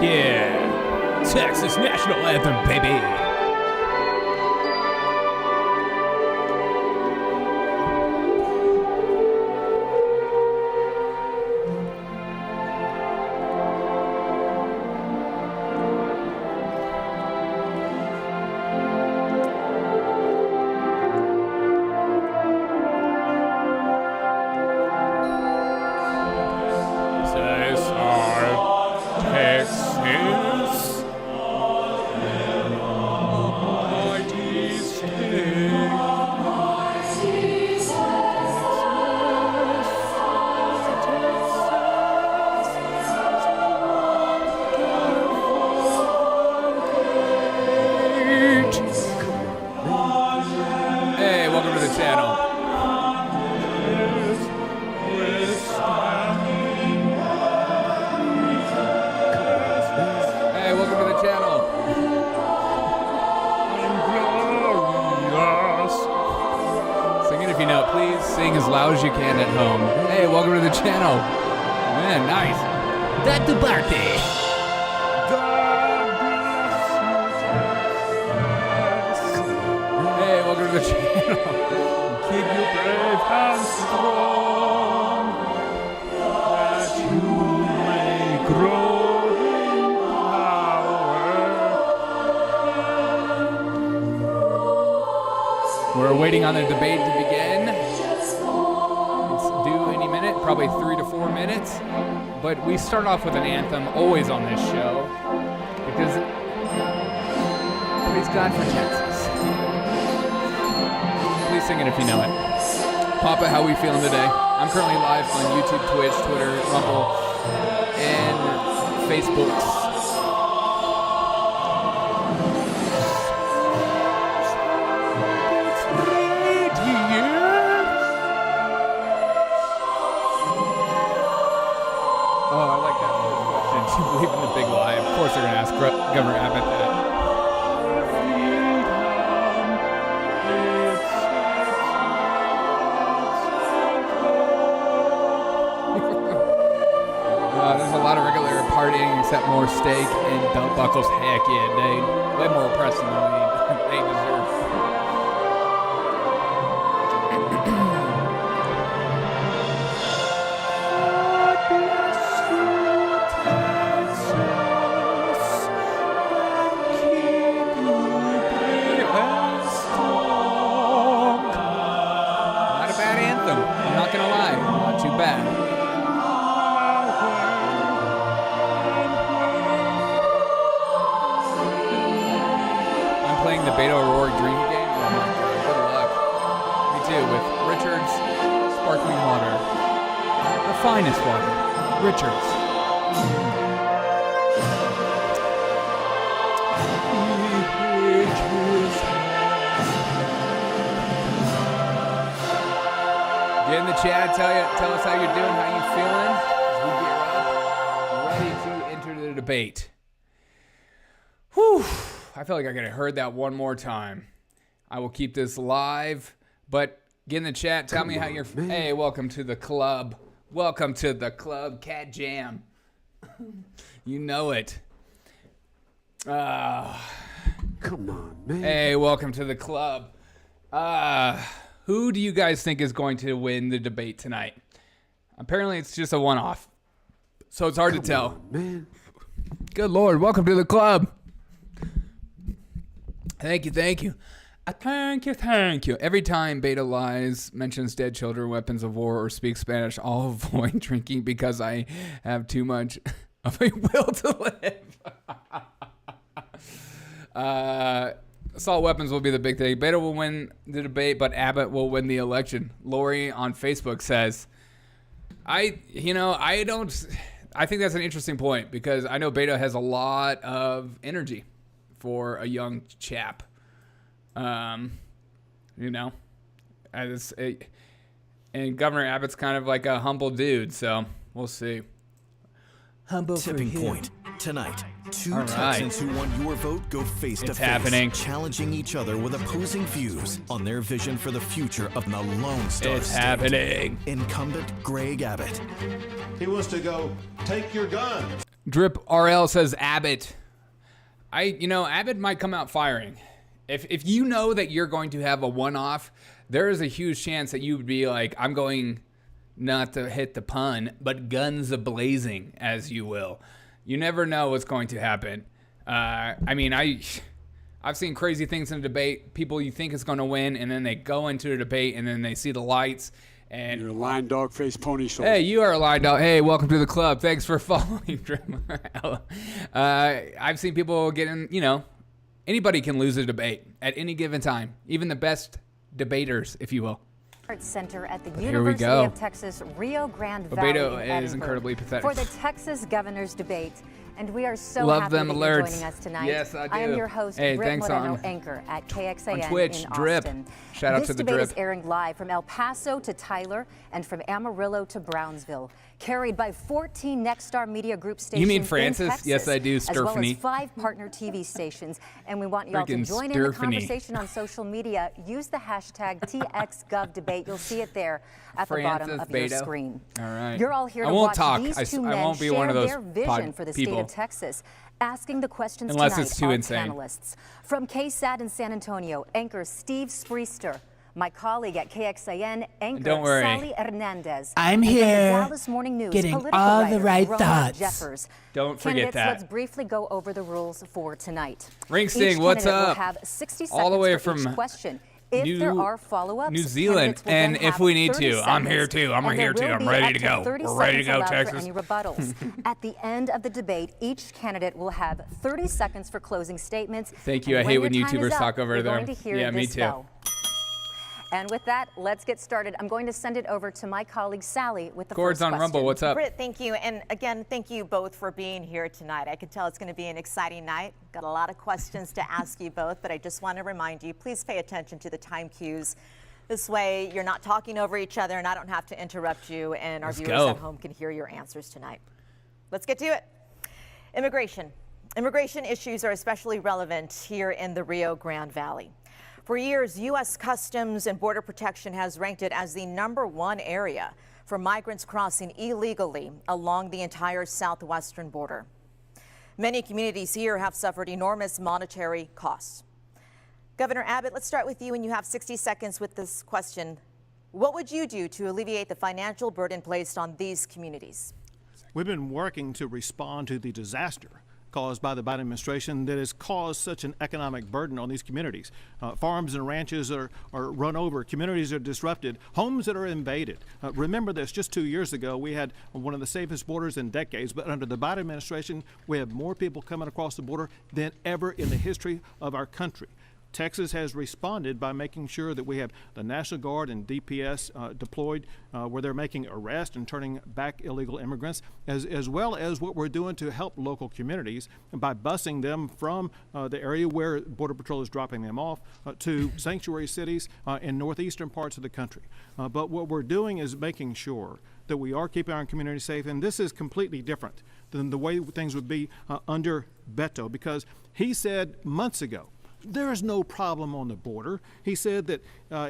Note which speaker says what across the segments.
Speaker 1: Yeah, Texas national anthem, baby. We're waiting on the debate to begin. It's due any minute, probably 3 to 4 minutes. But we start off with an anthem always on this show because praise God for Texas. Please sing it if you know it. Papa, how we feeling today? I'm currently live on YouTube, Twitch, Twitter, Rumble, and Facebook. They're going to ask Governor Abbott that. There's a lot of regular partying except more steak and belt buckles. Heck yeah, dude. Way more oppressing than they deserve. Beto O'Rourke drinking game? Oh my God, good luck. Me too, with Richard's sparkling water. The finest water. Richard's. Get in the chat, tell us how you're doing, how you feeling as we gear up, ready to enter the debate. Whew. I feel like I could have heard that one more time. I will keep this live, but get in the chat. Tell me how you're. Hey, welcome to the club. Welcome to the club, Cat Jam. You know it. Come
Speaker 2: on, man.
Speaker 1: Hey, welcome to the club. Who do you guys think is going to win the debate tonight? Apparently, it's just a one-off, so it's hard to tell.
Speaker 2: On, man.
Speaker 1: Good Lord, welcome to the club. Thank you. Thank you. Every time Beta lies, mentions dead children, weapons of war, or speaks Spanish, I'll avoid drinking because I have too much of a will to live. Assault weapons will be the big thing. Beta will win the debate, but Abbott will win the election. Lori on Facebook says, I think that's an interesting point because I know Beta has a lot of energy for a young chap. And Governor Abbott's kind of like a humble dude, so we'll see.
Speaker 3: Humble Tipping point tonight. Two Texans who want your vote go face to face, challenging each other with opposing views on their vision for the future of the Lone Star
Speaker 1: It's
Speaker 3: State.
Speaker 1: happening.
Speaker 3: Incumbent Greg Abbott.
Speaker 4: He wants to go, take your guns.
Speaker 1: Drip RL says Abbott. Abbott might come out firing. If you know that you're going to have a one-off, there is a huge chance that you would be like, I'm going, not to hit the pun, but guns a-blazing, as you will. You never know what's going to happen. I've seen crazy things in a debate. People you think is going to win, and then they go into a debate, and then they see the lights. And
Speaker 2: you're a lying dog face pony soldier.
Speaker 1: Hey, you are a lying dog. Hey, welcome to the club. Thanks for following. I've seen people getting, anybody can lose a debate at any given time, even the best debaters, if you will.
Speaker 4: Center at the University of Texas Rio Grande Valley
Speaker 1: Beto
Speaker 4: in
Speaker 1: is
Speaker 4: Edinburg
Speaker 1: incredibly pathetic.
Speaker 4: for the Texas governor's debate. And we are so
Speaker 1: Love
Speaker 4: happy
Speaker 1: them
Speaker 4: that
Speaker 1: alerts.
Speaker 4: you're joining us tonight.
Speaker 1: Yes, I do.
Speaker 4: I am your host,
Speaker 1: Hey,
Speaker 4: Drip
Speaker 1: thanks
Speaker 4: Moreno,
Speaker 1: on-
Speaker 4: anchor at KXAN
Speaker 1: on Twitch,
Speaker 4: in
Speaker 1: Drip.
Speaker 4: Austin.
Speaker 1: Shout out to the
Speaker 4: This debate
Speaker 1: Drip.
Speaker 4: is airing live from El Paso to Tyler and from Amarillo to Brownsville. Carried by 14 Nexstar Media Group stations.
Speaker 1: You mean
Speaker 4: in
Speaker 1: Francis?
Speaker 4: Texas,
Speaker 1: Yes, I do,
Speaker 4: as well
Speaker 1: Sturfany.
Speaker 4: as 5 partner TV stations. And we want y'all to
Speaker 1: Freaking
Speaker 4: join in the
Speaker 1: Sturfany.
Speaker 4: conversation on social media. Use the hashtag TXGovDebate. You'll see it there at the bottom of your
Speaker 1: Beto.
Speaker 4: screen.
Speaker 1: All right.
Speaker 4: You're all here
Speaker 1: I
Speaker 4: to
Speaker 1: won't
Speaker 4: watch
Speaker 1: talk.
Speaker 4: these two
Speaker 1: I
Speaker 4: men
Speaker 1: won't be
Speaker 4: share
Speaker 1: one of those
Speaker 4: their vision for the state
Speaker 1: people.
Speaker 4: of Texas. Asking the questions
Speaker 1: Unless
Speaker 4: tonight
Speaker 1: it's too
Speaker 4: are
Speaker 1: insane.
Speaker 4: panelists. From KSAT in San Antonio, anchor Steve Spriester. My colleague at KXAN, anchor
Speaker 1: Don't worry.
Speaker 4: Sally Hernandez.
Speaker 5: I'm
Speaker 4: and from the
Speaker 5: here
Speaker 4: Dallas Morning News,
Speaker 5: getting
Speaker 4: political
Speaker 5: all the
Speaker 4: writer
Speaker 5: right
Speaker 4: Roma
Speaker 5: thoughts.
Speaker 4: Jeffers.
Speaker 1: Don't forget
Speaker 4: Candidates,
Speaker 1: that.
Speaker 4: let's briefly go over the rules for tonight.
Speaker 1: Ringsting,
Speaker 4: Each
Speaker 1: what's
Speaker 4: candidate will
Speaker 1: up?
Speaker 4: have 60 seconds
Speaker 1: All the way
Speaker 4: for each
Speaker 1: from
Speaker 4: question. If there are follow-ups,
Speaker 1: New Zealand.
Speaker 4: candidates will
Speaker 1: And
Speaker 4: then
Speaker 1: if
Speaker 4: have
Speaker 1: we need
Speaker 4: 30
Speaker 1: to, I'm here
Speaker 4: seconds,
Speaker 1: too. I'm
Speaker 4: and
Speaker 1: here
Speaker 4: there
Speaker 1: too.
Speaker 4: will
Speaker 1: I'm
Speaker 4: be
Speaker 1: ready
Speaker 4: up
Speaker 1: to go.
Speaker 4: 30
Speaker 1: We're ready to
Speaker 4: seconds
Speaker 1: go,
Speaker 4: allowed
Speaker 1: Texas.
Speaker 4: For any rebuttals. At the end of the debate, each candidate will have 30 seconds for closing statements.
Speaker 1: Thank you.
Speaker 4: And
Speaker 1: I hate
Speaker 4: when
Speaker 1: when
Speaker 4: your time
Speaker 1: YouTubers
Speaker 4: is up,
Speaker 1: talk over
Speaker 4: you're
Speaker 1: them.
Speaker 4: going to hear
Speaker 1: Yeah, me
Speaker 4: this
Speaker 1: too.
Speaker 4: bell. And with that, let's get started. I'm going to send it over to my colleague Sally with the
Speaker 1: Cords
Speaker 4: first
Speaker 1: on
Speaker 4: question.
Speaker 1: Rumble, what's up?
Speaker 6: Britt, thank you. And again, thank you both for being here tonight. I can tell it's going to be an exciting night. Got a lot of questions to ask you both, but I just want to remind you, please pay attention to the time cues. This way, you're not talking over each other, and I don't have to interrupt you, and our
Speaker 1: Let's
Speaker 6: viewers
Speaker 1: go.
Speaker 6: at home can hear your answers tonight. Let's get to it. Immigration. Immigration issues are especially relevant here in the Rio Grande Valley. For years, U.S. Customs and Border Protection has ranked it as the #1 area for migrants crossing illegally along the entire southwestern border. Many communities here have suffered enormous monetary costs. Governor Abbott, let's start with you, and you have 60 seconds with this question. What would you do to alleviate the financial burden placed on these communities?
Speaker 7: We've been working to respond to the disaster caused by the Biden administration that has caused such an economic burden on these communities. Farms and ranches are run over, communities are disrupted, homes that are invaded. Remember this, just 2 years ago, we had one of the safest borders in decades, but under the Biden administration, we have more people coming across the border than ever in the history of our country. Texas has responded by making sure that we have the National Guard and DPS deployed where they're making arrests and turning back illegal immigrants, as well as what we're doing to help local communities by busing them from the area where Border Patrol is dropping them off to sanctuary cities in northeastern parts of the country. But what we're doing is making sure that we are keeping our community safe, and this is completely different than the way things would be under Beto, because he said months ago, there is no problem on the border. He said that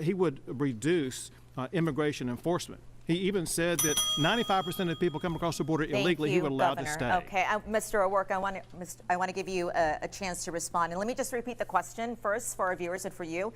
Speaker 7: he would reduce immigration enforcement. He even said that 95% of people coming across the border illegally, he would allow to stay.
Speaker 6: Okay, Mr. O'Rourke, I want to give you a chance to respond. And let me just repeat the question first for our viewers and for you.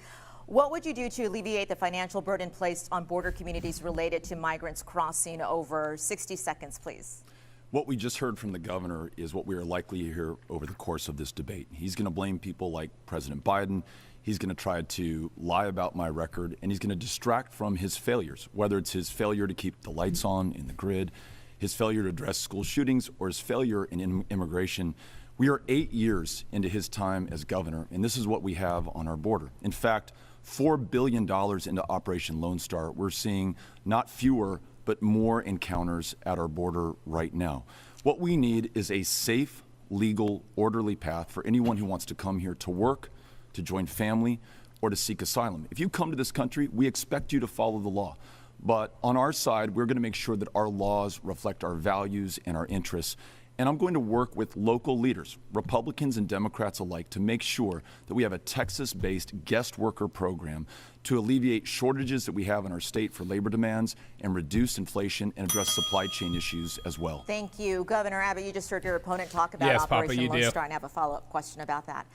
Speaker 6: What would you do to alleviate the financial burden placed on border communities related to migrants crossing over? 60 seconds, please.
Speaker 8: What we just heard from the governor is what we are likely to hear over the course of this debate. He's going to blame people like President Biden. He's going to try to lie about my record, and he's going to distract from his failures, whether it's his failure to keep the lights on in the grid, his failure to address school shootings, or his failure in immigration. We are 8 years into his time as governor, and this is what we have on our border. In fact, $4 billion into Operation Lone Star. We're seeing not fewer, but more encounters at our border right now. What we need is a safe, legal, orderly path for anyone who wants to come here to work, to join family, or to seek asylum. If you come to this country, we expect you to follow the law. But on our side, we're going to make sure that our laws reflect our values and our interests. And I'm going to work with local leaders, Republicans and Democrats alike, to make sure that we have a Texas-based guest worker program to alleviate shortages that we have in our state for labor demands and reduce inflation and address supply chain issues as well.
Speaker 6: Thank you. Governor Abbott, you just heard your opponent talk about Operation Lone Star, and I have a follow-up question about that.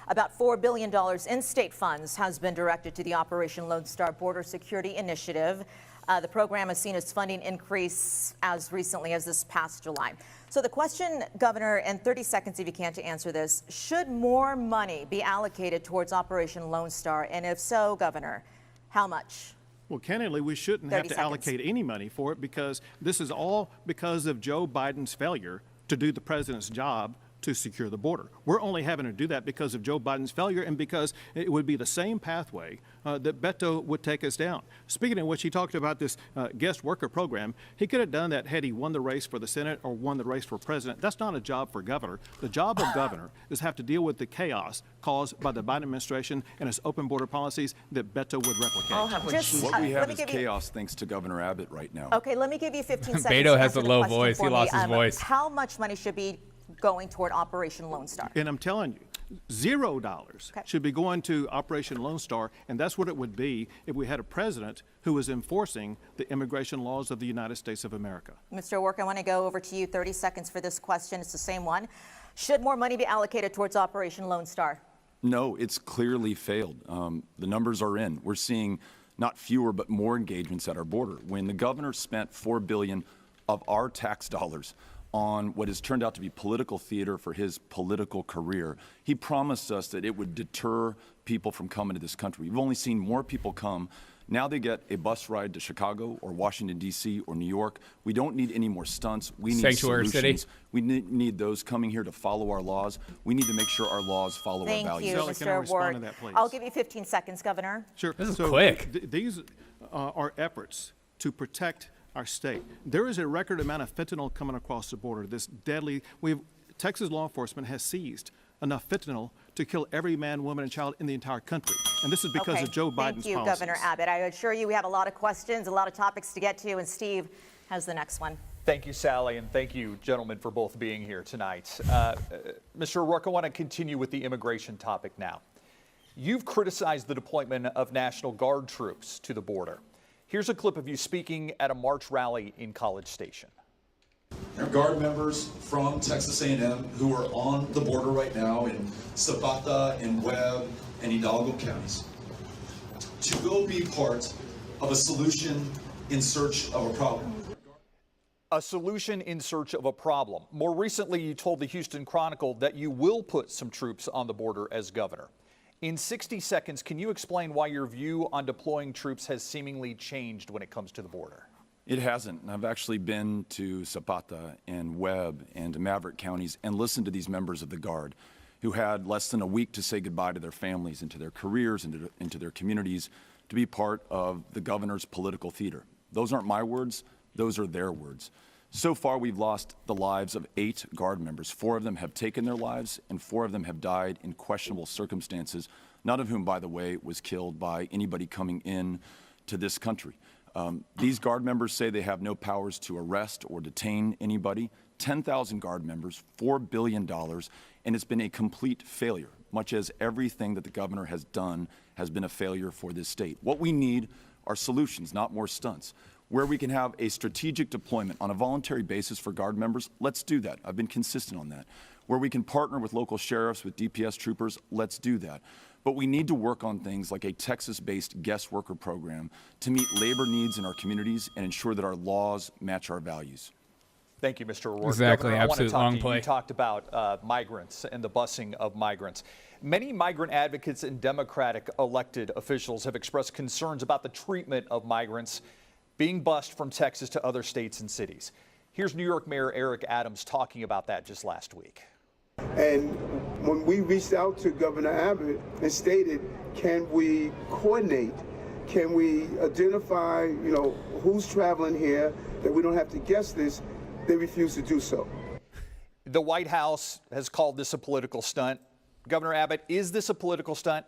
Speaker 6: About $4 billion in state funds has been directed to the Operation Lone Star Border Security Initiative. The program has seen its funding increase as recently as this past July. So the question, Governor, and 30 seconds if you can to answer this, should more money be allocated towards Operation Lone Star? And if so, Governor, how much?
Speaker 7: Well, candidly, we shouldn't have to allocate any money for it, because this is all because of Joe Biden's failure to do the president's job to secure the border. We're only having to do that because of Joe Biden's failure and because it would be the same pathway that Beto would take us down. Speaking of which, he talked about this guest worker program. He could have done that had he won the race for the Senate or won the race for president. That's not a job for governor. The job of governor is have to deal with the chaos caused by the Biden administration and its open border policies that Beto would replicate.
Speaker 8: What we have is chaos thanks to Governor Abbott right now.
Speaker 6: Okay, let me give you 15 seconds.
Speaker 1: Beto has a low voice. He lost his voice.
Speaker 6: How much money should be going toward Operation Lone Star?
Speaker 7: And I'm telling you, $0 should be going to Operation Lone Star, and that's what it would be if we had a president who was enforcing the immigration laws of the United States of America.
Speaker 6: Mr. O'Rourke, I want to go over to you. 30 seconds for this question. It's the same one. Should more money be allocated towards Operation Lone Star?
Speaker 8: No, it's clearly failed. The numbers are in. We're seeing not fewer but more engagements at our border. When the governor spent $4 billion of our tax dollars on what has turned out to be political theater for his political career, he promised us that it would deter people from coming to this country. We've only seen more people come. Now they get a bus ride to Chicago or Washington, D.C. or New York. We don't need any more stunts. We need
Speaker 1: Sanctuary
Speaker 8: solutions.
Speaker 1: City.
Speaker 8: We need those coming here to follow our laws. We need to make sure our laws follow our values.
Speaker 6: Thank you, Mr. O'Rourke. I'll give you 15 seconds, Governor.
Speaker 7: Sure.
Speaker 1: This is quick.
Speaker 7: These are efforts to protect our state. There is a record amount of fentanyl coming across the border. This deadly, Texas law enforcement has seized enough fentanyl to kill every man, woman, and child in the entire country. And this is because of Joe Biden's policies.
Speaker 6: Thank you, Governor Abbott. I assure you we have a lot of questions, a lot of topics to get to, and Steve has the next one.
Speaker 5: Thank you, Sally, and thank you, gentlemen, for both being here tonight. Mr. O'Rourke, I want to continue with the immigration topic now. You've criticized the deployment of National Guard troops to the border. Here's a clip of you speaking at a March rally in College Station.
Speaker 9: There are Guard members from Texas A&M who are on the border right now in Zapata and Webb and Hidalgo counties to go be part of a solution in search of a problem.
Speaker 5: A solution in search of a problem. More recently, you told the Houston Chronicle that you will put some troops on the border as governor. In 60 seconds, can you explain why your view on deploying troops has seemingly changed when it comes to the border?
Speaker 8: It hasn't. I've actually been to Zapata and Webb and Maverick counties and listened to these members of the Guard who had less than a week to say goodbye to their families and to their careers and into their communities to be part of the governor's political theater. Those aren't my words. Those are their words. So far, we've lost the lives of 8 Guard members. 4 of them have taken their lives, and 4 of them have died in questionable circumstances, none of whom, by the way, was killed by anybody coming in to this country. These Guard members say they have no powers to arrest or detain anybody. 10,000 Guard members, $4 billion, and it's been a complete failure, much as everything that the governor has done has been a failure for this state. What we need are solutions, not more stunts. Where we can have a strategic deployment on a voluntary basis for Guard members, let's do that. I've been consistent on that. Where we can partner with local sheriffs, with DPS troopers, let's do that. But we need to work on things like a Texas-based guest worker program to meet labor needs in our communities and ensure that our laws match our values.
Speaker 5: Thank you, Mr. O'Rourke.
Speaker 1: Exactly,
Speaker 5: Governor,
Speaker 1: absolute long play.
Speaker 5: You talked about migrants and the busing of migrants. Many migrant advocates and Democratic elected officials have expressed concerns about the treatment of migrants being bused from Texas to other states and cities. Here's New York Mayor Eric Adams talking about that just last week.
Speaker 10: And when we reached out to Governor Abbott and stated, can we coordinate? Can we identify, who's traveling here, that we don't have to guess this? They refused to do so.
Speaker 5: The White House has called this a political stunt. Governor Abbott, is this a political stunt?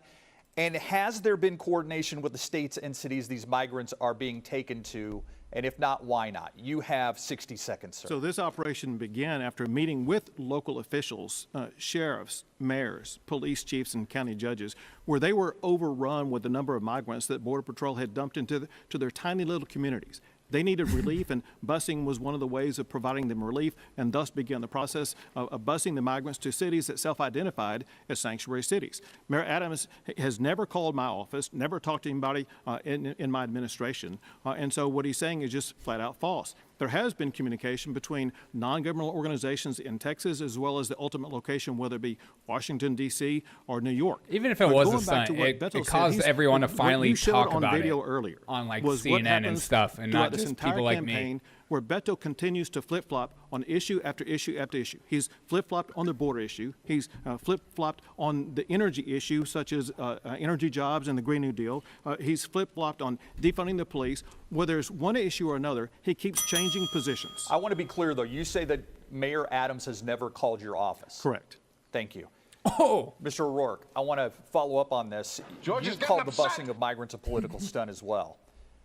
Speaker 5: And has there been coordination with the states and cities these migrants are being taken to? And if not, why not? You have 60 seconds, sir.
Speaker 7: So this operation began after a meeting with local officials, sheriffs, mayors, police chiefs, and county judges, where they were overrun with the number of migrants that Border Patrol had dumped into their tiny little communities. They needed relief, and busing was one of the ways of providing them relief, and thus began the process of busing the migrants to cities that self-identified as sanctuary cities. Mayor Adams has never called my office, never talked to anybody in my administration, and so what he's saying is just flat out false. There has been communication between non-governmental organizations in Texas as well as the ultimate location, whether it be Washington, D.C. or New York.
Speaker 1: Even if it was a stunt, it caused everyone to finally talk about it
Speaker 7: earlier
Speaker 1: on like CNN and stuff, and not just people like me.
Speaker 7: Where Beto continues to flip-flop on issue after issue after issue. He's flip-flopped on the border issue. He's flip-flopped on the energy issue, such as energy jobs and the Green New Deal. He's flip-flopped on defunding the police. Whether there's one issue or another, he keeps changing positions.
Speaker 5: I want to be clear, though. You say that Mayor Adams has never called your office.
Speaker 7: Correct.
Speaker 5: Thank you.
Speaker 1: Oh,
Speaker 5: Mr. O'Rourke, I want to follow up on this.
Speaker 11: George
Speaker 5: You've called the busing of migrants a political stunt as well.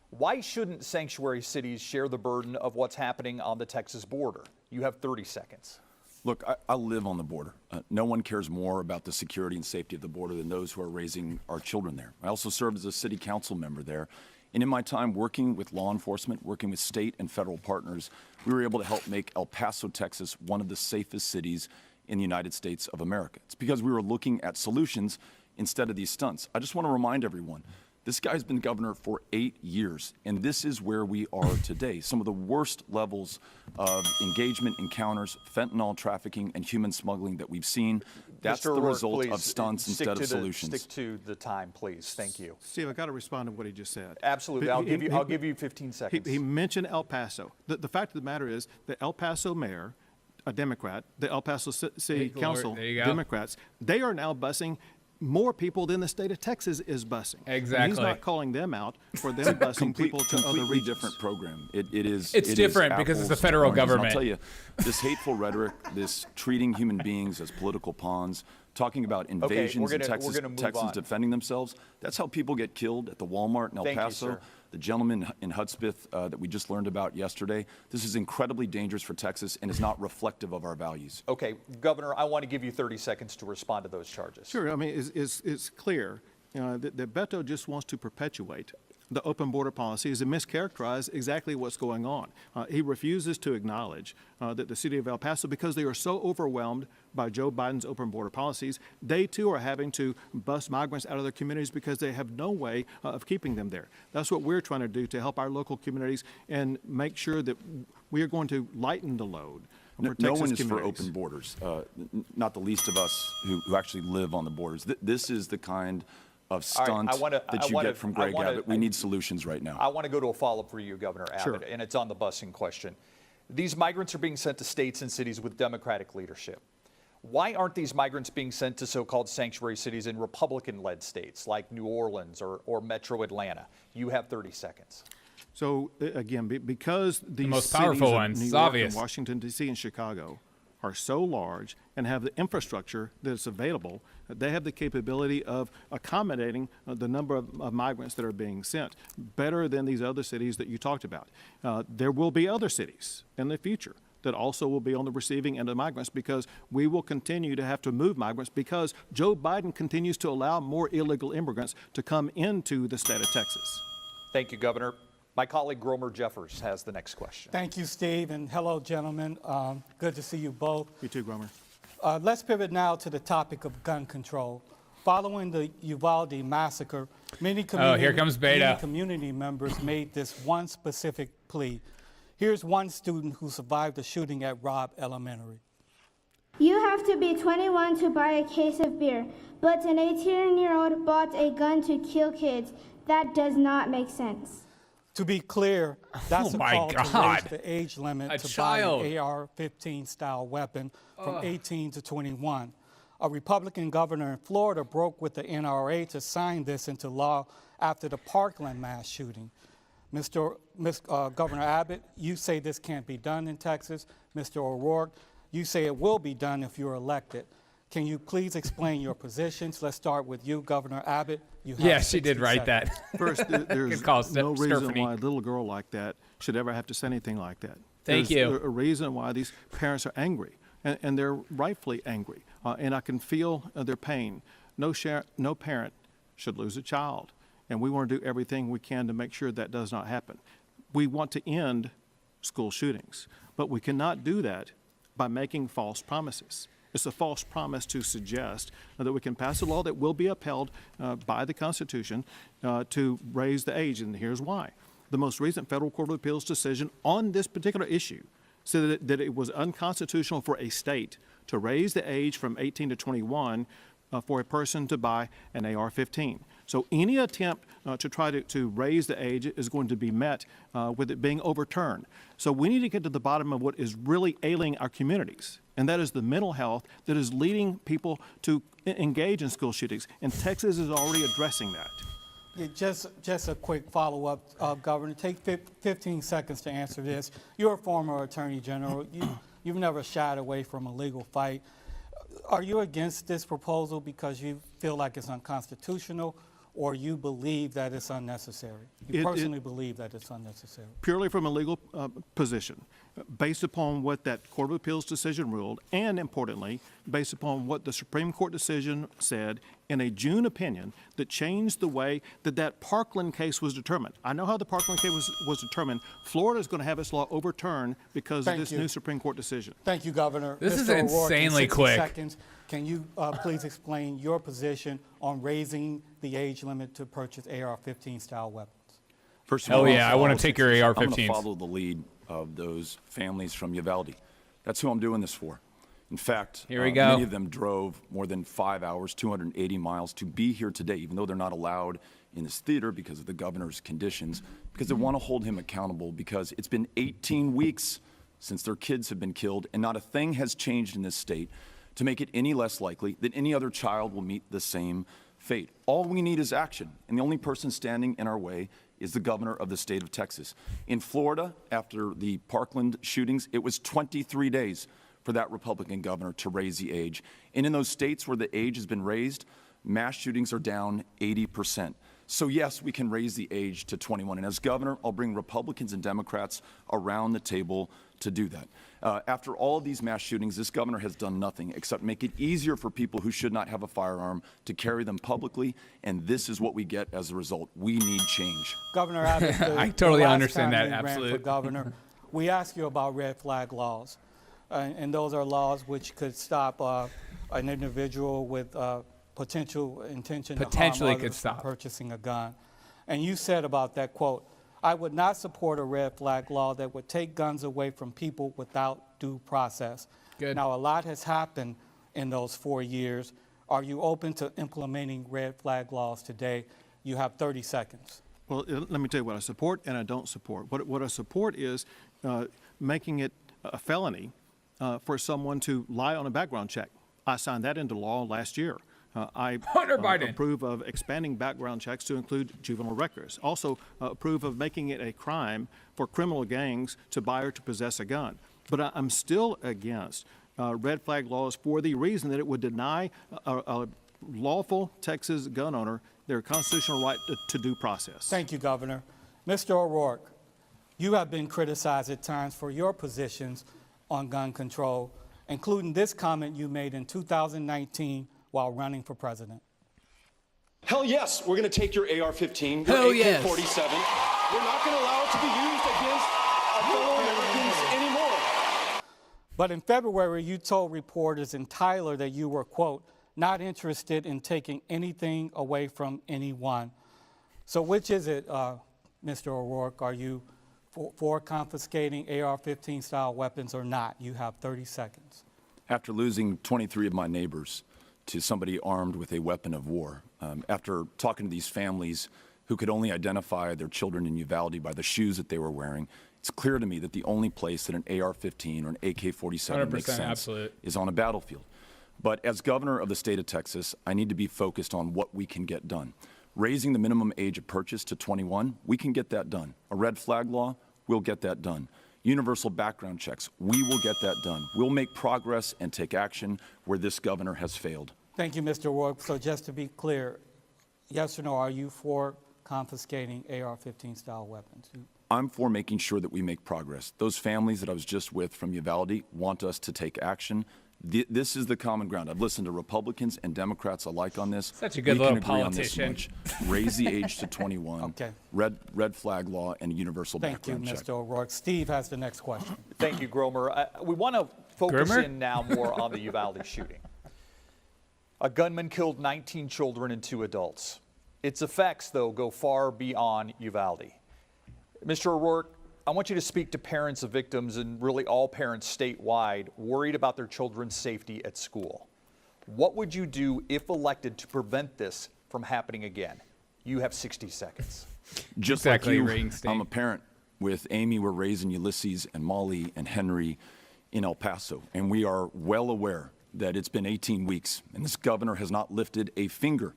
Speaker 5: Why shouldn't sanctuary cities share the burden of what's happening on the Texas border? You have 30 seconds.
Speaker 8: Look, I live on the border. No one cares more about the security and safety of the border than those who are raising our children there. I also served as a city council member there. And in my time working with law enforcement, working with state and federal partners, we were able to help make El Paso, Texas, one of the safest cities in the United States of America. It's because we were looking at solutions instead of these stunts. I just want to remind everyone, this guy's been governor for 8 years, and this is where we are today. Some of the worst levels of engagement, encounters, fentanyl trafficking, and human smuggling that we've seen. That's the result of stunts instead of solutions.
Speaker 5: Stick to the time, please. Thank you.
Speaker 7: Steve, I've got to respond to what he just said.
Speaker 5: Absolutely. I'll give you 15 seconds.
Speaker 7: He mentioned El Paso. The fact of the matter is the El Paso mayor, a Democrat, the El Paso City Council, Democrats, they are now busing more people than the state of Texas is busing.
Speaker 1: Exactly.
Speaker 7: And he's not calling them out for them busing people to other regions.
Speaker 8: Different program. It's
Speaker 1: different because it's the federal government.
Speaker 8: I'll tell you, this hateful rhetoric, this treating human beings as political pawns, talking about invasions in Texas, Texans defending themselves, that's how people get killed at the Walmart in El Paso. The gentleman in Hudspeth that we just learned about yesterday. This is incredibly dangerous for Texas and is not reflective of our values.
Speaker 5: Okay, Governor, I want to give you 30 seconds to respond to those charges.
Speaker 7: Sure. I mean, it's clear that Beto just wants to perpetuate the open border policies and mischaracterize exactly what's going on. He refuses to acknowledge that the city of El Paso, because they are so overwhelmed by Joe Biden's open border policies, they too are having to bus migrants out of their communities because they have no way of keeping them there. That's what we're trying to do to help our local communities and make sure that we are going to lighten the load.
Speaker 8: No one is for open borders, not the least of us who actually live on the borders. This is the kind of stunt that you get from Greg Abbott. We need solutions right now.
Speaker 5: I want to go to a follow-up for you, Governor Abbott, and it's on the busing question. These migrants are being sent to states and cities with Democratic leadership. Why aren't these migrants being sent to so-called sanctuary cities in Republican-led states like New Orleans or Metro Atlanta? You have 30 seconds.
Speaker 7: So again, because these
Speaker 1: most powerful ones,
Speaker 7: New
Speaker 1: it's
Speaker 7: York
Speaker 1: obvious.
Speaker 7: And Washington, D.C. and Chicago are so large and have the infrastructure that's available, they have the capability of accommodating the number of migrants that are being sent better than these other cities that you talked about. There will be other cities in the future that also will be on the receiving end of migrants because we will continue to have to move migrants because Joe Biden continues to allow more illegal immigrants to come into the state of Texas.
Speaker 5: Thank you, Governor. My colleague Gromer Jeffers has the next question.
Speaker 11: Thank you, Steve, and hello, gentlemen. Good to see you both.
Speaker 7: You too, Gromer.
Speaker 11: Let's pivot now to the topic of gun control. Following the Uvalde massacre, many community members made this one specific plea. Here's one student who survived the shooting at Robb Elementary.
Speaker 12: You have to be 21 to buy a case of beer, but an 18-year-old bought a gun to kill kids. That does not make sense.
Speaker 11: To be clear, that's a call to raise the age limit to buy an AR-15 style weapon from 18 to 21. A Republican governor in Florida broke with the NRA to sign this into law after the Parkland mass shooting. Governor Abbott, you say this can't be done in Texas. Mr. O'Rourke, you say it will be done if you're elected. Can you please explain your positions? Let's start with you, Governor Abbott. You have
Speaker 1: Yeah, she did write
Speaker 11: seconds.
Speaker 1: that.
Speaker 7: First, there's no reason
Speaker 1: Stephanie.
Speaker 7: why a little girl like that should ever have to say anything like that.
Speaker 1: Thank
Speaker 7: There's
Speaker 1: you.
Speaker 7: a reason why these parents are angry, and they're rightfully angry, and I can feel their pain. No parent should lose a child, and we want to do everything we can to make sure that does not happen. We want to end school shootings, but we cannot do that by making false promises. It's a false promise to suggest that we can pass a law that will be upheld by the Constitution to raise the age, and here's why. The most recent Federal Court of Appeals decision on this particular issue said that it was unconstitutional for a state to raise the age from 18 to 21 for a person to buy an AR-15. So any attempt to try to raise the age is going to be met with it being overturned. So we need to get to the bottom of what is really ailing our communities, and that is the mental health that is leading people to engage in school shootings. And Texas is already addressing that.
Speaker 11: Yeah, just a quick follow-up, Governor. Take 15 seconds to answer this. You're a former Attorney General. You've never shied away from a legal fight. Are you against this proposal because you feel like it's unconstitutional, or you believe that it's unnecessary? You personally believe that it's unnecessary?
Speaker 7: Purely from a legal position, based upon what that Court of Appeals decision ruled, and importantly, based upon what the Supreme Court decision said in a June opinion that changed the way that Parkland case was determined. I know how the Parkland case was determined. Florida is going to have its law overturned because of this new Supreme Court decision.
Speaker 11: Thank you, Governor.
Speaker 1: This is
Speaker 11: Mr. O'Rourke,
Speaker 1: insanely
Speaker 11: in 60
Speaker 1: quick.
Speaker 11: Seconds, can you please explain your position on raising the age limit to purchase AR-15 style weapons?
Speaker 8: First of all,
Speaker 1: I want to take your AR-15s.
Speaker 8: I'm going to follow the lead of those families from Uvalde. That's who I'm doing this for. In fact,
Speaker 1: Here we go.
Speaker 8: Many of them drove more than 5 hours, 280 miles to be here today, even though they're not allowed in this theater because of the governor's conditions, because they want to hold him accountable, because it's been 18 weeks since their kids have been killed, and not a thing has changed in this state to make it any less likely that any other child will meet the same fate. All we need is action, and the only person standing in our way is the governor of the state of Texas. In Florida, after the Parkland shootings, it was 23 days for that Republican governor to raise the age. And in those states where the age has been raised, mass shootings are down 80%. So yes, we can raise the age to 21. And as governor, I'll bring Republicans and Democrats around the table to do that. After all of these mass shootings, this governor has done nothing except make it easier for people who should not have a firearm to carry them publicly. And this is what we get as a result. We need change.
Speaker 11: Governor Abbott,
Speaker 1: I totally understand that.
Speaker 11: Absolutely.
Speaker 1: Absolutely.
Speaker 11: For governor, we asked you about red flag laws. And those are laws which could stop an individual with potential intention to harm others from purchasing a gun. And you said about that, quote, "I would not support a red flag law that would take guns away from people without due process."
Speaker 1: Good.
Speaker 11: Now, a lot has happened in those 4 years. Are you open to implementing red flag laws today? You have 30 seconds.
Speaker 7: Well, let me tell you what I support and I don't support. What I support is making it a felony for someone to lie on a background check. I signed that into law last year. I approve of expanding background checks to include juvenile records. Also approve of making it a crime for criminal gangs to buy or to possess a gun. But I'm still against red flag laws for the reason that it would deny a lawful Texas gun owner their constitutional right to due process.
Speaker 11: Thank you, Governor. Mr. O'Rourke, you have been criticized at times for your positions on gun control, including this comment you made in 2019 while running for president.
Speaker 13: Hell yes, we're going to take your AR-15, your
Speaker 1: Hell
Speaker 13: AK-47. We're not going to allow it to be used against our fellow Americans anymore.
Speaker 11: But in February, you told reporters in Tyler that you were, quote, "not interested in taking anything away from anyone." So which is it, Mr. O'Rourke? Are you for confiscating AR-15 style weapons or not? You have 30 seconds.
Speaker 8: After losing 23 of my neighbors to somebody armed with a weapon of war, after talking to these families who could only identify their children in Uvalde by the shoes that they were wearing, it's clear to me that the only place that an AR-15 or an AK-47 makes sense is on a battlefield. But as governor of the state of Texas, I need to be focused on what we can get done. Raising the minimum age of purchase to 21, we can get that done. A red flag law, we'll get that done. universal background checks. We will get that done. We'll make progress and take action where this governor has failed.
Speaker 11: Thank you, Mr. O'Rourke. So just to be clear, yes or no, are you for confiscating AR-15 style weapons?
Speaker 8: I'm for making sure that we make progress. Those families that I was just with from Uvalde want us to take action. This is the common ground. I've listened to Republicans and Democrats alike on this.
Speaker 1: Such a good little politician.
Speaker 8: On this much. Raise the age to 21.
Speaker 11: Okay.
Speaker 8: Red flag law and universal background check.
Speaker 11: Thank you, Mr. O'Rourke. Steve has the next question.
Speaker 5: Thank you, Gromer. We want to focus in now more on the Uvalde shooting. A gunman killed 19 children and 2 adults. Its effects, though, go far beyond Uvalde. Mr. O'Rourke, I want you to speak to parents of victims and really all parents statewide worried about their children's safety at school. What would you do if elected to prevent this from happening again? You have 60 seconds.
Speaker 8: Just exactly, like you, I'm a parent. With Amy, we're raising Ulysses and Molly and Henry in El Paso, and we are well aware that it's been 18 weeks, and this governor has not lifted a finger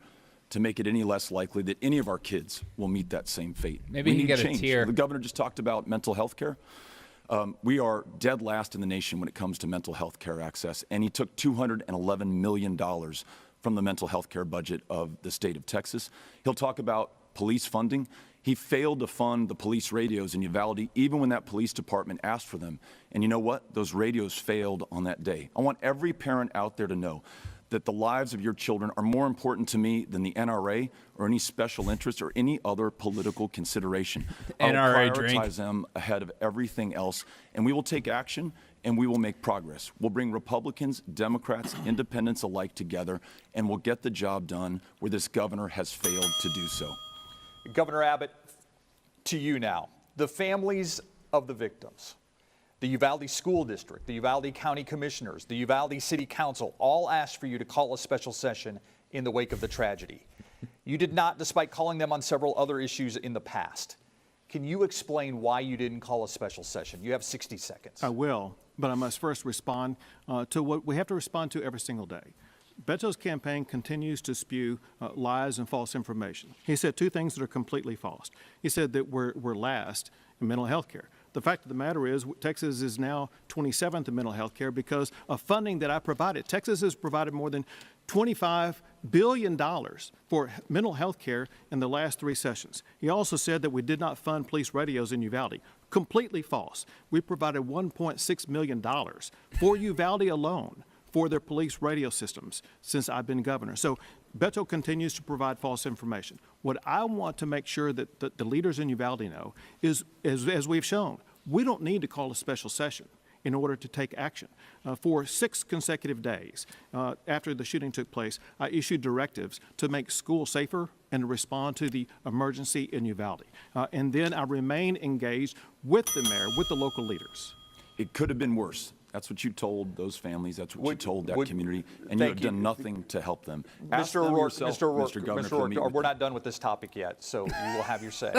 Speaker 8: to make it any less likely that any of our kids will meet that same fate.
Speaker 1: Maybe he can get a tear.
Speaker 8: The governor just talked about mental health care. We are dead last in the nation when it comes to mental health care access, and he took $211 million from the mental health care budget of the state of Texas. He'll talk about police funding. He failed to fund the police radios in Uvalde, even when that police department asked for them. And you know what? Those radios failed on that day. I want every parent out there to know that the lives of your children are more important to me than the NRA or any special interest or any other political consideration. I will prioritize them ahead of everything else, and we will take action and we will make progress. We'll bring Republicans, Democrats, independents alike together, and we'll get the job done where this governor has failed to do so.
Speaker 5: Governor Abbott, to you now. The families of the victims, the Uvalde School District, the Uvalde County Commissioners, the Uvalde City Council all asked for you to call a special session in the wake of the tragedy. You did not, despite calling them on several other issues in the past. Can you explain why you didn't call a special session? You have 60 seconds.
Speaker 7: I will, but I must first respond to what we have to respond to every single day. Beto's campaign continues to spew lies and false information. He said 2 things that are completely false. He said that we're last in mental health care. The fact of the matter is Texas is now 27th in mental health care because of funding that I provided. Texas has provided more than $25 billion for mental health care in the last 3 sessions. He also said that we did not fund police radios in Uvalde. Completely false. We provided $1.6 million for Uvalde alone for their police radio systems since I've been governor. So Beto continues to provide false information. What I want to make sure that the leaders in Uvalde know is, as we've shown, we don't need to call a special session in order to take action. For 6 consecutive days after the shooting took place, I issued directives to make schools safer and to respond to the emergency in Uvalde. And then I remain engaged with the mayor, with the local leaders.
Speaker 8: It could have been worse. That's what you told those families. That's what you told that community, and you have done nothing to help them.
Speaker 5: Mr. O'Rourke, we're not done with this topic yet, so you will have your say.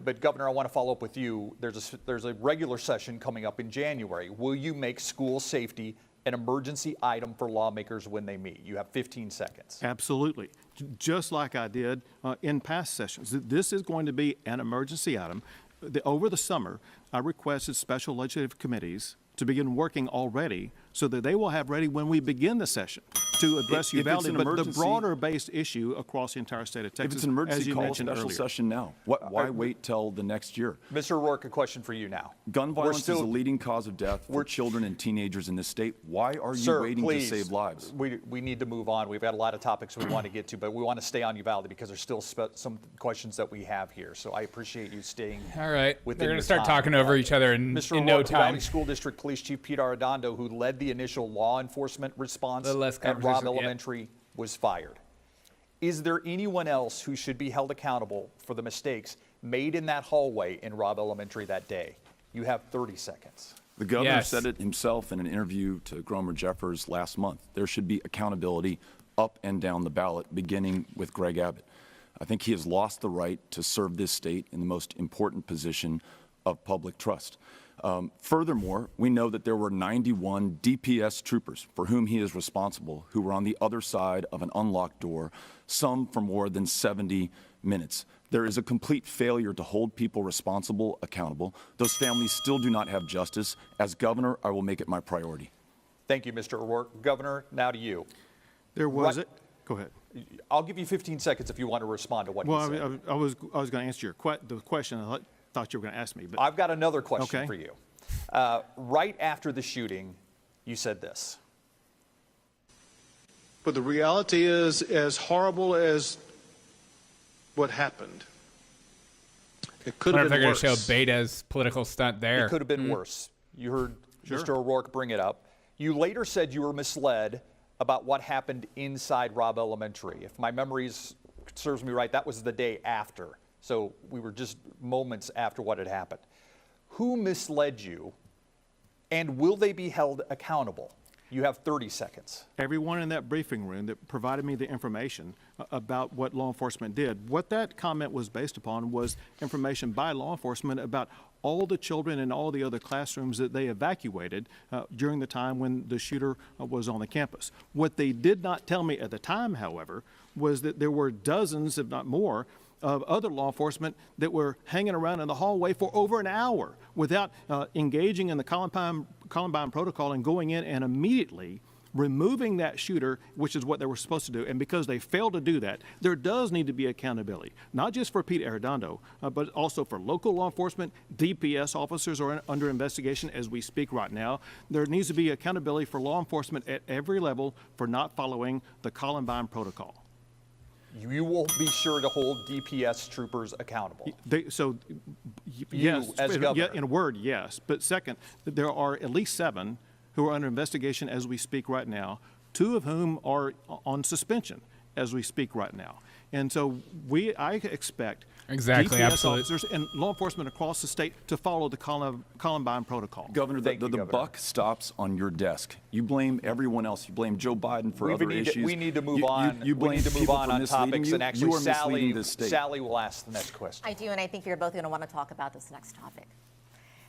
Speaker 5: but Governor, I want to follow up with you. There's a regular session coming up in January. Will you make school safety an emergency item for lawmakers when they meet? You have 15 seconds.
Speaker 7: Absolutely. Just like I did in past sessions. This is going to be an emergency item. Over the summer, I requested special legislative committees to begin working already so that they will have ready when we begin the session to address Uvalde, but the broader-based issue across the entire state of Texas,
Speaker 8: if it's an emergency,
Speaker 7: as you mentioned
Speaker 8: special
Speaker 7: earlier.
Speaker 8: Session now. Why wait till the next year?
Speaker 5: Mr. O'Rourke, a question for you now.
Speaker 8: Gun violence is a leading cause of death for children and teenagers in this state. Why are you waiting to save lives?
Speaker 5: We need to move on. We've got a lot of topics we want to get to, but we want to stay on Uvalde because there's still some questions that we have here. So I appreciate you staying.
Speaker 1: All right. They're going to start talking over each other in no time.
Speaker 5: Uvalde School District Police Chief Pete Arredondo, who led the initial law enforcement response at Robb Elementary, was fired. Is there anyone else who should be held accountable for the mistakes made in that hallway in Robb Elementary that day? You have 30 seconds.
Speaker 8: The governor said it himself in an interview to Gromer Jeffers last month. There should be accountability up and down the ballot, beginning with Greg Abbott. I think he has lost the right to serve this state in the most important position of public trust. Furthermore, we know that there were 91 DPS troopers for whom he is responsible who were on the other side of an unlocked door, some for more than 70 minutes. There is a complete failure to hold people responsible, accountable. Those families still do not have justice. As governor, I will make it my priority.
Speaker 5: Thank you, Mr. O'Rourke. Governor, now to you.
Speaker 7: There was it. Go ahead.
Speaker 5: I'll give you 15 seconds if you want to respond to what he said.
Speaker 7: Well, I was going to answer the question I thought you were going to ask me. But
Speaker 5: I've got another question for you. Right after the shooting, you said this.
Speaker 13: But the reality is, as horrible as what happened, it could have been worse.
Speaker 1: They're going to show Beta's political stunt there.
Speaker 5: It could have been worse. You heard Mr. O'Rourke bring it up. You later said you were misled about what happened inside Robb Elementary. If my memory serves me right, that was the day after. So we were just moments after what had happened. Who misled you, and will they be held accountable? You have 30 seconds.
Speaker 7: Everyone in that briefing room that provided me the information about what law enforcement did, what that comment was based upon was information by law enforcement about all the children in all the other classrooms that they evacuated during the time when the shooter was on the campus. What they did not tell me at the time, however, was that there were dozens, if not more, of other law enforcement that were hanging around in the hallway for over an hour without engaging in the Columbine protocol and going in and immediately removing that shooter, which is what they were supposed to do. And because they failed to do that, there does need to be accountability, not just for Pete Arredondo, but also for local law enforcement. DPS officers are under investigation as we speak right now. There needs to be accountability for law enforcement at every level for not following the Columbine protocol.
Speaker 5: You will be sure to hold DPS troopers accountable.
Speaker 7: Yes,
Speaker 5: as governor.
Speaker 7: In a word, yes. But second, there are at least 7 who are under investigation as we speak right now, 2 of whom are on suspension as we speak right now. And so I expect DPS officers and law enforcement across the state to follow the Columbine protocol.
Speaker 8: Governor, the buck stops on your desk. You blame everyone else. You blame Joe Biden for other issues.
Speaker 5: We need to move on.
Speaker 8: You blame people for misleading you.
Speaker 5: And actually,
Speaker 8: You are misleading this state.
Speaker 5: Sally will ask the next question.
Speaker 6: I do, and I think you're both going to want to talk about this next topic.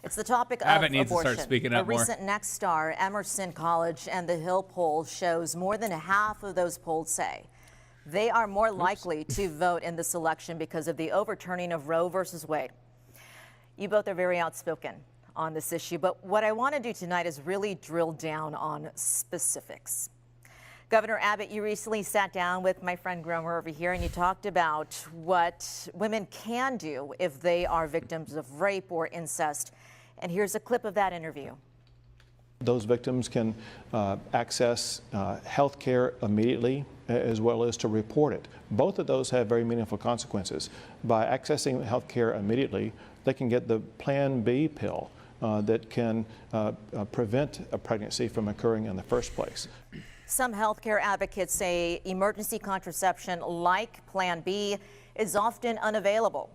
Speaker 6: It's the topic of
Speaker 1: Abbott needs
Speaker 6: abortion.
Speaker 1: to start speaking up
Speaker 6: A recent Nexstar, Emerson College, and the Hill poll shows more than half of those polled say they are more likely to vote in this election because of the overturning of Roe versus Wade. You both are very outspoken on this issue, but what I want to do tonight is really drill down on specifics. Governor Abbott, you recently sat down with my friend Gromer over here, and you talked about what women can do if they are victims of rape or incest. And here's a clip of that interview.
Speaker 14: Those victims can access health care immediately, as well as to report it. Both of those have very meaningful consequences. By accessing health care immediately, they can get the Plan B pill that can prevent a pregnancy from occurring in the first place.
Speaker 6: Some healthcare advocates say emergency contraception like Plan B is often unavailable,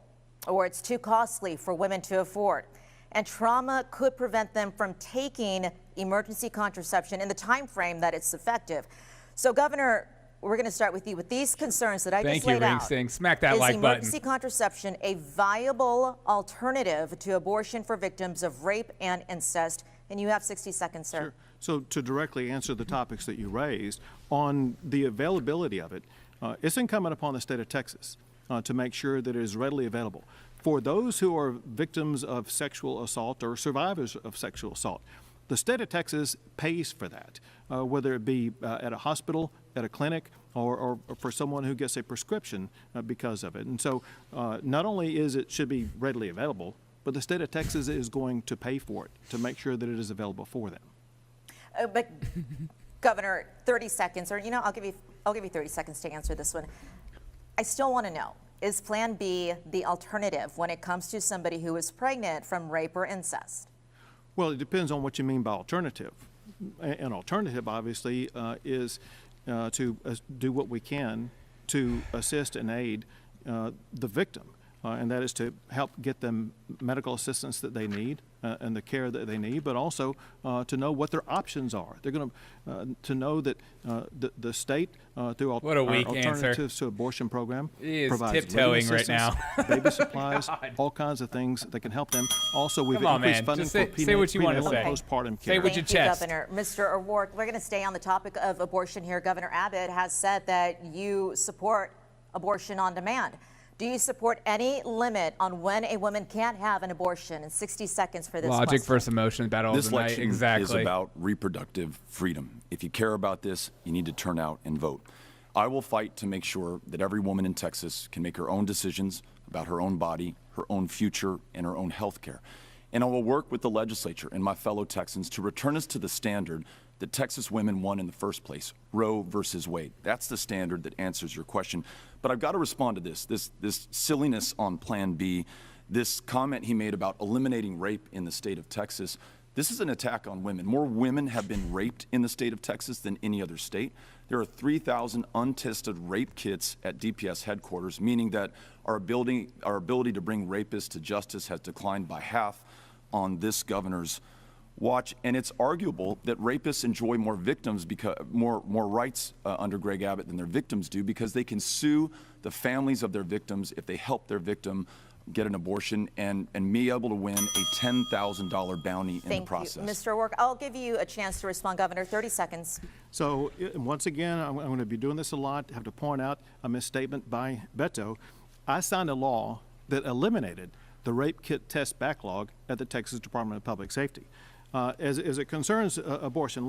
Speaker 6: or it's too costly for women to afford. And trauma could prevent them from taking emergency contraception in the time frame that it's effective. So, Governor, we're going to start with you with these concerns that I just laid out.
Speaker 1: Thank you, Ring Sing. Smack that like button.
Speaker 6: Is emergency contraception a viable alternative to abortion for victims of rape and incest? And you have 60 seconds, sir.
Speaker 7: Sure. So to directly answer the topics that you raised, on the availability of it, it's incumbent upon the state of Texas to make sure that it is readily available. For those who are victims of sexual assault or survivors of sexual assault, the state of Texas pays for that, whether it be at a hospital, at a clinic, or for someone who gets a prescription because of it. And so not only should be readily available, but the state of Texas is going to pay for it to make sure that it is available for them.
Speaker 6: But Governor, 30 seconds, or I'll give you 30 seconds to answer this one. I still want to know, is Plan B the alternative when it comes to somebody who is pregnant from rape or incest?
Speaker 7: Well, it depends on what you mean by alternative. An alternative, obviously, is to do what we can to assist and aid the victim, and that is to help get them medical assistance that they need and the care that they need, but also to know what their options are. They're going to know that the state, through our Alternatives to Abortion program, provides
Speaker 1: tiptoeing right now.
Speaker 7: baby supplies, all kinds of things that can help them. Also, we've increased funding for
Speaker 1: say what you want to say.
Speaker 7: Postpartum care.
Speaker 1: Say with your chest.
Speaker 6: Governor. Mr. O'Rourke, we're going to stay on the topic of abortion here. Governor Abbott has said that you support abortion on demand. Do you support any limit on when a woman can't have an abortion? In 60 seconds for this
Speaker 1: Logic
Speaker 6: question.
Speaker 1: versus emotion, battle of
Speaker 8: This
Speaker 1: the night.
Speaker 8: election
Speaker 1: Exactly.
Speaker 8: is about reproductive freedom. If you care about this, you need to turn out and vote. I will fight to make sure that every woman in Texas can make her own decisions about her own body, her own future, and her own health care. And I will work with the legislature and my fellow Texans to return us to the standard that Texas women won in the first place, Roe versus Wade. That's the standard that answers your question. But I've got to respond to this silliness on Plan B, this comment he made about eliminating rape in the state of Texas. This is an attack on women. More women have been raped in the state of Texas than any other state. There are 3,000 untested rape kits at DPS headquarters, meaning that our ability to bring rapists to justice has declined by half on this governor's watch. And it's arguable that rapists enjoy more victims because more rights under Greg Abbott than their victims do, because they can sue the families of their victims if they help their victim get an abortion and be able to win a $10,000 bounty in the process.
Speaker 6: Thank you. Mr. O'Rourke, I'll give you a chance to respond, Governor. 30 seconds.
Speaker 7: So once again, I'm going to be doing this a lot. I have to point out a misstatement by Beto. I signed a law that eliminated the rape kit test backlog at the Texas Department of Public Safety. As it concerns abortion,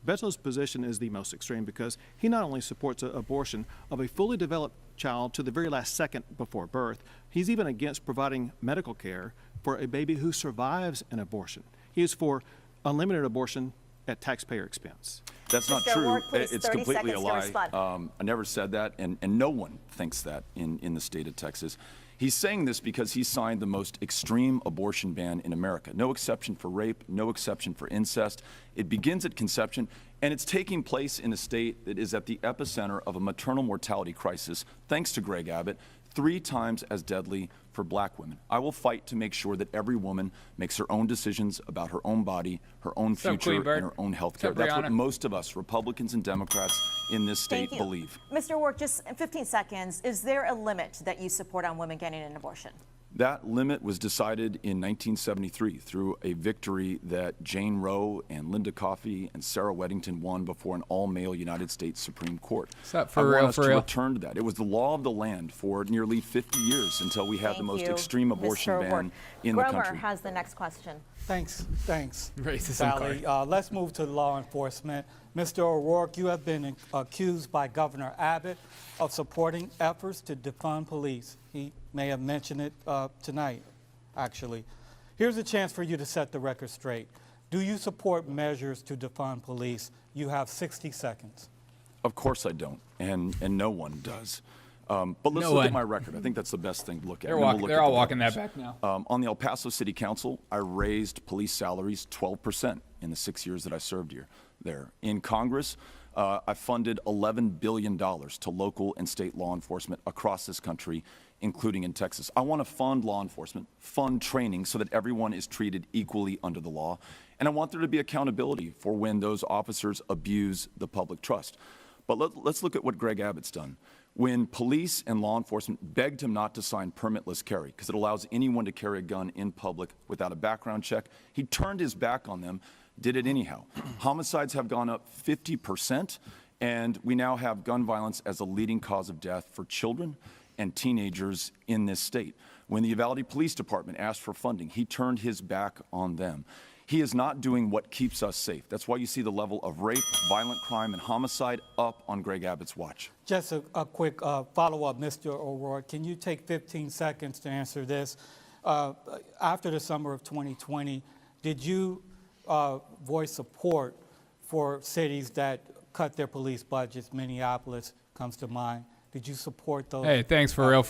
Speaker 7: Beto's position is the most extreme because he not only supports abortion of a fully developed child to the very last second before birth, he's even against providing medical care for a baby who survives an abortion. He is for unlimited abortion at taxpayer expense.
Speaker 8: That's not
Speaker 6: Mr.
Speaker 8: true.
Speaker 6: O'Rourke, please,
Speaker 8: It's
Speaker 6: 30
Speaker 8: completely a
Speaker 6: seconds to
Speaker 8: lie.
Speaker 6: respond.
Speaker 8: I never said that, and no one thinks that in the state of Texas. He's saying this because he signed the most extreme abortion ban in America. No exception for rape, no exception for incest. It begins at conception, and it's taking place in a state that is at the epicenter of a maternal mortality crisis, thanks to Greg Abbott, 3 times as deadly for black women. I will fight to make sure that every woman makes her own decisions about her own body, her own future, and her own health care. That's what most of us, Republicans and Democrats in this state, believe.
Speaker 6: Mr. O'Rourke, just in 15 seconds, is there a limit that you support on women getting an abortion?
Speaker 8: That limit was decided in 1973 through a victory that Jane Roe and Linda Coffey and Sarah Weddington won before an all-male United States Supreme Court.
Speaker 1: I want us to
Speaker 8: return to that. It was the law of the land for nearly 50 years until we had the most extreme abortion ban in the country.
Speaker 6: Gromer has the next question.
Speaker 11: Thanks,
Speaker 1: Racist
Speaker 11: Sally. Let's move to law enforcement. Mr. O'Rourke, you have been accused by Governor Abbott of supporting efforts to defund police. He may have mentioned it tonight, actually. Here's a chance for you to set the record straight. Do you support measures to defund police? You have 60 seconds.
Speaker 8: Of course I don't, and no one does. But let's look at my record. I think that's the best thing to look at.
Speaker 1: They're all walking that back now.
Speaker 8: On the El Paso City Council, I raised police salaries 12% in the 6 years that I served there. In Congress, I funded $11 billion to local and state law enforcement across this country, including in Texas. I want to fund law enforcement, fund training so that everyone is treated equally under the law, and I want there to be accountability for when those officers abuse the public trust. But let's look at what Greg Abbott's done. When police and law enforcement begged him not to sign permitless carry because it allows anyone to carry a gun in public without a background check, he turned his back on them, did it anyhow. Homicides have gone up 50%, and we now have gun violence as a leading cause of death for children and teenagers in this state. When the Uvalde Police Department asked for funding, he turned his back on them. He is not doing what keeps us safe. That's why you see the level of rape, violent crime, and homicide up on Greg Abbott's watch.
Speaker 11: Just a quick follow-up, Mr. O'Rourke. Can you take 15 seconds to answer this? After the summer of 2020, did you voice support for cities that cut their police budgets? Minneapolis comes to mind. Did you support those?
Speaker 1: Hey, thanks for real.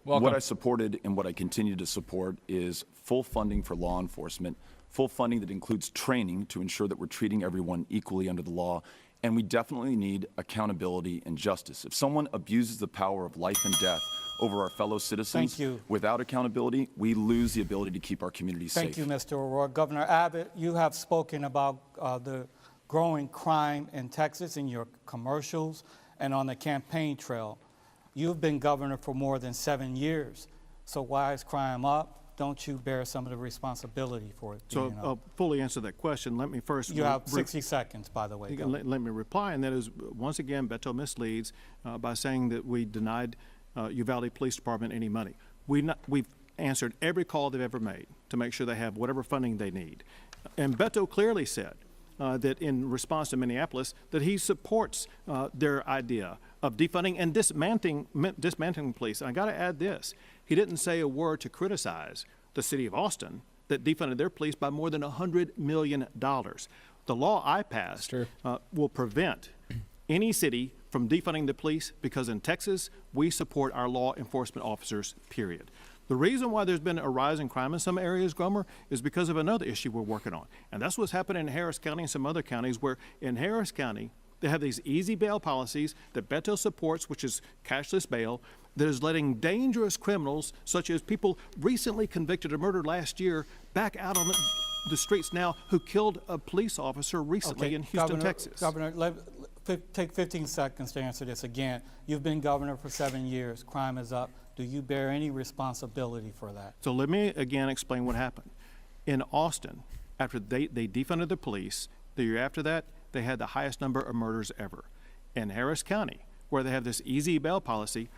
Speaker 1: Welcome.
Speaker 8: What I supported and what I continue to support is full funding for law enforcement, full funding that includes training to ensure that we're treating everyone equally under the law, and we definitely need accountability and justice. If someone abuses the power of life and death over our fellow citizens without accountability, we lose the ability to keep our communities safe.
Speaker 11: Thank you, Mr. O'Rourke. Governor Abbott, you have spoken about the growing crime in Texas in your commercials and on the campaign trail. You've been governor for more than 7 years. So why is crime up? Don't you bear some of the responsibility for it?
Speaker 7: So I'll fully answer that question. Let me first...
Speaker 11: You have 60 seconds, by the way.
Speaker 7: Let me reply, and that is, once again, Beto misleads by saying that we denied Uvalde Police Department any money. We've answered every call they've ever made to make sure they have whatever funding they need. And Beto clearly said that in response to Minneapolis, that he supports their idea of defunding and dismantling police. And I got to add this. He didn't say a word to criticize the city of Austin that defunded their police by more than $100 million. The law I passed will prevent any city from defunding the police because in Texas, we support our law enforcement officers, period. The reason why there's been a rise in crime in some areas, Gromer, is because of another issue we're working on. And that's what's happening in Harris County and some other counties where in Harris County, they have these easy bail policies that Beto supports, which is cashless bail, that is letting dangerous criminals, such as people recently convicted of murder last year, back out on the streets now who killed a police officer recently in Houston, Texas.
Speaker 11: Governor, take 15 seconds to answer this again. You've been governor for 7 years. Crime is up. Do you bear any responsibility for that?
Speaker 7: So let me again explain what happened. In Austin, after they defunded the police, the year after that, they had the highest number of murders ever. In Harris County, where they have this easy bail policy,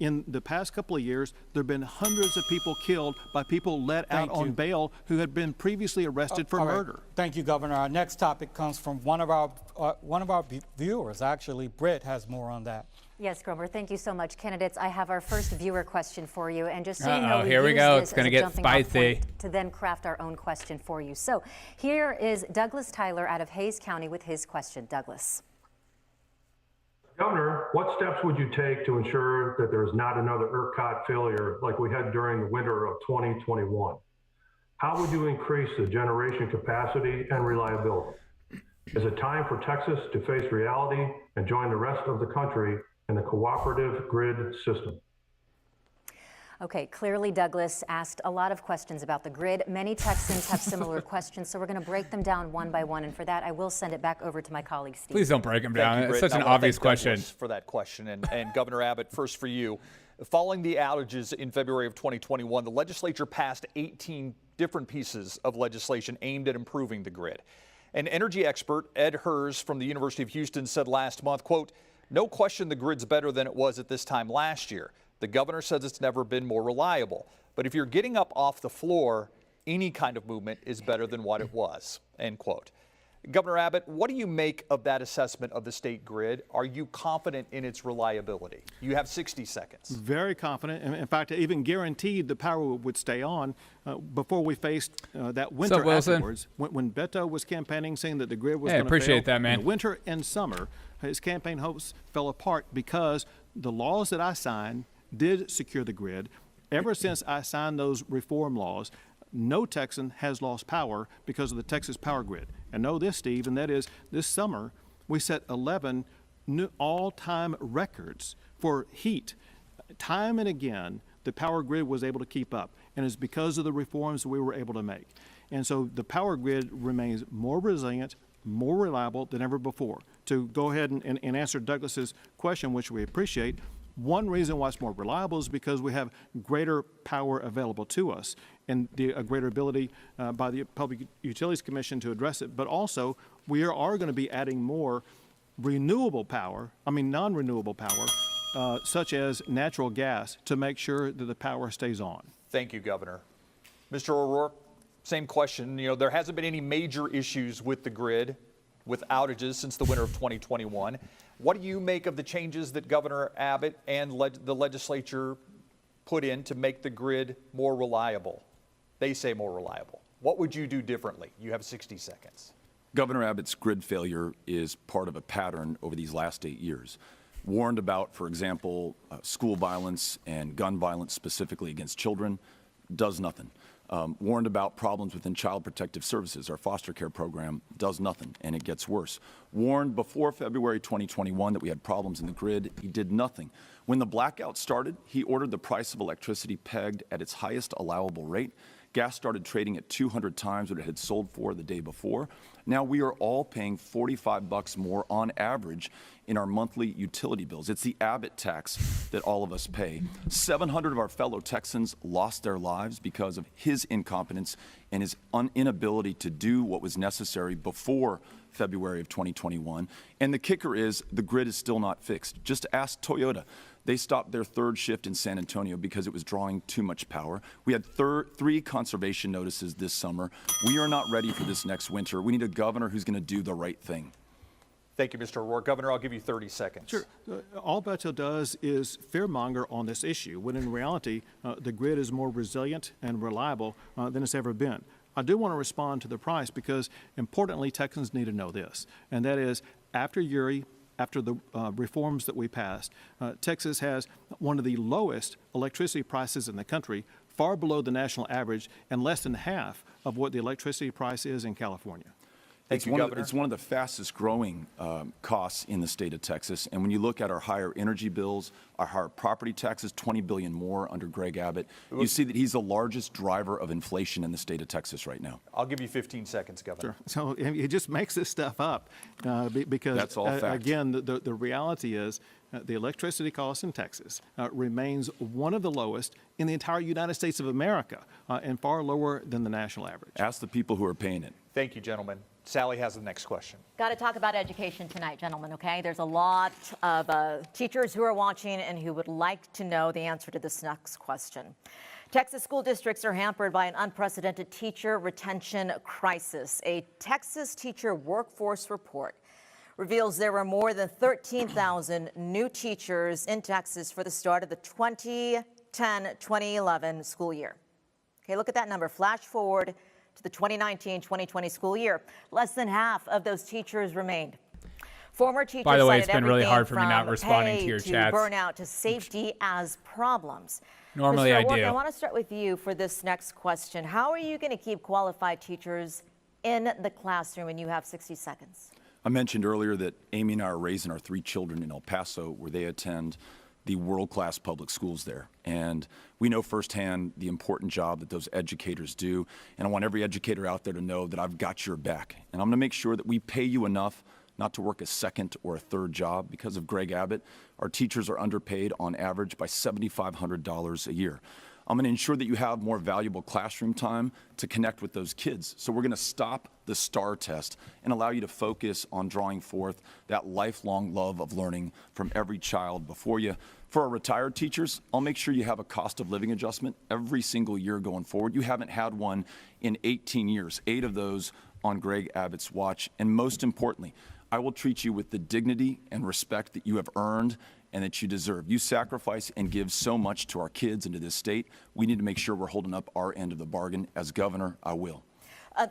Speaker 7: in the past couple of years, there have been hundreds of people killed by people let out on bail who had been previously arrested for murder.
Speaker 11: Thank you, Governor. Our next topic comes from one of our viewers. Actually, Britt has more on that.
Speaker 4: Yes, Gromer, thank you so much. Candidates, I have our first viewer question for you. And just so you know,
Speaker 1: here we go. It's going to get spicy.
Speaker 4: To then craft our own question for you. So here is Douglas Tyler out of Hayes County with his question. Douglas.
Speaker 15: Governor, what steps would you take to ensure that there's not another ERCOT failure like we had during the winter of 2021? How would you increase the generation capacity and reliability? Is it time for Texas to face reality and join the rest of the country in the cooperative grid system?
Speaker 4: Okay, clearly Douglas asked a lot of questions about the grid. Many Texans have similar questions, so we're going to break them down one by one. And for that, I will send it back over to my colleague, Steve.
Speaker 1: Please don't break them down. It's such an obvious question.
Speaker 5: For that question. And Governor Abbott, first for you. Following the outages in February of 2021, the legislature passed 18 different pieces of legislation aimed at improving the grid. An energy expert, Ed Hers from the University of Houston, said last month, quote, "No question the grid's better than it was at this time last year. The governor says it's never been more reliable. But if you're getting up off the floor, any kind of movement is better than what it was," end quote. Governor Abbott, what do you make of that assessment of the state grid? Are you confident in its reliability? You have 60 seconds.
Speaker 7: Very confident. In fact, I even guaranteed the power would stay on before we faced that winter afterwards. When Beto was campaigning, saying that the grid was going to fail.
Speaker 1: Appreciate that, man.
Speaker 7: In the winter and summer, his campaign hopes fell apart because the laws that I signed did secure the grid. Ever since I signed those reform laws, no Texan has lost power because of the Texas power grid. And know this, Steve, and that is this summer we set 11 new all-time records for heat. Time and again, the power grid was able to keep up, and it's because of the reforms we were able to make. And so the power grid remains more resilient, more reliable than ever before. To go ahead and answer Douglas's question, which we appreciate, one reason why it's more reliable is because we have greater power available to us and a greater ability by the Public Utilities Commission to address it. But also, we are going to be adding more non-renewable power, such as natural gas, to make sure that the power stays on.
Speaker 5: Thank you, Governor. Mr. O'Rourke, same question. You know, there hasn't been any major issues with the grid, with outages since the winter of 2021. What do you make of the changes that Governor Abbott and the legislature put in to make the grid more reliable? They say more reliable. What would you do differently? You have 60 seconds.
Speaker 8: Governor Abbott's grid failure is part of a pattern over these last 8 years. Warned about, for example, school violence and gun violence specifically against children, does nothing. Warned about problems within Child Protective Services, our foster care program, does nothing, and it gets worse. Warned before February 2021 that we had problems in the grid, he did nothing. When the blackout started, he ordered the price of electricity pegged at its highest allowable rate. Gas started trading at 200 times what it had sold for the day before. Now we are all paying $45 more on average in our monthly utility bills. It's the Abbott tax that all of us pay. 700 of our fellow Texans lost their lives because of his incompetence and his inability to do what was necessary before February of 2021. And the kicker is the grid is still not fixed. Just ask Toyota. They stopped their third shift in San Antonio because it was drawing too much power. We had 3 conservation notices this summer. We are not ready for this next winter. We need a governor who's going to do the right thing.
Speaker 5: Thank you, Mr. O'Rourke. Governor, I'll give you 30 seconds.
Speaker 14: Sure. All Beto does is fearmonger on this issue, when in reality, the grid is more resilient and reliable than it's ever been. I do want to respond to the price because, importantly, Texans need to know this, and that is, after Uri, after the reforms that we passed, Texas has one of the lowest electricity prices in the country, far below the national average, and less than half of what the electricity price is in California.
Speaker 8: It's one of the fastest growing costs in the state of Texas. And when you look at our higher energy bills, our higher property taxes, $20 billion more under Greg Abbott, you see that he's the largest driver of inflation in the state of Texas right now.
Speaker 5: I'll give you 15 seconds, Governor.
Speaker 14: Sure. So he just makes this stuff up because,
Speaker 8: that's all fact.
Speaker 14: Again, the reality is the electricity cost in Texas remains one of the lowest in the entire United States of America and far lower than the national average.
Speaker 8: Ask the people who are paying it.
Speaker 5: Thank you, gentlemen. Sally has the next question.
Speaker 6: Got to talk about education tonight, gentlemen, okay? There's a lot of teachers who are watching and who would like to know the answer to this next question. Texas school districts are hampered by an unprecedented teacher retention crisis. A Texas teacher workforce report reveals there were more than 13,000 new teachers in Texas for the start of the 2010-2011 school year. Okay, look at that number. Flash forward to the 2019-2020 school year. Less than half of those teachers remained. Former teachers
Speaker 1: By the way, it's
Speaker 6: cited
Speaker 1: been really hard for me
Speaker 6: from
Speaker 1: not responding to your
Speaker 6: pay
Speaker 1: chats.
Speaker 6: burnout to safety as problems.
Speaker 1: Normally
Speaker 6: Mr.
Speaker 1: I
Speaker 6: O'Rourke,
Speaker 1: do.
Speaker 6: I want to start with you for this next question. How are you going to keep qualified teachers in the classroom? And you have 60 seconds.
Speaker 8: I mentioned earlier that Amy and I are raising our 3 children in El Paso, where they attend the world-class public schools there. And we know firsthand the important job that those educators do. And I want every educator out there to know that I've got your back. And I'm going to make sure that we pay you enough not to work a second or a third job. Because of Greg Abbott, our teachers are underpaid on average by $7,500 a year. I'm going to ensure that you have more valuable classroom time to connect with those kids. So we're going to stop the STAR test and allow you to focus on drawing forth that lifelong love of learning from every child before you. For our retired teachers, I'll make sure you have a cost of living adjustment every single year going forward. You haven't had one in 18 years, 8 of those on Greg Abbott's watch. And most importantly, I will treat you with the dignity and respect that you have earned and that you deserve. You sacrifice and give so much to our kids and to this state. We need to make sure we're holding up our end of the bargain. As governor, I will.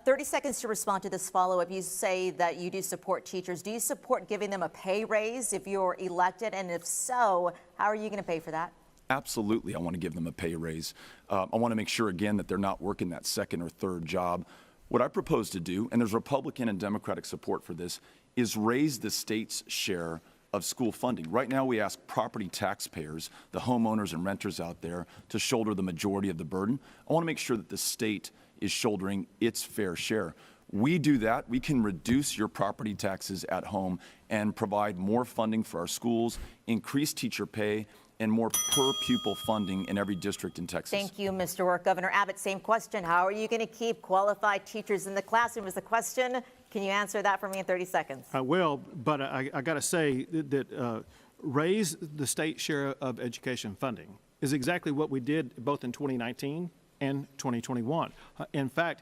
Speaker 6: 30 seconds to respond to this follow-up. You say that you do support teachers. Do you support giving them a pay raise if you're elected? And if so, how are you going to pay for that?
Speaker 8: Absolutely, I want to give them a pay raise. I want to make sure, again, that they're not working that second or third job. What I propose to do, and there's Republican and Democratic support for this, is raise the state's share of school funding. Right now, we ask property taxpayers, the homeowners and renters out there, to shoulder the majority of the burden. I want to make sure that the state is shouldering its fair share. We do that, we can reduce your property taxes at home and provide more funding for our schools, increase teacher pay, and more per-pupil funding in every district in Texas.
Speaker 6: Thank you, Mr. O'Rourke. Governor Abbott, same question. How are you going to keep qualified teachers in the classroom is the question. Can you answer that for me in 30 seconds?
Speaker 14: I will, but I got to say that raise the state share of education funding is exactly what we did both in 2019 and 2021. In fact,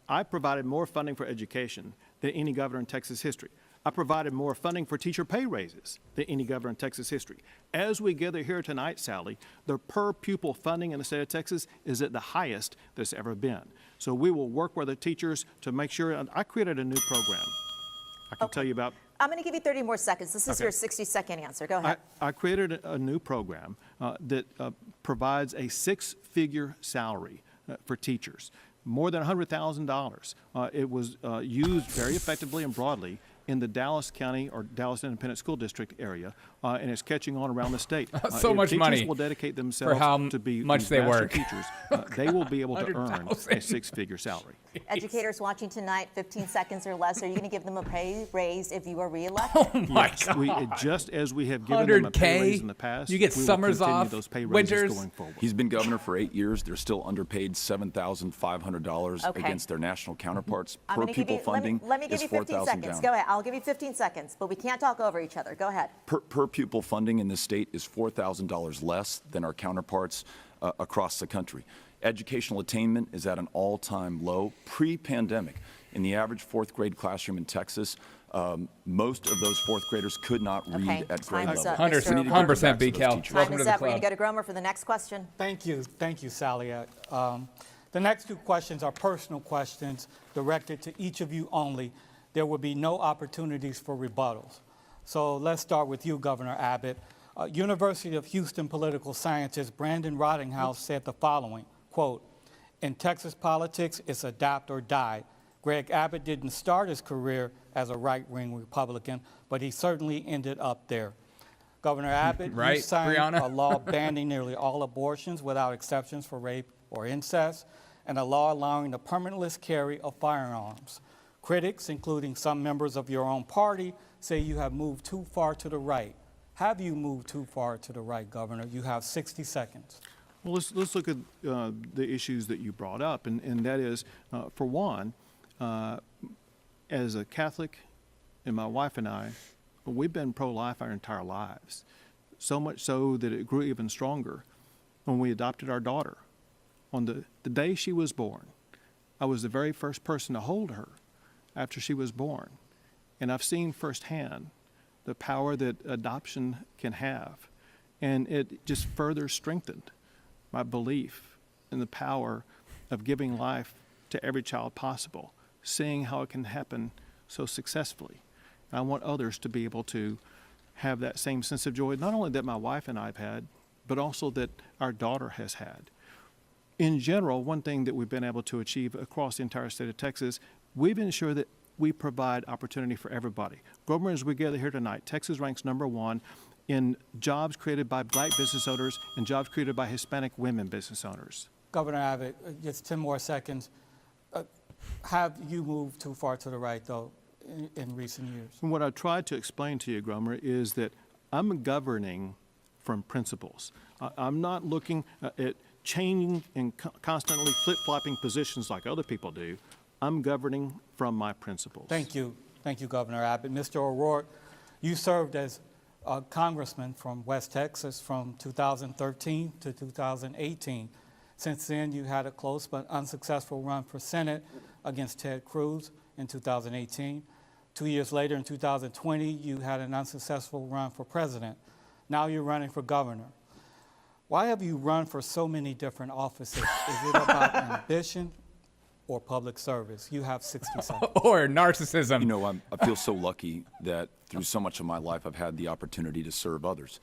Speaker 14: I provided more funding for education than any governor in Texas history. I provided more funding for teacher pay raises than any governor in Texas history. As we gather here tonight, Sally, the per pupil funding in the state of Texas is at the highest that's ever been. So we will work with the teachers to make sure. I created a new program. I can tell you about.
Speaker 6: I'm going to give you 30 more seconds. This is your 60-second answer. Go ahead.
Speaker 14: I created a new program that provides a 6-figure salary for teachers, more than $100,000. It was used very effectively and broadly in the Dallas County or Dallas Independent School District area, and it's catching on around the state.
Speaker 1: So much money
Speaker 14: teachers will dedicate themselves
Speaker 1: for how
Speaker 14: to be
Speaker 1: much they work.
Speaker 14: Teachers, they will be able to earn a 6-figure salary.
Speaker 6: Educators watching tonight, 15 seconds or less, are you going to give them a pay raise if you are reelected?
Speaker 1: Oh my God.
Speaker 14: Just as we have given them a pay raise in the past,
Speaker 1: you get summers off,
Speaker 14: those pay
Speaker 1: winters.
Speaker 14: going forward.
Speaker 8: He's been governor for 8 years. They're still underpaid $7,500 against their national counterparts. Per pupil funding
Speaker 6: let me give
Speaker 8: is
Speaker 6: you 15
Speaker 8: $4,000
Speaker 6: seconds.
Speaker 8: down.
Speaker 6: Go ahead. I'll give you 15 seconds, but we can't talk over each other. Go ahead.
Speaker 8: Per pupil funding in this state is $4,000 less than our counterparts across the country. Educational attainment is at an all-time low pre-pandemic. In the average fourth grade classroom in Texas, most of those fourth graders could not read at grade level.
Speaker 1: 100% B-Cal.
Speaker 6: Time is up. We're going to go to Gromer for the next question.
Speaker 11: Thank you, Sally. The next two questions are personal questions directed to each of you only. There will be no opportunities for rebuttals. So let's start with you, Governor Abbott. University of Houston political scientist Brandon Rottinghouse said the following, quote, "In Texas politics, it's adapt or die. Greg Abbott didn't start his career as a right-wing Republican, but he certainly ended up there." Governor Abbott,
Speaker 1: right,
Speaker 11: you signed
Speaker 1: Brianna?
Speaker 11: a law banning nearly all abortions without exceptions for rape or incest, and a law allowing the permitless carry of firearms. Critics, including some members of your own party, say you have moved too far to the right. Have you moved too far to the right, Governor? You have 60 seconds.
Speaker 14: Well, let's look at the issues that you brought up, and that is, for one, as a Catholic, and my wife and I, we've been pro-life our entire lives. So much so that it grew even stronger when we adopted our daughter. On the day she was born, I was the very first person to hold her after she was born. And I've seen firsthand the power that adoption can have. And it just further strengthened my belief in the power of giving life to every child possible, seeing how it can happen so successfully. And I want others to be able to have that same sense of joy, not only that my wife and I have had, but also that our daughter has had. In general, one thing that we've been able to achieve across the entire state of Texas, we've ensured that we provide opportunity for everybody. Grover, as we gather here tonight, Texas ranks #1 in jobs created by black business owners and jobs created by Hispanic women business owners.
Speaker 11: Governor Abbott, just 10 more seconds. Have you moved too far to the right, though, in recent years?
Speaker 14: And what I tried to explain to you, Gromer, is that I'm governing from principles. I'm not looking at changing and constantly flip-flopping positions like other people do. I'm governing from my principles.
Speaker 11: Thank you. Thank you, Governor Abbott. Mr. O'Rourke, you served as a congressman from West Texas from 2013 to 2018. Since then, you had a close but unsuccessful run for Senate against Ted Cruz in 2018. 2 years later, in 2020, you had an unsuccessful run for president. Now you're running for governor. Why have you run for so many different offices? Is it about ambition or public service? You have 60 seconds.
Speaker 1: Or narcissism.
Speaker 8: You know, I feel so lucky that through so much of my life, I've had the opportunity to serve others.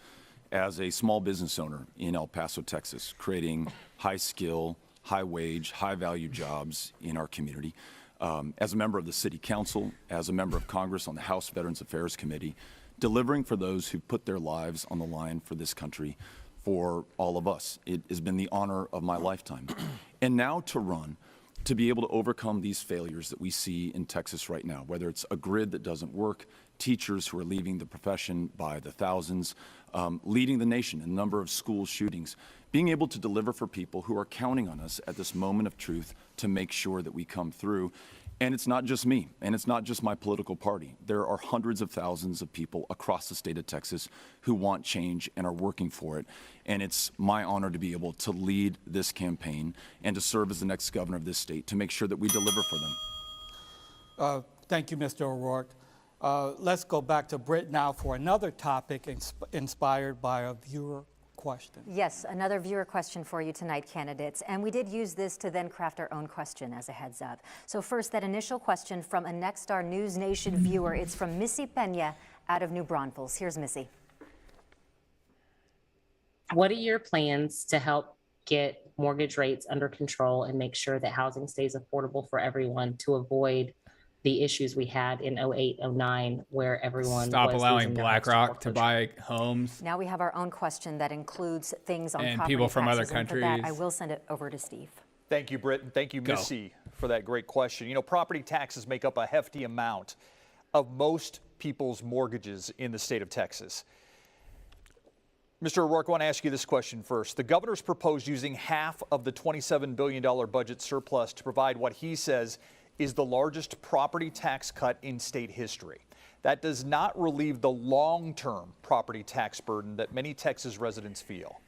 Speaker 8: As a small business owner in El Paso, Texas, creating high skill, high wage, high value jobs in our community. As a member of the City Council, as a member of Congress on the House Veterans Affairs Committee, delivering for those who put their lives on the line for this country, for all of us. It has been the honor of my lifetime. And now to run, to be able to overcome these failures that we see in Texas right now, whether it's a grid that doesn't work, teachers who are leaving the profession by the thousands, leading the nation in a number of school shootings, being able to deliver for people who are counting on us at this moment of truth to make sure that we come through. And it's not just me, and it's not just my political party. There are hundreds of thousands of people across the state of Texas who want change and are working for it. And it's my honor to be able to lead this campaign and to serve as the next governor of this state to make sure that we deliver for them.
Speaker 11: Thank you, Mr. O'Rourke. Let's go back to Britt now for another topic inspired by a viewer question.
Speaker 4: Yes, another viewer question for you tonight, candidates. And we did use this to then craft our own question as a heads up. So first, that initial question from a Nexstar News Nation viewer. It's from Missy Pena out of New Braunfels. Here's Missy.
Speaker 16: What are your plans to help get mortgage rates under control and make sure that housing stays affordable for everyone to avoid the issues we had in 08, 09, where everyone
Speaker 1: Stop
Speaker 16: was
Speaker 1: allowing
Speaker 16: losing their
Speaker 1: BlackRock to buy homes.
Speaker 4: Now we have our own question that includes things on
Speaker 1: and
Speaker 4: property
Speaker 1: people from
Speaker 4: taxes,
Speaker 1: other
Speaker 4: and for
Speaker 1: countries.
Speaker 4: that, I will send it over to Steve.
Speaker 5: Thank you, Britt, and thank you, Missy, for that great question. You know, property taxes make up a hefty amount of most people's mortgages in the state of Texas. Mr. O'Rourke, I want to ask you this question first. The governor's proposed using half of the $27 billion budget surplus to provide what he says is the largest property tax cut in state history. That does not relieve the long-term property tax burden that many Texas residents feel.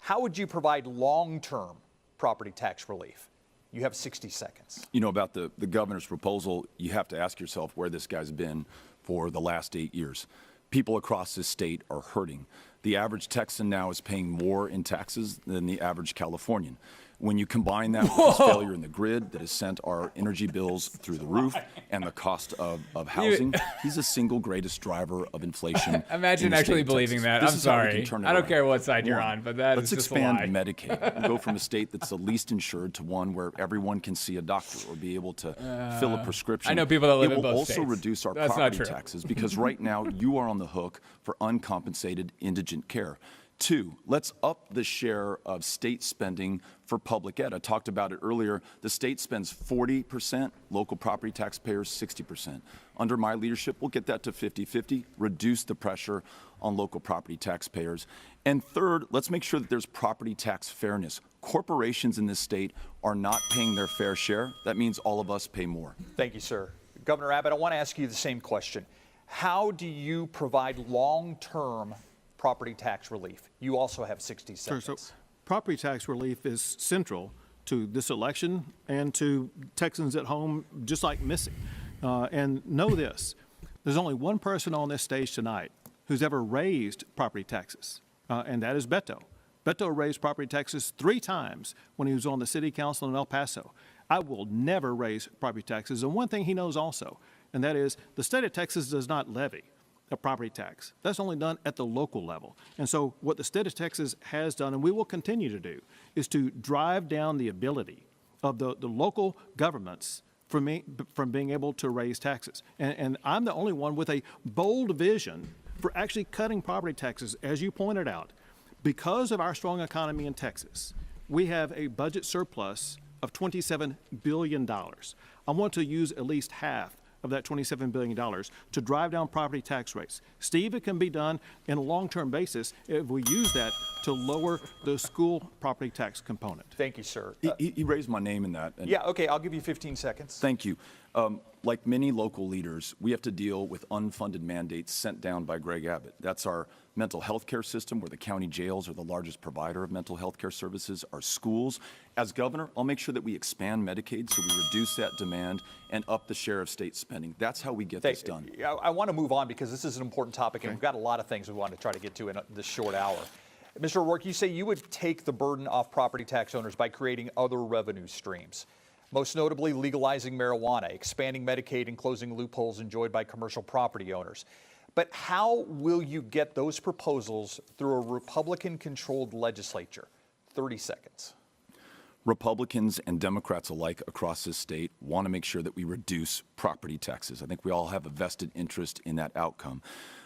Speaker 5: How would you provide long-term property tax relief? You have 60 seconds.
Speaker 8: You know, about the governor's proposal, you have to ask yourself where this guy's been for the last 8 years. People across this state are hurting. The average Texan now is paying more in taxes than the average Californian. When you combine that with this failure in the grid that has sent our energy bills through the roof and the cost of housing, he's the single greatest driver of inflation.
Speaker 1: Imagine actually believing that. I'm sorry. I don't care what side you're on, but
Speaker 8: let's expand Medicaid. We'll go from a state that's the least insured to one where everyone can see a doctor or be able to fill a prescription.
Speaker 1: I know people that live in both
Speaker 8: It will
Speaker 1: states.
Speaker 8: also reduce our property taxes because right now you are on the hook for uncompensated indigent care. 2, let's up the share of state spending for public ed. I talked about it earlier. The state spends 40%, local property taxpayers 60%. Under my leadership, we'll get that to 50-50, reduce the pressure on local property taxpayers. And 3rd, let's make sure that there's property tax fairness. Corporations in this state are not paying their fair share. That means all of us pay more.
Speaker 5: Thank you, sir. Governor Abbott, I want to ask you the same question. How do you provide long-term property tax relief? You also have 60 seconds.
Speaker 7: Sure, so property tax relief is central to this election and to Texans at home, just like Missy. And know this, there's only one person on this stage tonight who's ever raised property taxes, and that is Beto. Beto raised property taxes 3 times when he was on the city council in El Paso. I will never raise property taxes. And one thing he knows also, and that is the state of Texas does not levy a property tax. That's only done at the local level. And so what the state of Texas has done, and we will continue to do, is to drive down the ability of the local governments from being able to raise taxes. And I'm the only one with a bold vision for actually cutting property taxes, as you pointed out. Because of our strong economy in Texas, we have a budget surplus of $27 billion. I want to use at least half of that $27 billion to drive down property tax rates. Steve, it can be done in a long-term basis if we use that to lower the school property tax component.
Speaker 5: Thank you, sir.
Speaker 8: He raised my name in that.
Speaker 5: Yeah, okay, I'll give you 15 seconds.
Speaker 8: Thank you. Like many local leaders, we have to deal with unfunded mandates sent down by Greg Abbott. That's our mental health care system, where the county jails are the largest provider of mental health care services, our schools. As governor, I'll make sure that we expand Medicaid so we reduce that demand and up the share of state spending. That's how we get this done.
Speaker 5: I want to move on because this is an important topic, and we've got a lot of things we want to try to get to in this short hour. Mr. O'Rourke, you say you would take the burden off property tax owners by creating other revenue streams, most notably legalizing marijuana, expanding Medicaid, and closing loopholes enjoyed by commercial property owners. But how will you get those proposals through a Republican-controlled legislature? 30 seconds.
Speaker 8: Republicans and Democrats alike across this state want to make sure that we reduce property taxes. I think we all have a vested interest in that outcome.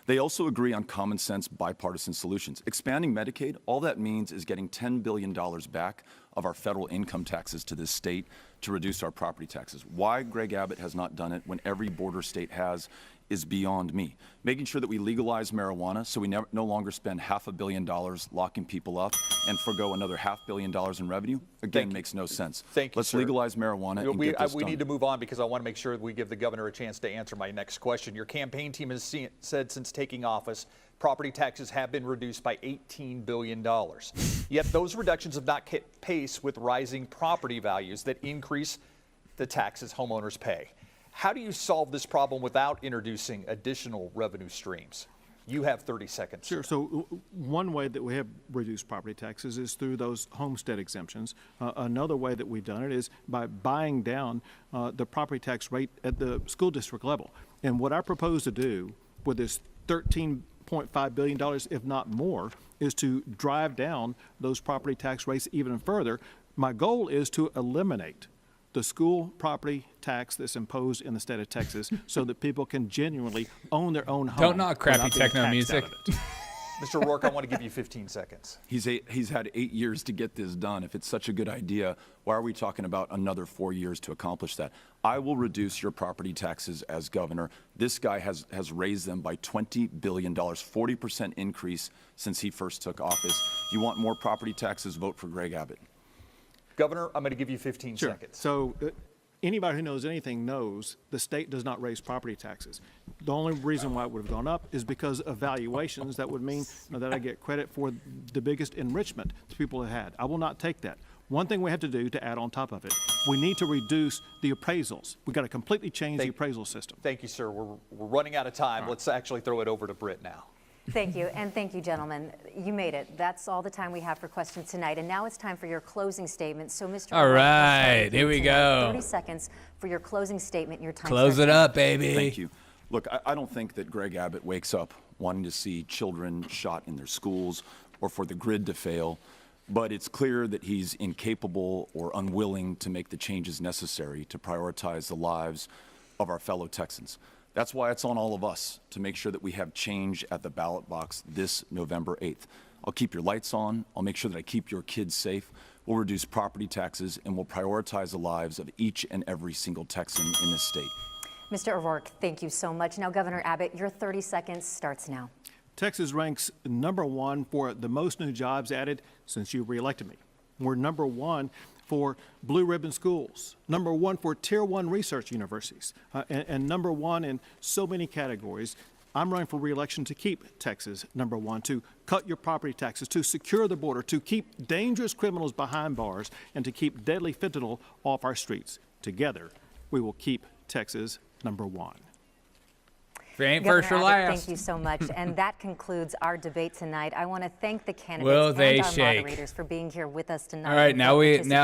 Speaker 8: They also agree on common sense bipartisan solutions. Expanding Medicaid, all that means is getting $10 billion back of our federal income taxes to this state to reduce our property taxes. Why Greg Abbott has not done it when every border state has is beyond me. Making sure that we legalize marijuana so we no longer spend $500 million locking people up and forgo another $500 million in revenue, again, makes no sense.
Speaker 5: Thank you,
Speaker 8: Let's
Speaker 5: sir.
Speaker 8: legalize marijuana and get this
Speaker 5: We
Speaker 8: done.
Speaker 5: need to move on because I want to make sure that we give the governor a chance to answer my next question. Your campaign team has said since taking office, property taxes have been reduced by $18 billion. Yet those reductions have not kept pace with rising property values that increase the taxes homeowners pay. How do you solve this problem without introducing additional revenue streams? You have 30 seconds.
Speaker 7: Sure. So one way that we have reduced property taxes is through those homestead exemptions. Another way that we've done it is by buying down the property tax rate at the school district level. And what I propose to do with this $13.5 billion, if not more, is to drive down those property tax rates even further. My goal is to eliminate the school property tax that's imposed in the state of Texas so that people can genuinely own their own home.
Speaker 1: Don't knock crappy techno music.
Speaker 5: Mr. O'Rourke, I want to give you 15 seconds.
Speaker 8: He's had 8 years to get this done. If it's such a good idea, why are we talking about another 4 years to accomplish that? I will reduce your property taxes as governor. This guy has raised them by $20 billion, 40% increase since he first took office. You want more property taxes, vote for Greg Abbott.
Speaker 5: Governor, I'm going to give you 15 seconds.
Speaker 7: So Anybody who knows anything knows the state does not raise property taxes. The only reason why it would have gone up is because of valuations. That would mean that I get credit for the biggest enrichment that people have had. I will not take that. One thing we have to do to add on top of it, we need to reduce the appraisals. We've got to completely change the appraisal system.
Speaker 5: Thank you, sir. We're running out of time. Let's actually throw it over to Britt now.
Speaker 4: Thank you, and thank you, gentlemen. You made it. That's all the time we have for questions tonight, and now it's time for your closing statement. So, Mr.
Speaker 1: All right, here we go.
Speaker 4: 30 seconds for your closing statement. Your time.
Speaker 1: Close it up, baby.
Speaker 8: Thank you. Look, I don't think that Greg Abbott wakes up wanting to see children shot in their schools or for the grid to fail, but it's clear that he's incapable or unwilling to make the changes necessary to prioritize the lives of our fellow Texans. That's why it's on all of us to make sure that we have change at the ballot box this November 8th. I'll keep your lights on. I'll make sure that I keep your kids safe. We'll reduce property taxes, and we'll prioritize the lives of each and every single Texan in this state.
Speaker 4: Mr. O'Rourke, thank you so much. Now, Governor Abbott, your 30 seconds starts now.
Speaker 7: Texas ranks #1 for the most new jobs added since you reelected me. We're #1 for blue ribbon schools, #1 for tier 1 research universities, and #1 in so many categories. I'm running for re-election to keep Texas #1, to cut your property taxes, to secure the border, to keep dangerous criminals behind bars, and to keep deadly fentanyl off our streets. Together, we will keep Texas #1.
Speaker 1: If it ain't
Speaker 4: Governor
Speaker 1: first or
Speaker 4: Abbott,
Speaker 1: last.
Speaker 4: thank you so much. And that concludes our debate tonight. I want to thank the candidates and our moderators for being here with us tonight.
Speaker 1: All right, now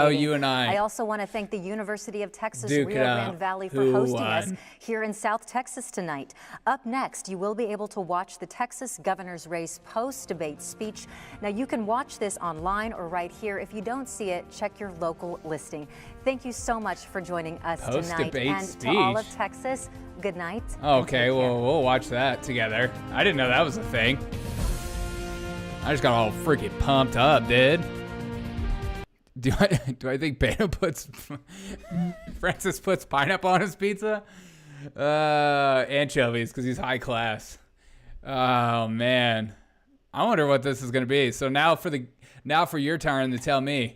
Speaker 1: you and I.
Speaker 4: I also want to thank the University of Texas
Speaker 1: Duke
Speaker 4: Rio Grande Valley for
Speaker 1: Who
Speaker 4: hosting
Speaker 1: won?
Speaker 4: us here in South Texas tonight. Up next, you will be able to watch the Texas governor's race post-debate speech. Now, you can watch this online or right here. If you don't see it, check your local listing. Thank you so much for joining us tonight.
Speaker 1: Post-debate
Speaker 4: And
Speaker 1: speech.
Speaker 4: to all of Texas, good night.
Speaker 1: Okay, well, we'll watch that together. I didn't know that was a thing. I just got all freaking pumped up, dude. Do I think Beto Francis puts pineapple on his pizza? Anchovies, because he's high class. Oh man, I wonder what this is gonna be. So now for your turn to tell me.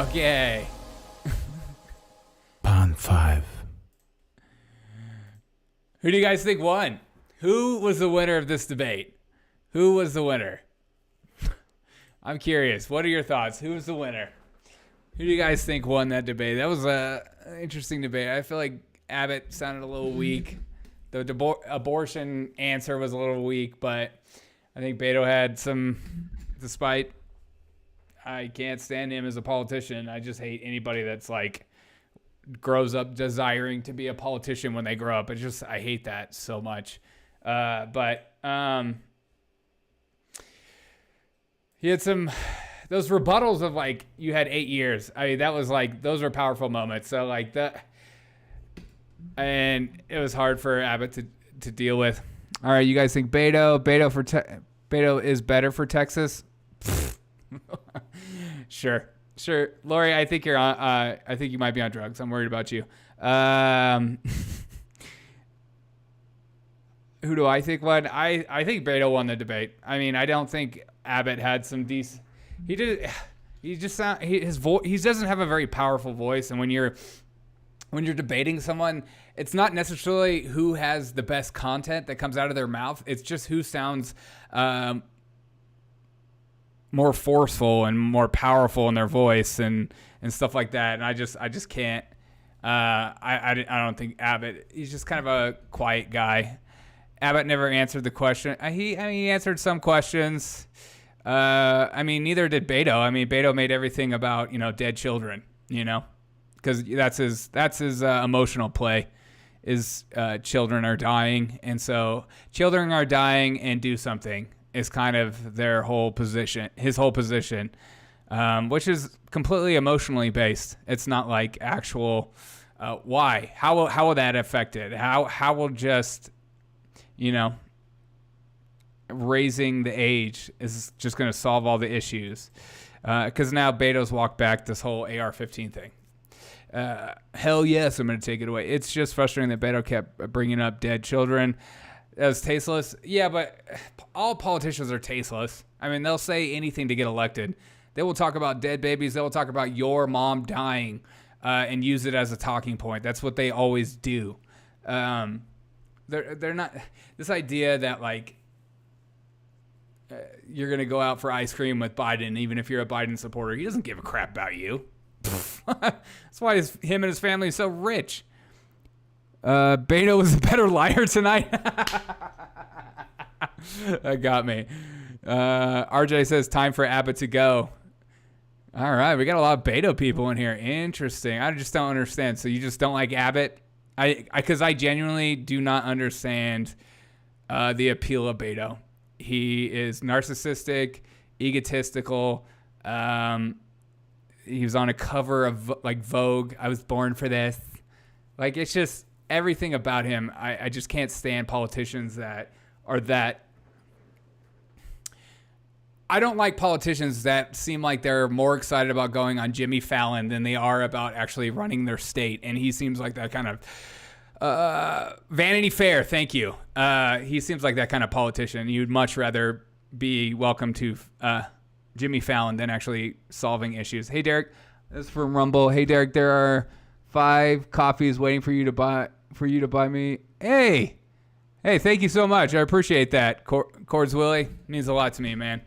Speaker 1: Okay.
Speaker 17: Pond 5.
Speaker 1: Who do you guys think won? Who was the winner of this debate? Who was the winner? I'm curious. What are your thoughts? Who was the winner? Who do you guys think won that debate? That was an interesting debate. I feel like Abbott sounded a little weak. The abortion answer was a little weak, but I think Beto had some, despite I can't stand him as a politician. I just hate anybody that's like grows up desiring to be a politician when they grow up. I hate that so much. But he had those rebuttals of like, you had 8 years. I mean, that was like, those are powerful moments. So like that, and it was hard for Abbott to deal with. All right, you guys think Beto is better for Texas? Sure. Lori, I think you're on. I think you might be on drugs. I'm worried about you. Who do I think won? I think Beto won the debate. I mean, I don't think Abbott had some decent. He did. He just sound. His voice. He doesn't have a very powerful voice, and when you're debating someone, it's not necessarily who has the best content that comes out of their mouth. It's just who sounds more forceful and more powerful in their voice and stuff like that. And I just can't. I don't think Abbott. He's just kind of a quiet guy. Abbott never answered the question. He answered some questions. Neither did Beto. Beto made everything about dead children. Because that's his emotional play. Is children are dying, and so children are dying and do something is kind of their whole position, his whole position, which is completely emotionally based. It's not like actual why. How will that affect it? How will just raising the age is just going to solve all the issues? Because now Beto's walked back this whole AR-15 thing. Hell yes, I'm going to take it away. It's just frustrating that Beto kept bringing up dead children as tasteless. Yeah, but all politicians are tasteless. I mean, they'll say anything to get elected. They will talk about dead babies. They will talk about your mom dying and use it as a talking point. That's what they always do. They're not... This idea that, like, you're going to go out for ice cream with Biden, even if you're a Biden supporter. He doesn't give a crap about you. That's why him and his family are so rich. Beto was a better liar tonight. That got me. RJ says, time for Abbott to go. All right, we got a lot of Beto people in here. Interesting. I just don't understand. So you just don't like Abbott? Because I genuinely do not understand the appeal of Beto. He is narcissistic, egotistical. He was on a cover of like Vogue. I was born for this. Like, it's just everything about him. I just can't stand politicians that are that. I don't like politicians that seem like they're more excited about going on Jimmy Fallon than they are about actually running their state. And he seems like that kind of Vanity Fair. Thank you. He seems like that kind of politician. You'd much rather be welcome to Jimmy Fallon than actually solving issues. Hey, Derek, this is from Rumble. Hey, Derek, there are 5 coffees waiting for you to buy me. Hey, thank you so much. I appreciate that. Cords Willie means a lot to me, man.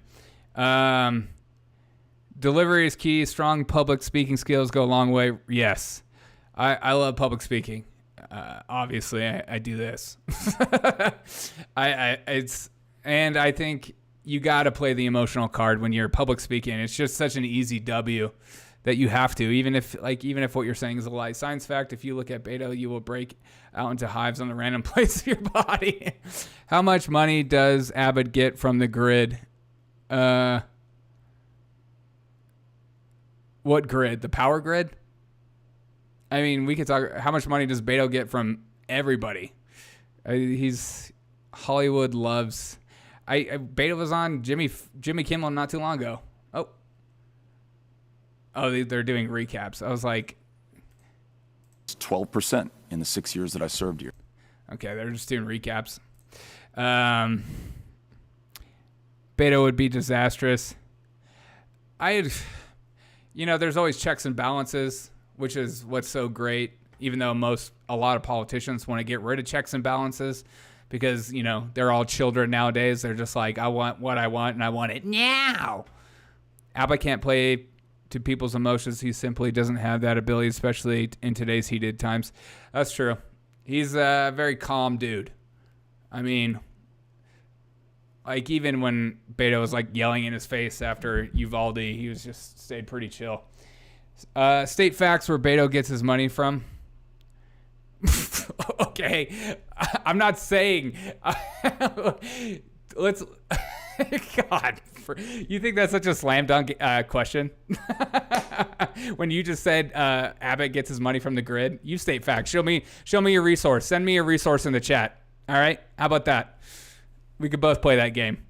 Speaker 1: Delivery is key. Strong public speaking skills go a long way. Yes, I love public speaking. Obviously, I do this. And I think you got to play the emotional card when you're public speaking. It's just such an easy W that you have to, even if what you're saying is a lie. Science fact: if you look at Beto, you will break out into hives on the random place of your body. How much money does Abbott get from the grid? What grid? The power grid? I mean, we could talk. How much money does Beto get from everybody? Hollywood loves. Beto was on Jimmy Kimmel not too long ago. Oh, they're doing recaps. I was like,
Speaker 8: 12% in the 6 years that I served here.
Speaker 1: Okay, they're just doing recaps. Beto would be disastrous. There's always checks and balances, which is what's so great, even though a lot of politicians want to get rid of checks and balances because, they're all children nowadays. They're just like, I want what I want and I want it now. Abbott can't play to people's emotions. He simply doesn't have that ability, especially in today's heated times. That's true. He's a very calm dude. I mean, like, even when Beto was like yelling in his face after Uvalde, he was just stayed pretty chill. State facts where Beto gets his money from. Okay, I'm not saying. Let's. God, you think that's such a slam dunk question? When you just said Abbott gets his money from the grid, you state facts. Show me your resource. Send me a resource in the chat. All right, how about that? We could both play that game.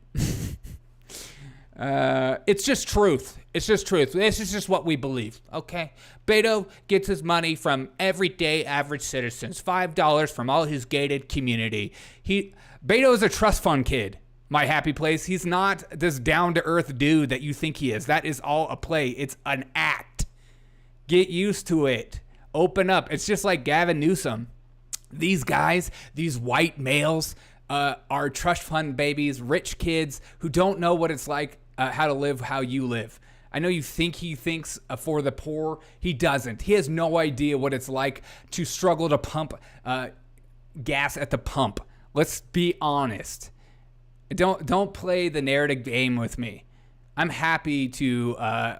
Speaker 1: It's just truth. It's just truth. This is just what we believe. Okay, Beto gets his money from everyday average citizens. $5 from all his gated community. Beto is a trust fund kid. My happy place. He's not this down-to-earth dude that you think he is. That is all a play. It's an act. Get used to it. Open up. It's just like Gavin Newsom. These guys, these white males, are trust fund babies, rich kids who don't know what it's like, how to live how you live. I know you think he thinks for the poor. He doesn't. He has no idea what it's like to struggle to pump gas at the pump. Let's be honest. Don't play the narrative game with me. I'm happy to all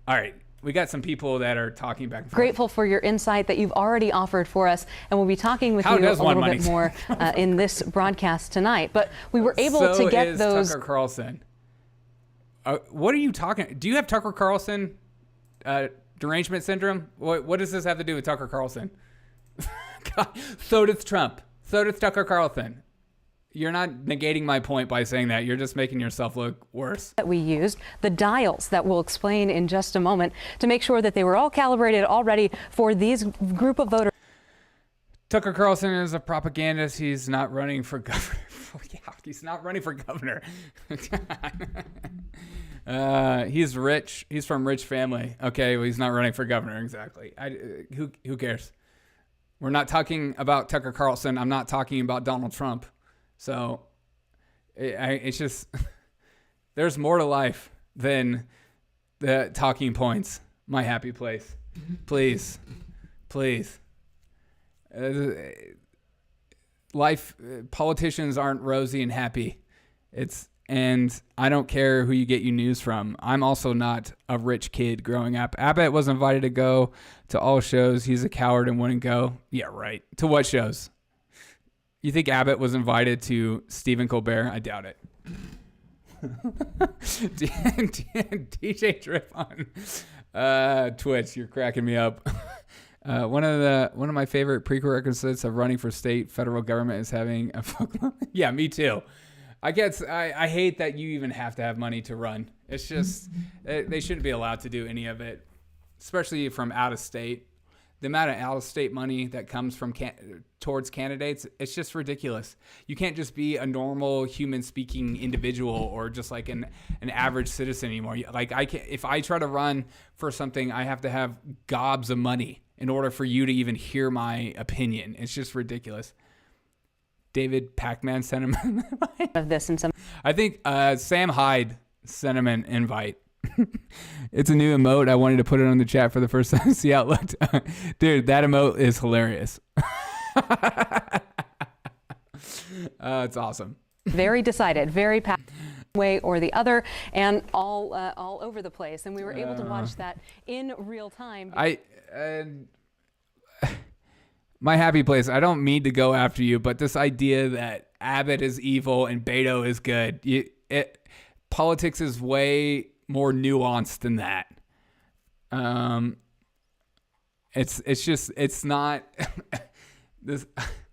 Speaker 1: right, we got some people that are talking back and forth.
Speaker 17: Grateful for your insight that you've already offered for us, and we'll be talking with you a little bit more in this broadcast tonight. But we were able to get those.
Speaker 1: Tucker Carlson. What are you talking? Do you have Tucker Carlson derangement syndrome? What does this have to do with Tucker Carlson? God, so does Trump. So does Tucker Carlson. You're not negating my point by saying that. You're just making yourself look worse.
Speaker 17: That we used, the dials that we'll explain in just a moment, to make sure that they were all calibrated already for these group of voters.
Speaker 1: Tucker Carlson is a propagandist. He's not running for governor. Yeah, he's not running for governor. He's rich. He's from rich family. Okay, well, he's not running for governor. Exactly. Who cares? We're not talking about Tucker Carlson. I'm not talking about Donald Trump. So it's just, there's more to life than the talking points. My happy place. Please. Life, politicians aren't rosy and happy. And I don't care who you get your news from. I'm also not a rich kid growing up. Abbott was invited to go to all shows. He's a coward and wouldn't go. Yeah, right. To what shows? You think Abbott was invited to Stephen Colbert? I doubt it. DJ Drip on Twitch, you're cracking me up. One of my favorite prerequisites of running for state federal government is having a yeah, me too. I hate that you even have to have money to run. It's just they shouldn't be allowed to do any of it, especially from out of state. The amount of out of state money that comes from towards candidates, it's just ridiculous. You can't just be a normal human speaking individual or just like an average citizen anymore. Like if I try to run for something, I have to have gobs of money in order for you to even hear my opinion. It's just ridiculous. David Pac-Man sent him
Speaker 17: of this and some.
Speaker 1: I think Sam Hyde sent him an invite. It's a new emote. I wanted to put it on the chat for the first time to see how it looked. Dude, that emote is hilarious. It's awesome.
Speaker 17: Very decided, very way or the other, and all over the place. And we were able to watch that in real time.
Speaker 1: My happy place. I don't mean to go after you, but this idea that Abbott is evil and Beto is good. Politics is way more nuanced than that. It's not this.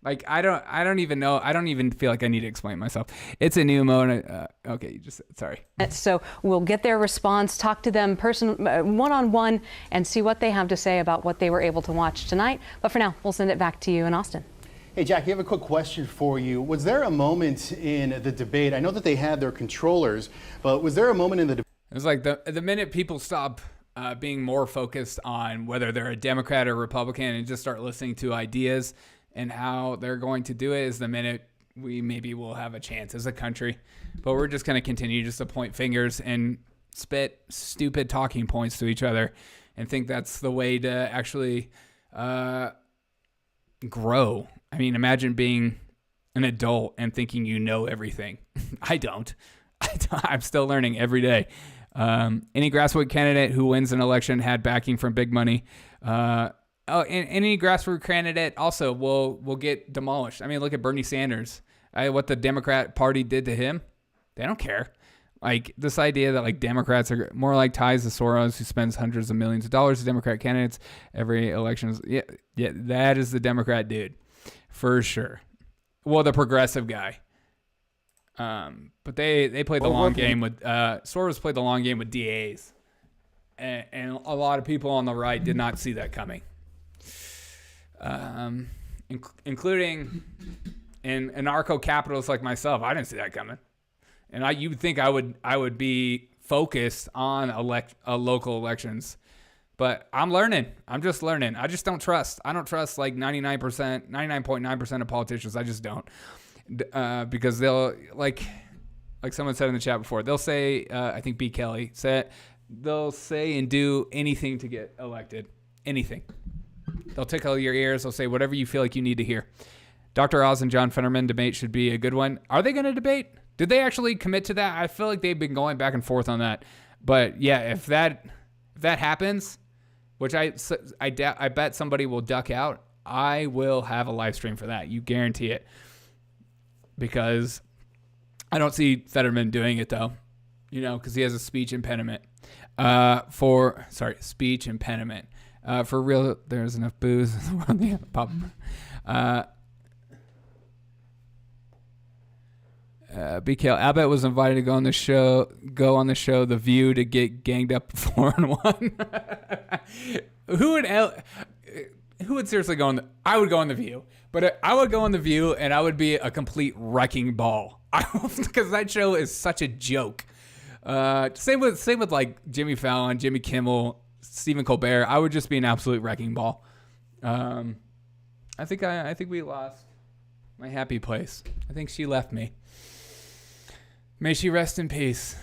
Speaker 1: Like I don't even know. I don't even feel like I need to explain myself. It's a new mode. Okay, you just sorry.
Speaker 17: So we'll get their response, talk to them one-on-one, and see what they have to say about what they were able to watch tonight. But for now, we'll send it back to you in Austin.
Speaker 18: Hey, Jack, you have a quick question for you. Was there a moment in the debate? I know that they had their controllers, but was there a moment in the debate?
Speaker 1: It was like the minute people stop being more focused on whether they're a Democrat or Republican and just start listening to ideas and how they're going to do it is the minute we maybe will have a chance as a country. But we're just going to continue just to point fingers and spit stupid talking points to each other and think that's the way to actually grow. I mean, imagine being an adult and thinking you know everything. I don't. I'm still learning every day. Any grassroots candidate who wins an election had backing from big money. And any grassroots candidate also will get demolished. I mean, look at Bernie Sanders. What the Democrat Party did to him. They don't care. Like this idea that like Democrats are more like ties to Soros, who spends hundreds of millions of dollars to Democrat candidates every election. Yeah, that is the Democrat dude, for sure. Well, the progressive guy. But they played the long game with Soros played the long game with DAs, and a lot of people on the right did not see that coming. Including anarcho-capitalists like myself. I didn't see that coming. And you would think I would be focused on local elections. But I'm learning. I'm just learning. I just don't trust. I don't trust like 99.9% of politicians. I just don't. Because they'll, like someone said in the chat before, they'll say, I think B. Kelly said, they'll say and do anything to get elected. Anything. They'll tickle your ears. They'll say whatever you feel like you need to hear. Dr. Oz and John Fetterman debate should be a good one. Are they going to debate? Did they actually commit to that? I feel like they've been going back and forth on that. But yeah, if that happens, which I bet somebody will duck out, I will have a live stream for that. You guarantee it. Because I don't see Fetterman doing it though, because he has a speech impediment. Speech impediment. For real, there's enough booze in the world. Yeah, pop. BKL, Abbott was invited to go on the show The View to get ganged up 4-1. Who would seriously go on I would go on The View, but I would go on The View and I would be a complete wrecking ball. Because that show is such a joke. Same with like Jimmy Fallon, Jimmy Kimmel, Stephen Colbert. I would just be an absolute wrecking ball. I think we lost my happy place. I think she left me. May she rest in peace.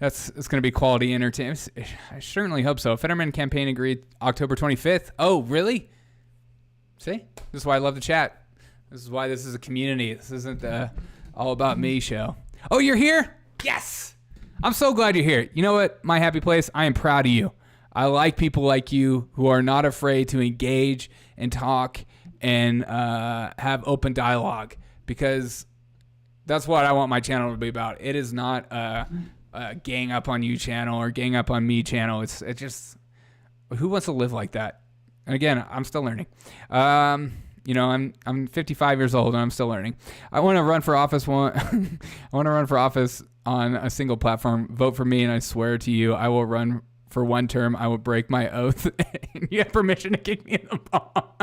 Speaker 1: It's going to be quality entertainment. I certainly hope so. Fetterman campaign agreed October 25th. Oh, really? See? This is why I love the chat. This is why this is a community. This isn't the all about me show. Oh, you're here? Yes. I'm so glad you're here. You know what? My happy place, I am proud of you. I like people like you who are not afraid to engage and talk and have open dialogue, because that's what I want my channel to be about. It is not a gang up on you channel or gang up on me channel. It's just, who wants to live like that? And again, I'm still learning. I'm 55 years old and I'm still learning. I want to run for office. I want to run for office on a single platform. Vote for me, and I swear to you, I will run for one term. I will break my oath. You have permission to kick me in the ball.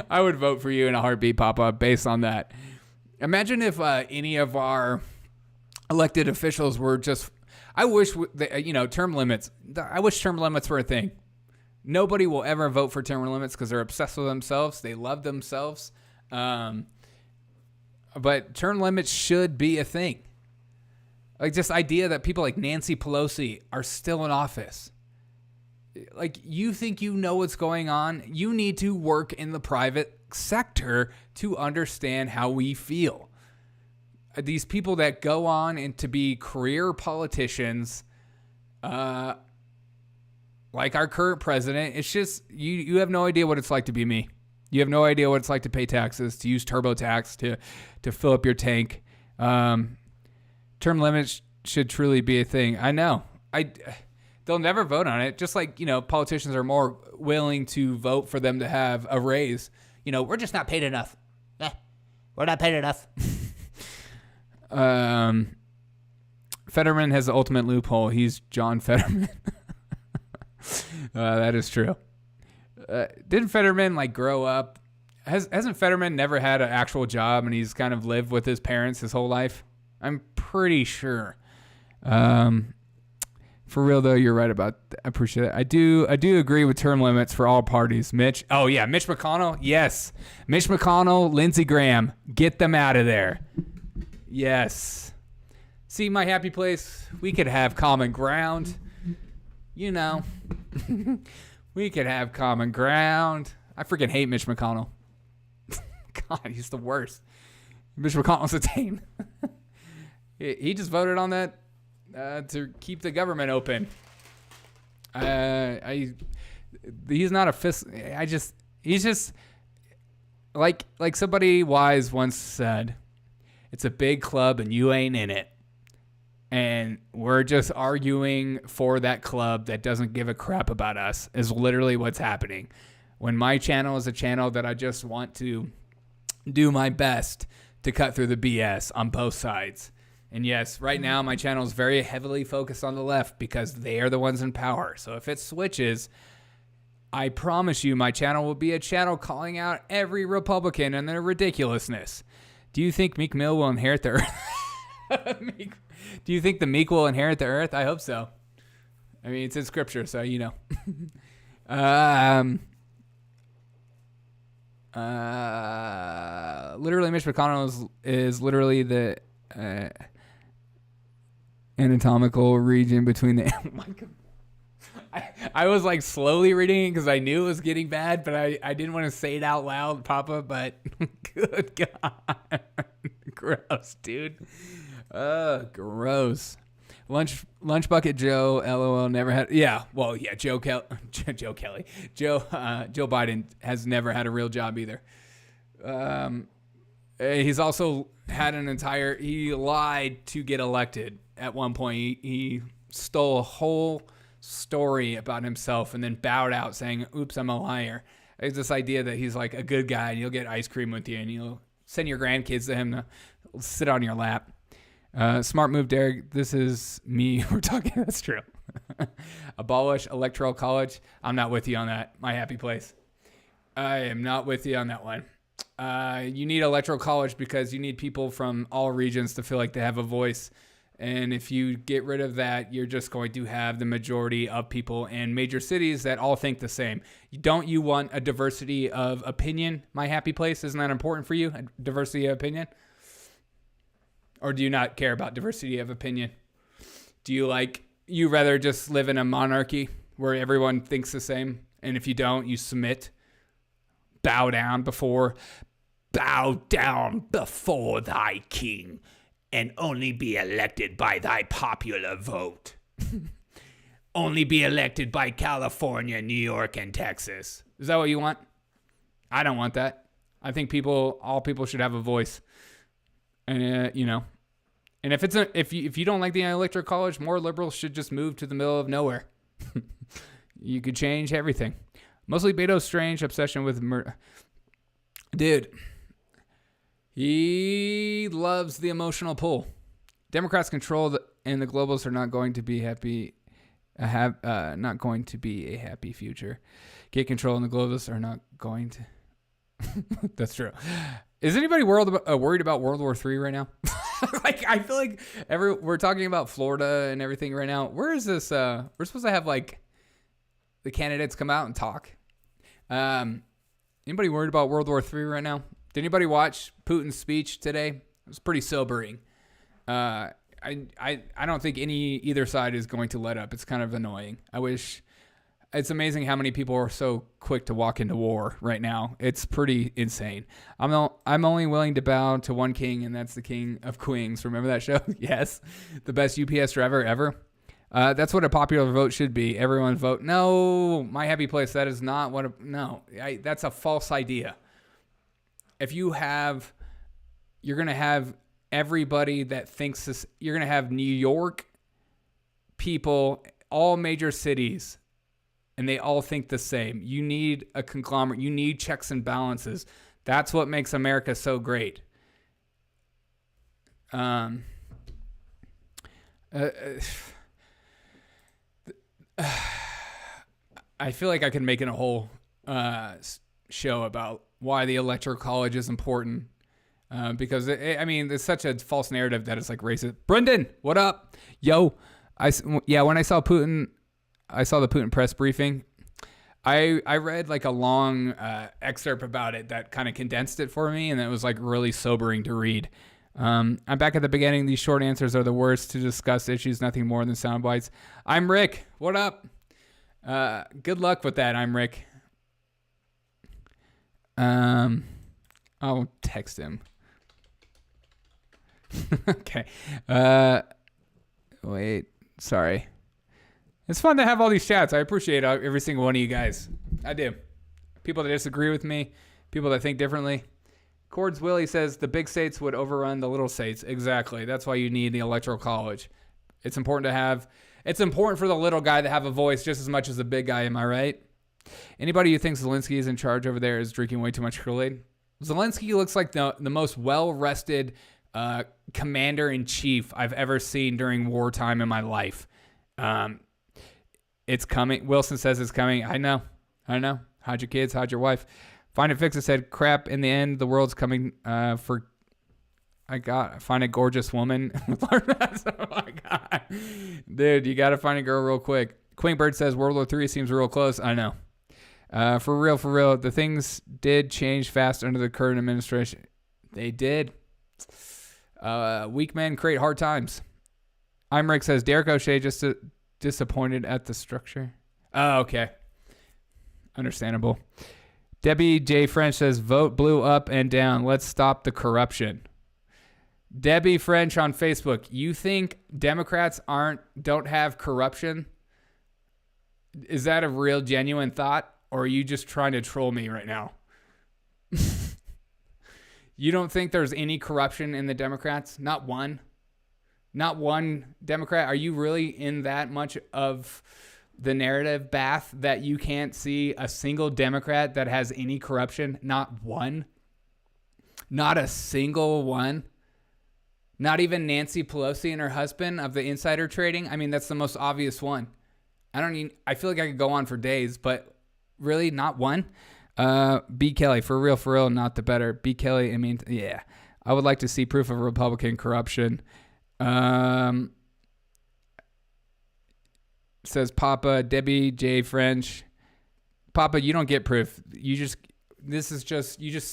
Speaker 1: I would vote for you in a heartbeat, Papa, based on that. Imagine if any of our elected officials were just, I wish, term limits. I wish term limits were a thing. Nobody will ever vote for term limits because they're obsessed with themselves. They love themselves. But term limits should be a thing. Like, this idea that people like Nancy Pelosi are still in office. Like, you think you know what's going on? You need to work in the private sector to understand how we feel. These people that go on and to be career politicians, like our current president, it's just, you have no idea what it's like to be me. You have no idea what it's like to pay taxes, to use TurboTax, to fill up your tank. Term limits should truly be a thing. I know. They'll never vote on it. Just like, politicians are more willing to vote for them to have a raise. We're just not paid enough. We're not paid enough. Fetterman has the ultimate loophole. He's John Fetterman. That is true. Didn't Fetterman grow up? Hasn't Fetterman never had an actual job and he's kind of lived with his parents his whole life? I'm pretty sure. For real though, you're right about that. I appreciate it. I do agree with term limits for all parties. Mitch. Oh yeah, Mitch McConnell. Yes, Mitch McConnell, Lindsey Graham. Get them out of there. Yes. See, my happy place. We could have common ground. We could have common ground. I freaking hate Mitch McConnell. God, he's the worst. Mitch McConnell's a team. He just voted on that to keep the government open. He's not a fist. He's just like somebody wise once said, it's a big club and you ain't in it. And we're just arguing for that club that doesn't give a crap about us is literally what's happening. When my channel is a channel that I just want to do my best to cut through the BS on both sides. And yes, right now my channel is very heavily focused on the left because they are the ones in power. So if it switches, I promise you my channel will be a channel calling out every Republican and their ridiculousness. Do you think Meek Mill will inherit the earth? Do you think the meek will inherit the earth? I hope so. I mean, it's in scripture, so literally Mitch McConnell is literally the anatomical region between the. Oh my God. I was slowly reading it because I knew it was getting bad, but I didn't want to say it out loud, Papa. But good God, gross, dude. Gross. Lunch bucket Joe. LOL. Never had. Yeah. Well, yeah. Joe Kelly. Joe Biden has never had a real job either. He's also had he lied to get elected at one point. He stole a whole story about himself and then bowed out saying, oops, I'm a liar. It's this idea that he's like a good guy and you'll get ice cream with you and Send your grandkids to him to sit on your lap. Smart move, Derek. This is me. We're talking. That's true. Abolish electoral college. I'm not with you on that. My happy place. I am not with you on that one. You need electoral college because you need people from all regions to feel like they have a voice. And if you get rid of that, you're just going to have the majority of people in major cities that all think the same. Don't you want a diversity of opinion? My happy place. Isn't that important for you? A diversity of opinion? Or do you not care about diversity of opinion? Do you rather just live in a monarchy where everyone thinks the same? And if you don't, you submit, bow down before thy king, and only be elected by thy popular vote. Only be elected by California, New York, and Texas. Is that what you want? I don't want that. I think all people should have a voice. And and if you don't like the electoral college, more liberals should just move to the middle of nowhere. You could change everything. Mostly Beto's strange obsession with dude. He loves the emotional pull. Democrats control and the globals are not going to be happy. Not going to be a happy future. Get control and the globalists are not going to. That's true. Is anybody worried about World War III right now? I feel like we're talking about Florida and everything right now. Where is this? We're supposed to have the candidates come out and talk. Anybody worried about World War III right now? Did anybody watch Putin's speech today? It was pretty sobering. I don't think either side is going to let up. It's kind of annoying. It's amazing how many people are so quick to walk into war right now. It's pretty insane. I'm only willing to bow to one king, and that's the King of Queens. Remember that show? Yes. The best UPS driver ever. That's what a popular vote should be. Everyone vote. No, my happy place. That is not what. That's a false idea. If you're going to have everybody that thinks this, you're going to have New York people, all major cities, and they all think the same. You need a conglomerate. You need checks and balances. That's what makes America so great. I feel like I could make it a whole show about why the electoral college is important. Because, it's such a false narrative that it's like racist. Brendan, what up? Yo, when I saw Putin, I saw the Putin press briefing. I read a long excerpt about it that kind of condensed it for me, and it was really sobering to read. I'm back at the beginning. These short answers are the worst to discuss issues, nothing more than sound bites. I'm Rick. What up? Good luck with that. I'm Rick. I'll text him. Okay. Wait. Sorry. It's fun to have all these chats. I appreciate every single one of you guys. I do. People that disagree with me. People that think differently. Cords Willie says the big states would overrun the little states. Exactly. That's why you need the electoral college. It's important for the little guy to have a voice just as much as the big guy. Am I right? Anybody who thinks Zelensky is in charge over there is drinking way too much Kool-Aid. Zelensky looks like the most well-rested commander-in-chief I've ever seen during wartime in my life. It's coming. Wilson says it's coming. I know. Hide your kids. Hide your wife. Find It Fix It said, crap, in the end, the world's coming find a gorgeous woman. Oh my God. Dude, you got to find a girl real quick. Queen Bird says World War III seems real close. I know. For real, the things did change fast under the current administration. They did. Weak men create hard times. I'm Rick says Derek O'Shea just disappointed at the structure. Oh, okay. Understandable. Debbie J. French says vote blue up and down. Let's stop the corruption. Debbie French on Facebook. You think Democrats don't have corruption? Is that a real genuine thought? Or are you just trying to troll me right now? You don't think there's any corruption in the Democrats? Not one? Not one Democrat? Are you really in that much of the narrative bath that you can't see a single Democrat that has any corruption? Not one? Not a single one. Not even Nancy Pelosi and her husband of the insider trading. I mean, that's the most obvious one. I feel like I could go on for days, but really not one. B. Kelly, for real, not the better. B. Kelly, I mean, yeah. I would like to see proof of Republican corruption. Says Papa, Debbie J. French. Papa, you don't get proof. You just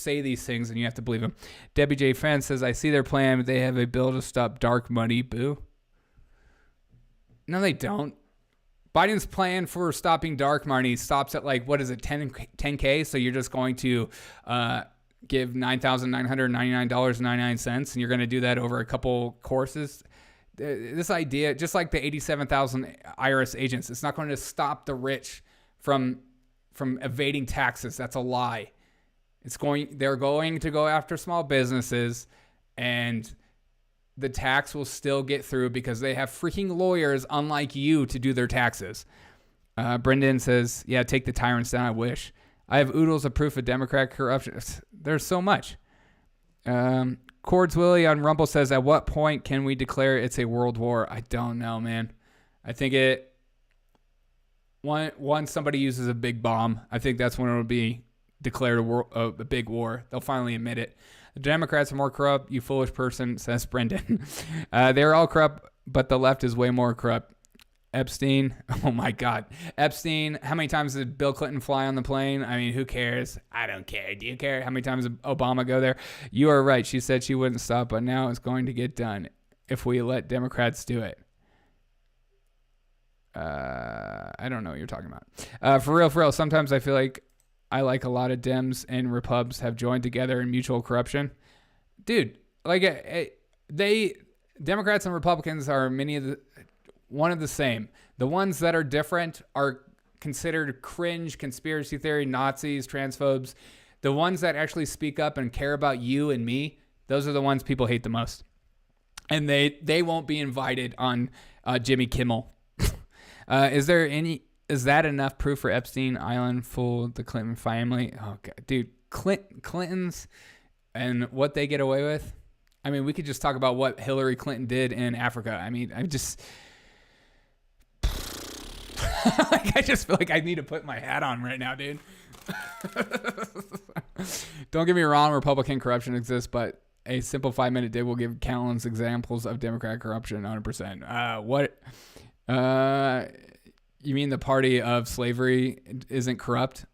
Speaker 1: say these things and you have to believe them. Debbie J. French says, I see their plan, but they have a bill to stop dark money. Boo. No, they don't. Biden's plan for stopping dark money stops at like, what is it, 10K? So you're just going to give $9,999.99, and you're going to do that over a couple courses. This idea, just like the 87,000 IRS agents, it's not going to stop the rich from evading taxes. That's a lie. They're going to go after small businesses, and the tax will still get through because they have freaking lawyers, unlike you, to do their taxes. Brendan says, yeah, take the tyrants down. I wish. I have oodles of proof of Democrat corruption. There's so much. Cords Willie on Rumble says, at what point can we declare it's a world war? I don't know, man. I think once somebody uses a big bomb, I think that's when it'll be declared a big war. They'll finally admit it. The Democrats are more corrupt, you foolish person, says Brendan. They're all corrupt, but the left is way more corrupt. Epstein, oh my God. Epstein, how many times did Bill Clinton fly on the plane? I mean, who cares? I don't care. Do you care? How many times did Obama go there? You are right. She said she wouldn't stop, but now it's going to get done if we let Democrats do it. I don't know what you're talking about. For real, sometimes I feel like a lot of Dems and Repubs have joined together in mutual corruption. Dude, Democrats and Republicans are one of the same. The ones that are different are considered cringe, conspiracy theory, Nazis, transphobes. The ones that actually speak up and care about you and me, those are the ones people hate the most. And they won't be invited on Jimmy Kimmel. Is that enough proof for Epstein Island fool the Clinton family? Oh God, dude, Clintons and what they get away with. I mean, we could just talk about what Hillary Clinton did in Africa. I mean, I just feel like I need to put my hat on right now, dude. Don't get me wrong, Republican corruption exists, but a simple 5-minute day will give countless examples of Democrat corruption, 100%. You mean the party of slavery isn't corrupt?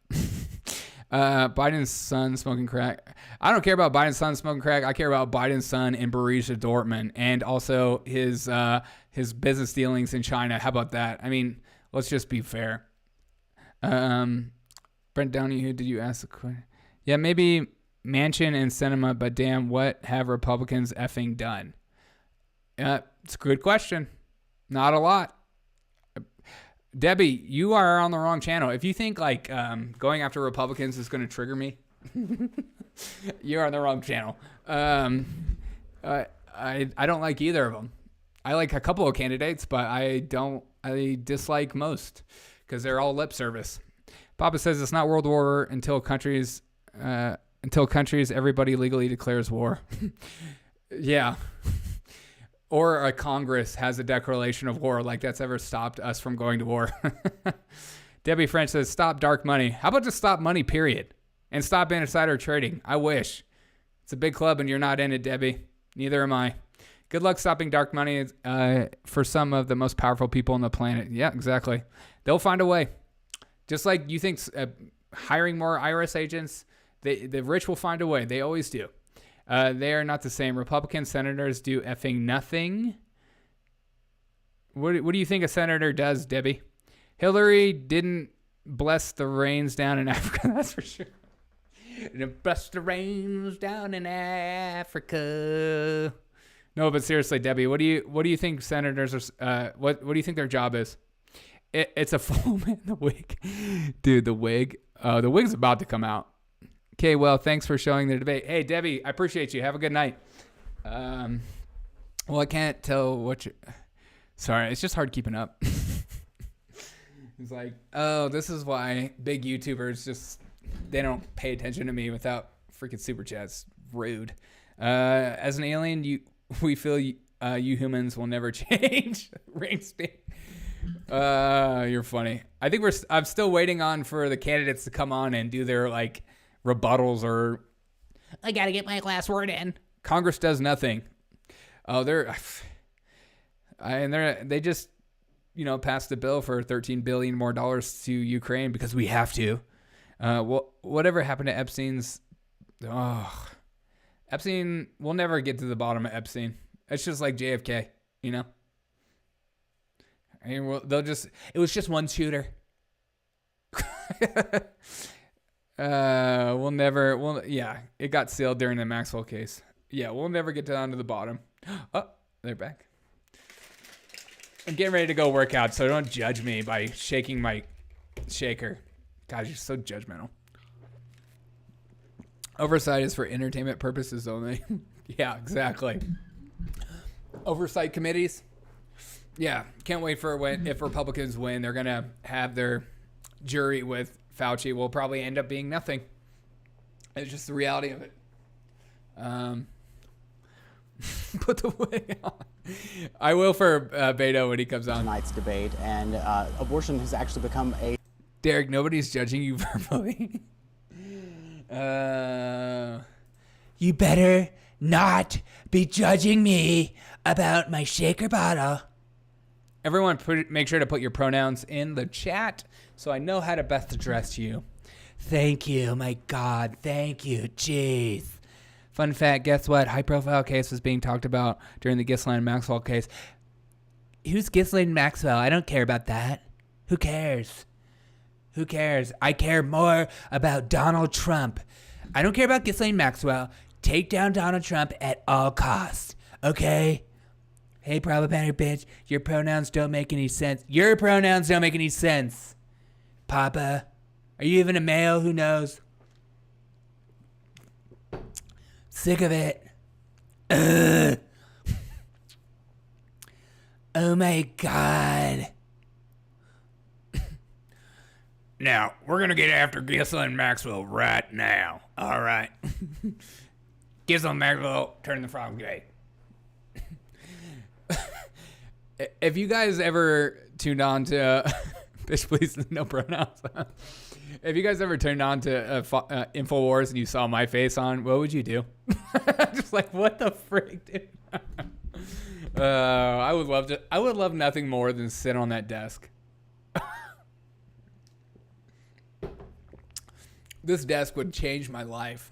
Speaker 1: Biden's son smoking crack. I don't care about Biden's son smoking crack. I care about Biden's son in Borussia Dortmund and also his business dealings in China. How about that? I mean, let's just be fair. Brent Downey, who did you ask the question? Yeah, maybe Manchin and Sinema, but damn, what have Republicans effing done? It's a good question. Not a lot. Debbie, you are on the wrong channel. If you think going after Republicans is going to trigger me, you're on the wrong channel. I don't like either of them. I like a couple of candidates, but I dislike most because they're all lip service. Papa says it's not world war until countries everybody legally declares war. Yeah. Or a Congress has a declaration of war, like that's ever stopped us from going to war. Debbie French says, stop dark money. How about just stop money, period? And stop insider trading. I wish. It's a big club and you're not in it, Debbie. Neither am I. Good luck stopping dark money for some of the most powerful people on the planet. Yeah, exactly. They'll find a way. Just like you think hiring more IRS agents, the rich will find a way. They always do. They are not the same. Republican senators do effing nothing. What do you think a senator does, Debbie? Hillary didn't bless the rains down in Africa, that's for sure. Bless the rains down in Africa. No, but seriously, Debbie, what do you think senators are? What do you think their job is? It's a full man. The wig, dude. The wig. The wig's about to come out. Okay, well, thanks for showing the debate. Hey, Debbie, I appreciate you. Have a good night. Well, I can't tell what you... Sorry, it's just hard keeping up. It's like, oh, this is why big YouTubers they don't pay attention to me without freaking super chats. Rude. As an alien, we feel you humans will never change. Ring stick. You're funny. I'm still waiting for the candidates to come on and do their like rebuttals or I gotta get my last word in. Congress does nothing. Oh, they just passed a bill for $13 billion more to Ukraine because we have to. Whatever happened to Epstein's? Epstein. We'll never get to the bottom of Epstein. It's just like JFK, I mean, it was just one shooter. It got sealed during the Maxwell case. Yeah, we'll never get down to the bottom. Oh, they're back. I'm getting ready to go work out, so don't judge me by shaking my shaker. God, you're so judgmental. Oversight is for entertainment purposes only. Yeah, exactly. Oversight committees. Yeah, can't wait for if Republicans win, they're going to have their jury with Fauci will probably end up being nothing. It's just the reality of it. Put the wig on. I will for Beto when he comes on.
Speaker 19: Tonight's debate, and abortion has actually become a...
Speaker 1: Derek, nobody's judging you verbally. You better not be judging me about my shaker bottle. Everyone, make sure to put your pronouns in the chat so I know how to best address you. Thank you. My God. Thank you. Jeez. Fun fact, guess what? High-profile case was being talked about during the Ghislaine Maxwell case. Who's Ghislaine Maxwell? I don't care about that. Who cares? Who cares? I care more about Donald Trump. I don't care about Ghislaine Maxwell. Take down Donald Trump at all costs. Okay? Hey, problematic bitch. Your pronouns don't make any sense. Your pronouns don't make any sense. Papa. Are you even a male? Who knows? Sick of it. Ugh. Oh my God. Now, we're going to get after Ghislaine Maxwell right now. All right. Ghislaine Maxwell, turn the frog gay. If you guys ever tuned on to... bitch, please, no pronouns. If you guys ever turned on to InfoWars and you saw my face on, what would you do? Just like, what the frick, dude? I would love nothing more than sit on that desk. This desk would change my life.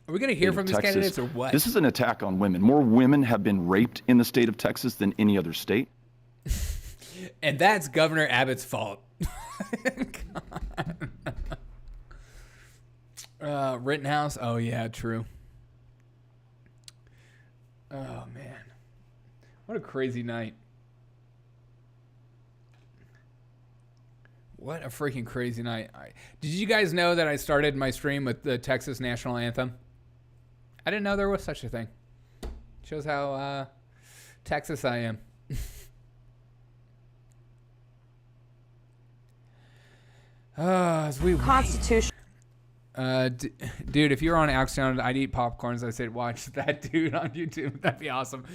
Speaker 1: Are we going to hear from these candidates or what?
Speaker 8: This is an attack on women. More women have been raped in the state of Texas than any other state.
Speaker 1: And that's Governor Abbott's fault. Rittenhouse. Oh, yeah, true. Oh, man. What a crazy night. What a freaking crazy night. Did you guys know that I started my stream with the Texas National Anthem? I didn't know there was such a thing. Shows how Texas I am. Constitution. Dude, if you were on Action, I'd eat popcorns. I said, watch that dude on YouTube. That'd be awesome.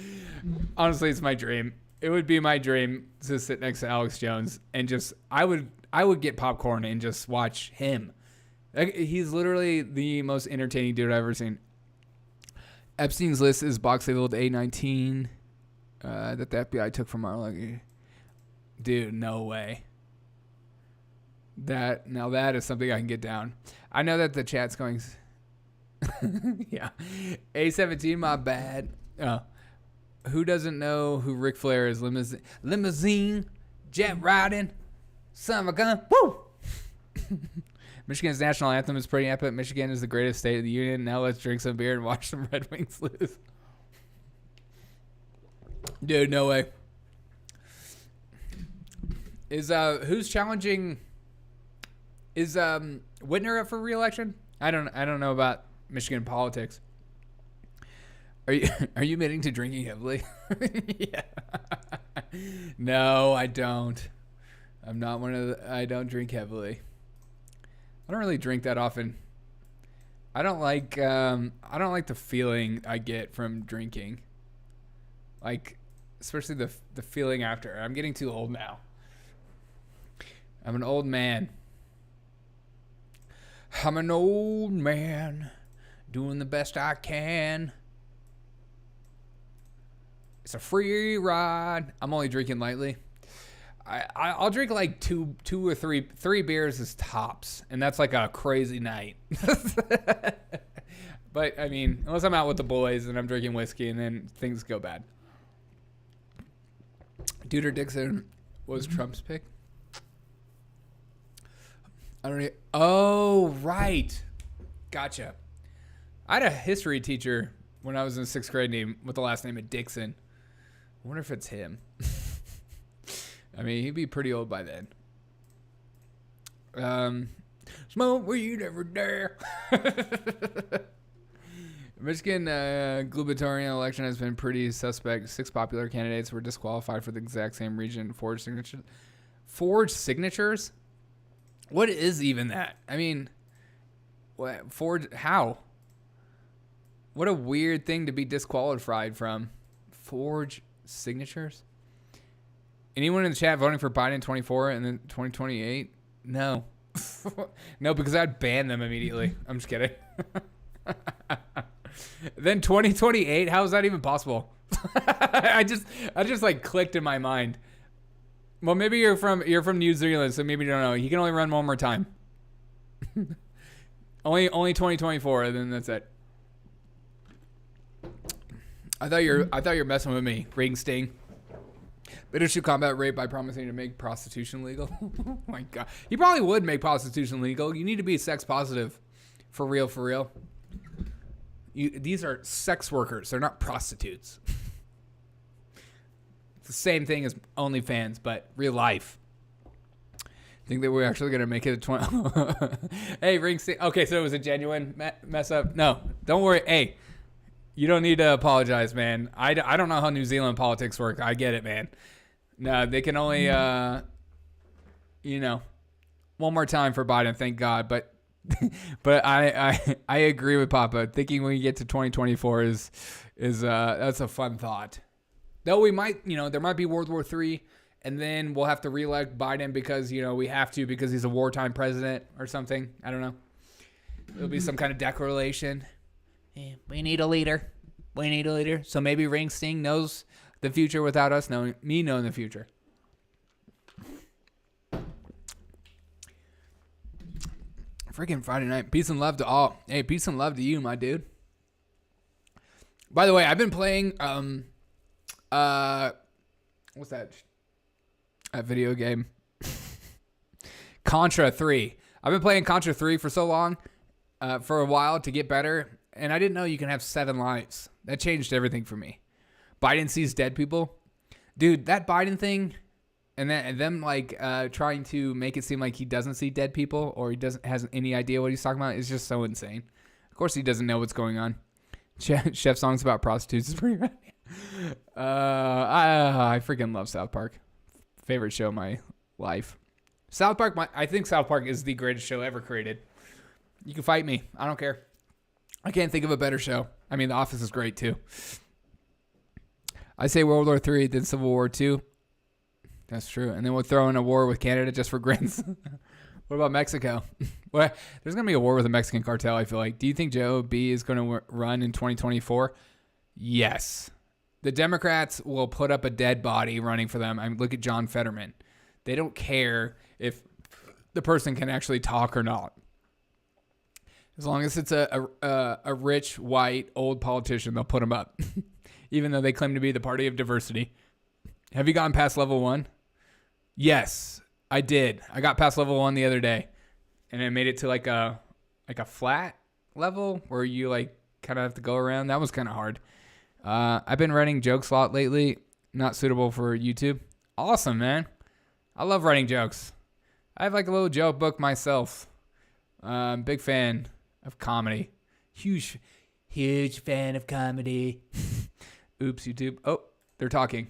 Speaker 1: Honestly, it's my dream. It would be my dream to sit next to Alex Jones and just, I would get popcorn and just watch him. Like, he's literally the most entertaining dude I've ever seen. Epstein's list is box labeled A19 that the FBI took from our luggage. Dude, no way. Now that is something I can get down. I know that the chat's going. Yeah. A17, my bad. Who doesn't know who Ric Flair is? Limousine, jet riding, son of a gun. Woo! Michigan's national anthem is pretty epic. Michigan is the greatest state of the union. Now let's drink some beer and watch some Red Wings lose. Dude, no way. Is who's challenging? Is Whitner up for re-election? I don't know about Michigan politics. Are you admitting to drinking heavily? Yeah. No, I don't. I'm not one of the, I don't drink heavily. I don't really drink that often. I don't like the feeling I get from drinking. Like, especially the feeling after. I'm getting too old now. I'm an old man. I'm an old man doing the best I can. It's a free ride. I'm only drinking lightly. I'll drink like two or three beers is tops, and that's like a crazy night. But I mean, unless I'm out with the boys and I'm drinking whiskey, and then things go bad. Dude or Dixon was Trump's pick. I don't know. Oh, right. Gotcha. I had a history teacher when I was in 6th grade with the last name of Dixon. I wonder if it's him. I mean, he'd be pretty old by then. Smoke weed every day. Michigan gubernatorial election has been pretty suspect. 6 popular candidates were disqualified for the exact same region. Forged signatures? Forged signatures? What is even that? I mean, what? Forged? How? What a weird thing to be disqualified from. Forged signatures? Anyone in the chat voting for Biden 24 and then 2028? No. No, because I'd ban them immediately. I'm just kidding. Then 2028? How is that even possible? I just like clicked in my mind. Well, maybe you're from New Zealand, so maybe you don't know. He can only run one more time. only 2024, and then that's it. I thought you're messing with me, Ring Sting. Bitter should combat rape by promising to make prostitution legal. Oh my God. He probably would make prostitution legal. You need to be sex positive. For real, for real. These are sex workers. They're not prostitutes. It's the same thing as OnlyFans, but real life. Think that we're actually going to make it a 20. Hey, Ring Sting. Okay, so it was a genuine mess up. No, don't worry. Hey, you don't need to apologize, man. I don't know how New Zealand politics work. I get it, man. No, they can only, one more time for Biden, thank God. But I agree with Papa. Thinking when we get to 2024 is that's a fun thought. Though we might, there might be World War III, and then we'll have to reelect Biden because, we have to because he's a wartime president or something. I don't know. It'll be some kind of declaration. Yeah, we need a leader. We need a leader. So maybe Ring Sting knows the future without us knowing the future. Freaking Friday night. Peace and love to all. Hey, peace and love to you, my dude. By the way, I've been playing what's that? A video game. Contra 3. I've been playing Contra 3 for so long, for a while to get better, and I didn't know you can have 7 lives. That changed everything for me. Biden sees dead people. Dude, that Biden thing and them trying to make it seem like he doesn't see dead people or he hasn't any idea what he's talking about is just so insane. Of course he doesn't know what's going on. Chef songs about prostitutes is pretty rad. I freaking love South Park. Favorite show of my life. South Park, I think South Park is the greatest show ever created. You can fight me. I don't care. I can't think of a better show. I mean, The Office is great too. I say World War III, then Civil War II. That's true. And then we'll throw in a war with Canada just for grins. What about Mexico? Well, there's going to be a war with the Mexican cartel, I feel like. Do you think Joe B is going to run in 2024? Yes. The Democrats will put up a dead body running for them. I mean, look at John Fetterman. They don't care if the person can actually talk or not. As long as it's a rich, white, old politician, they'll put him up. Even though they claim to be the party of diversity. Have you gotten past level 1? Yes, I did. I got past level 1 the other day. And I made it to like a flat level where you kind of have to go around. That was kind of hard. I've been writing jokes a lot lately. Not suitable for YouTube. Awesome, man. I love writing jokes. I have a little joke book myself. Big fan of comedy. Huge fan of comedy. Oops, YouTube. Oh, they're talking.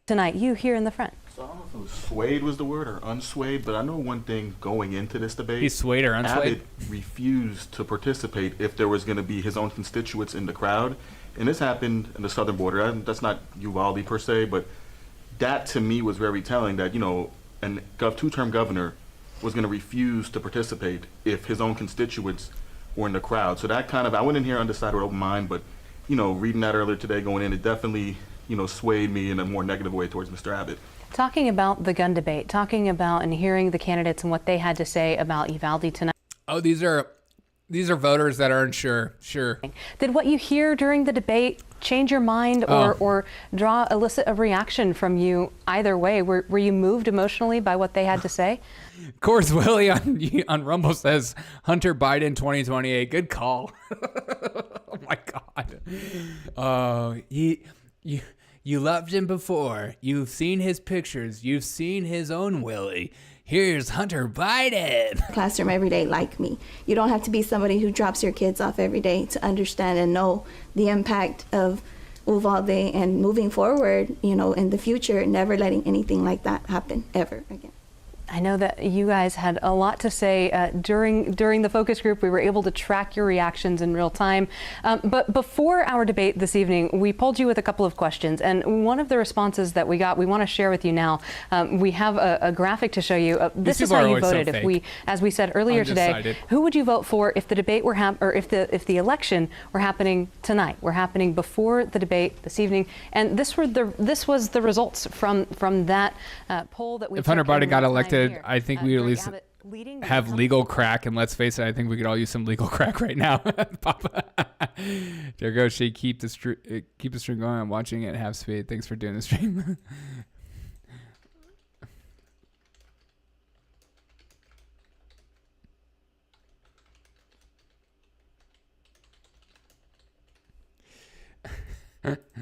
Speaker 17: Tonight, you here in the front.
Speaker 20: So I don't know if it was swayed was the word or unswayed, but I know one thing going into this debate.
Speaker 1: He's swayed or unswayed?
Speaker 20: Abbott refused to participate if there was going to be his own constituents in the crowd. And this happened in the southern border. That's not Uvalde per se, but that to me was very telling that, a two-term governor was going to refuse to participate if his own constituents were in the crowd. So that I went in here undecided or open mind, but, reading that earlier today going in, it definitely, swayed me in a more negative way towards Mr. Abbott.
Speaker 17: Talking about the gun debate, talking about and hearing the candidates and what they had to say about Uvalde tonight.
Speaker 1: Oh, these are voters that aren't sure.
Speaker 17: Did what you hear during the debate change your mind or elicit a reaction from you either way? Were you moved emotionally by what they had to say?
Speaker 1: Of course, Willie on Rumble says Hunter Biden 2028. Good call. Oh my God. You loved him before. You've seen his pictures. You've seen his own Willie. Here's Hunter Biden.
Speaker 21: Classroom every day like me. You don't have to be somebody who drops your kids off every day to understand and know the impact of Uvalde and moving forward, in the future, never letting anything like that happen ever again.
Speaker 17: I know that you guys had a lot to say during the focus group. We were able to track your reactions in real time. But before our debate this evening, we polled you with a couple of questions. And one of the responses that we got, we want to share with you now. We have a graphic to show you. This is how you voted. So as we said earlier today, who would you vote for if the debate were if the election were happening tonight? We're happening before the debate this evening. And this was the results from that poll that we
Speaker 1: took. If Hunter Biden got elected, I think we at least have legal crack, and let's face it, I think we could all use some legal crack right now. Papa. There goes she. Keep the stream going. I'm watching it at half speed. Thanks for doing the stream.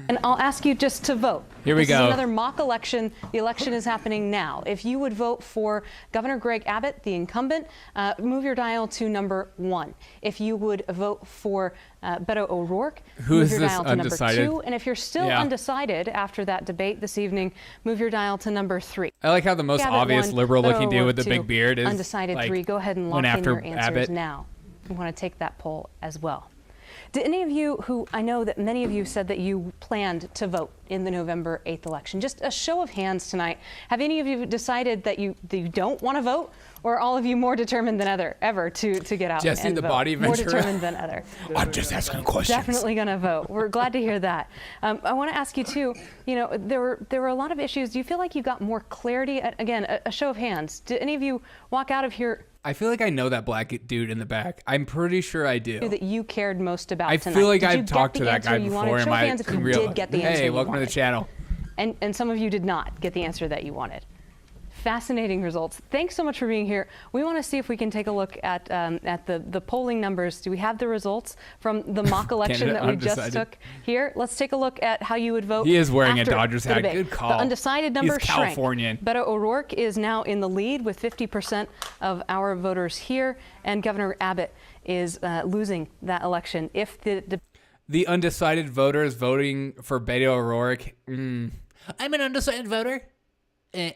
Speaker 17: And I'll ask you just to vote.
Speaker 1: Here we go.
Speaker 17: This is another mock election. The election is happening now. If you would vote for Governor Greg Abbott, the incumbent, move your dial to number 1. If you would vote for Beto O'Rourke, move your dial to number 2. And if you're still undecided after that debate this evening, move your dial to number 3.
Speaker 1: I like how the most
Speaker 17: Abbott
Speaker 1: obvious
Speaker 17: 1,
Speaker 1: liberal-looking dude with the
Speaker 17: 2,
Speaker 1: big beard is
Speaker 17: undecided
Speaker 1: like
Speaker 17: 3. Go ahead and lock in
Speaker 1: after
Speaker 17: your answers
Speaker 1: Abbott.
Speaker 17: now. We want to take that poll as well. Did any of you who, I know that many of you said that you planned to vote in the November 8th election, just a show of hands tonight, have any of you decided that you don't want to vote, or are all of you more determined than ever to get out
Speaker 1: Jesse,
Speaker 17: and
Speaker 1: the
Speaker 17: vote?
Speaker 1: body
Speaker 17: More
Speaker 1: Ventura.
Speaker 17: determined than other.
Speaker 1: I'm just asking questions.
Speaker 17: Definitely going to vote. We're glad to hear that. I want to ask you too, there were a lot of issues. Do you feel like you got more clarity? Again, a show of hands. Did any of you walk out of here?
Speaker 1: I feel like I know that black dude in the back. I'm pretty sure I do.
Speaker 17: That you cared most about tonight.
Speaker 1: I feel like
Speaker 17: Did
Speaker 1: I've talked to that guy before.
Speaker 17: Show hands if you did get the answer
Speaker 1: Hey,
Speaker 17: you
Speaker 1: welcome to the
Speaker 17: wanted.
Speaker 1: channel.
Speaker 17: And some of you did not get the answer that you wanted. Fascinating results. Thanks so much for being here. We want to see if we can take a look at the polling numbers. Do we have the results from the mock election that we just took here? Let's take a look at how you would vote.
Speaker 1: He is wearing a
Speaker 17: after
Speaker 1: Dodgers
Speaker 17: the
Speaker 1: hat.
Speaker 17: debate.
Speaker 1: Good call.
Speaker 17: The undecided number
Speaker 1: He's
Speaker 17: shrank.
Speaker 1: Californian.
Speaker 17: Beto O'Rourke is now in the lead with 50% of our voters here, and Governor Abbott is losing that election. If
Speaker 1: the undecided voters voting for Beto O'Rourke. I'm an undecided voter.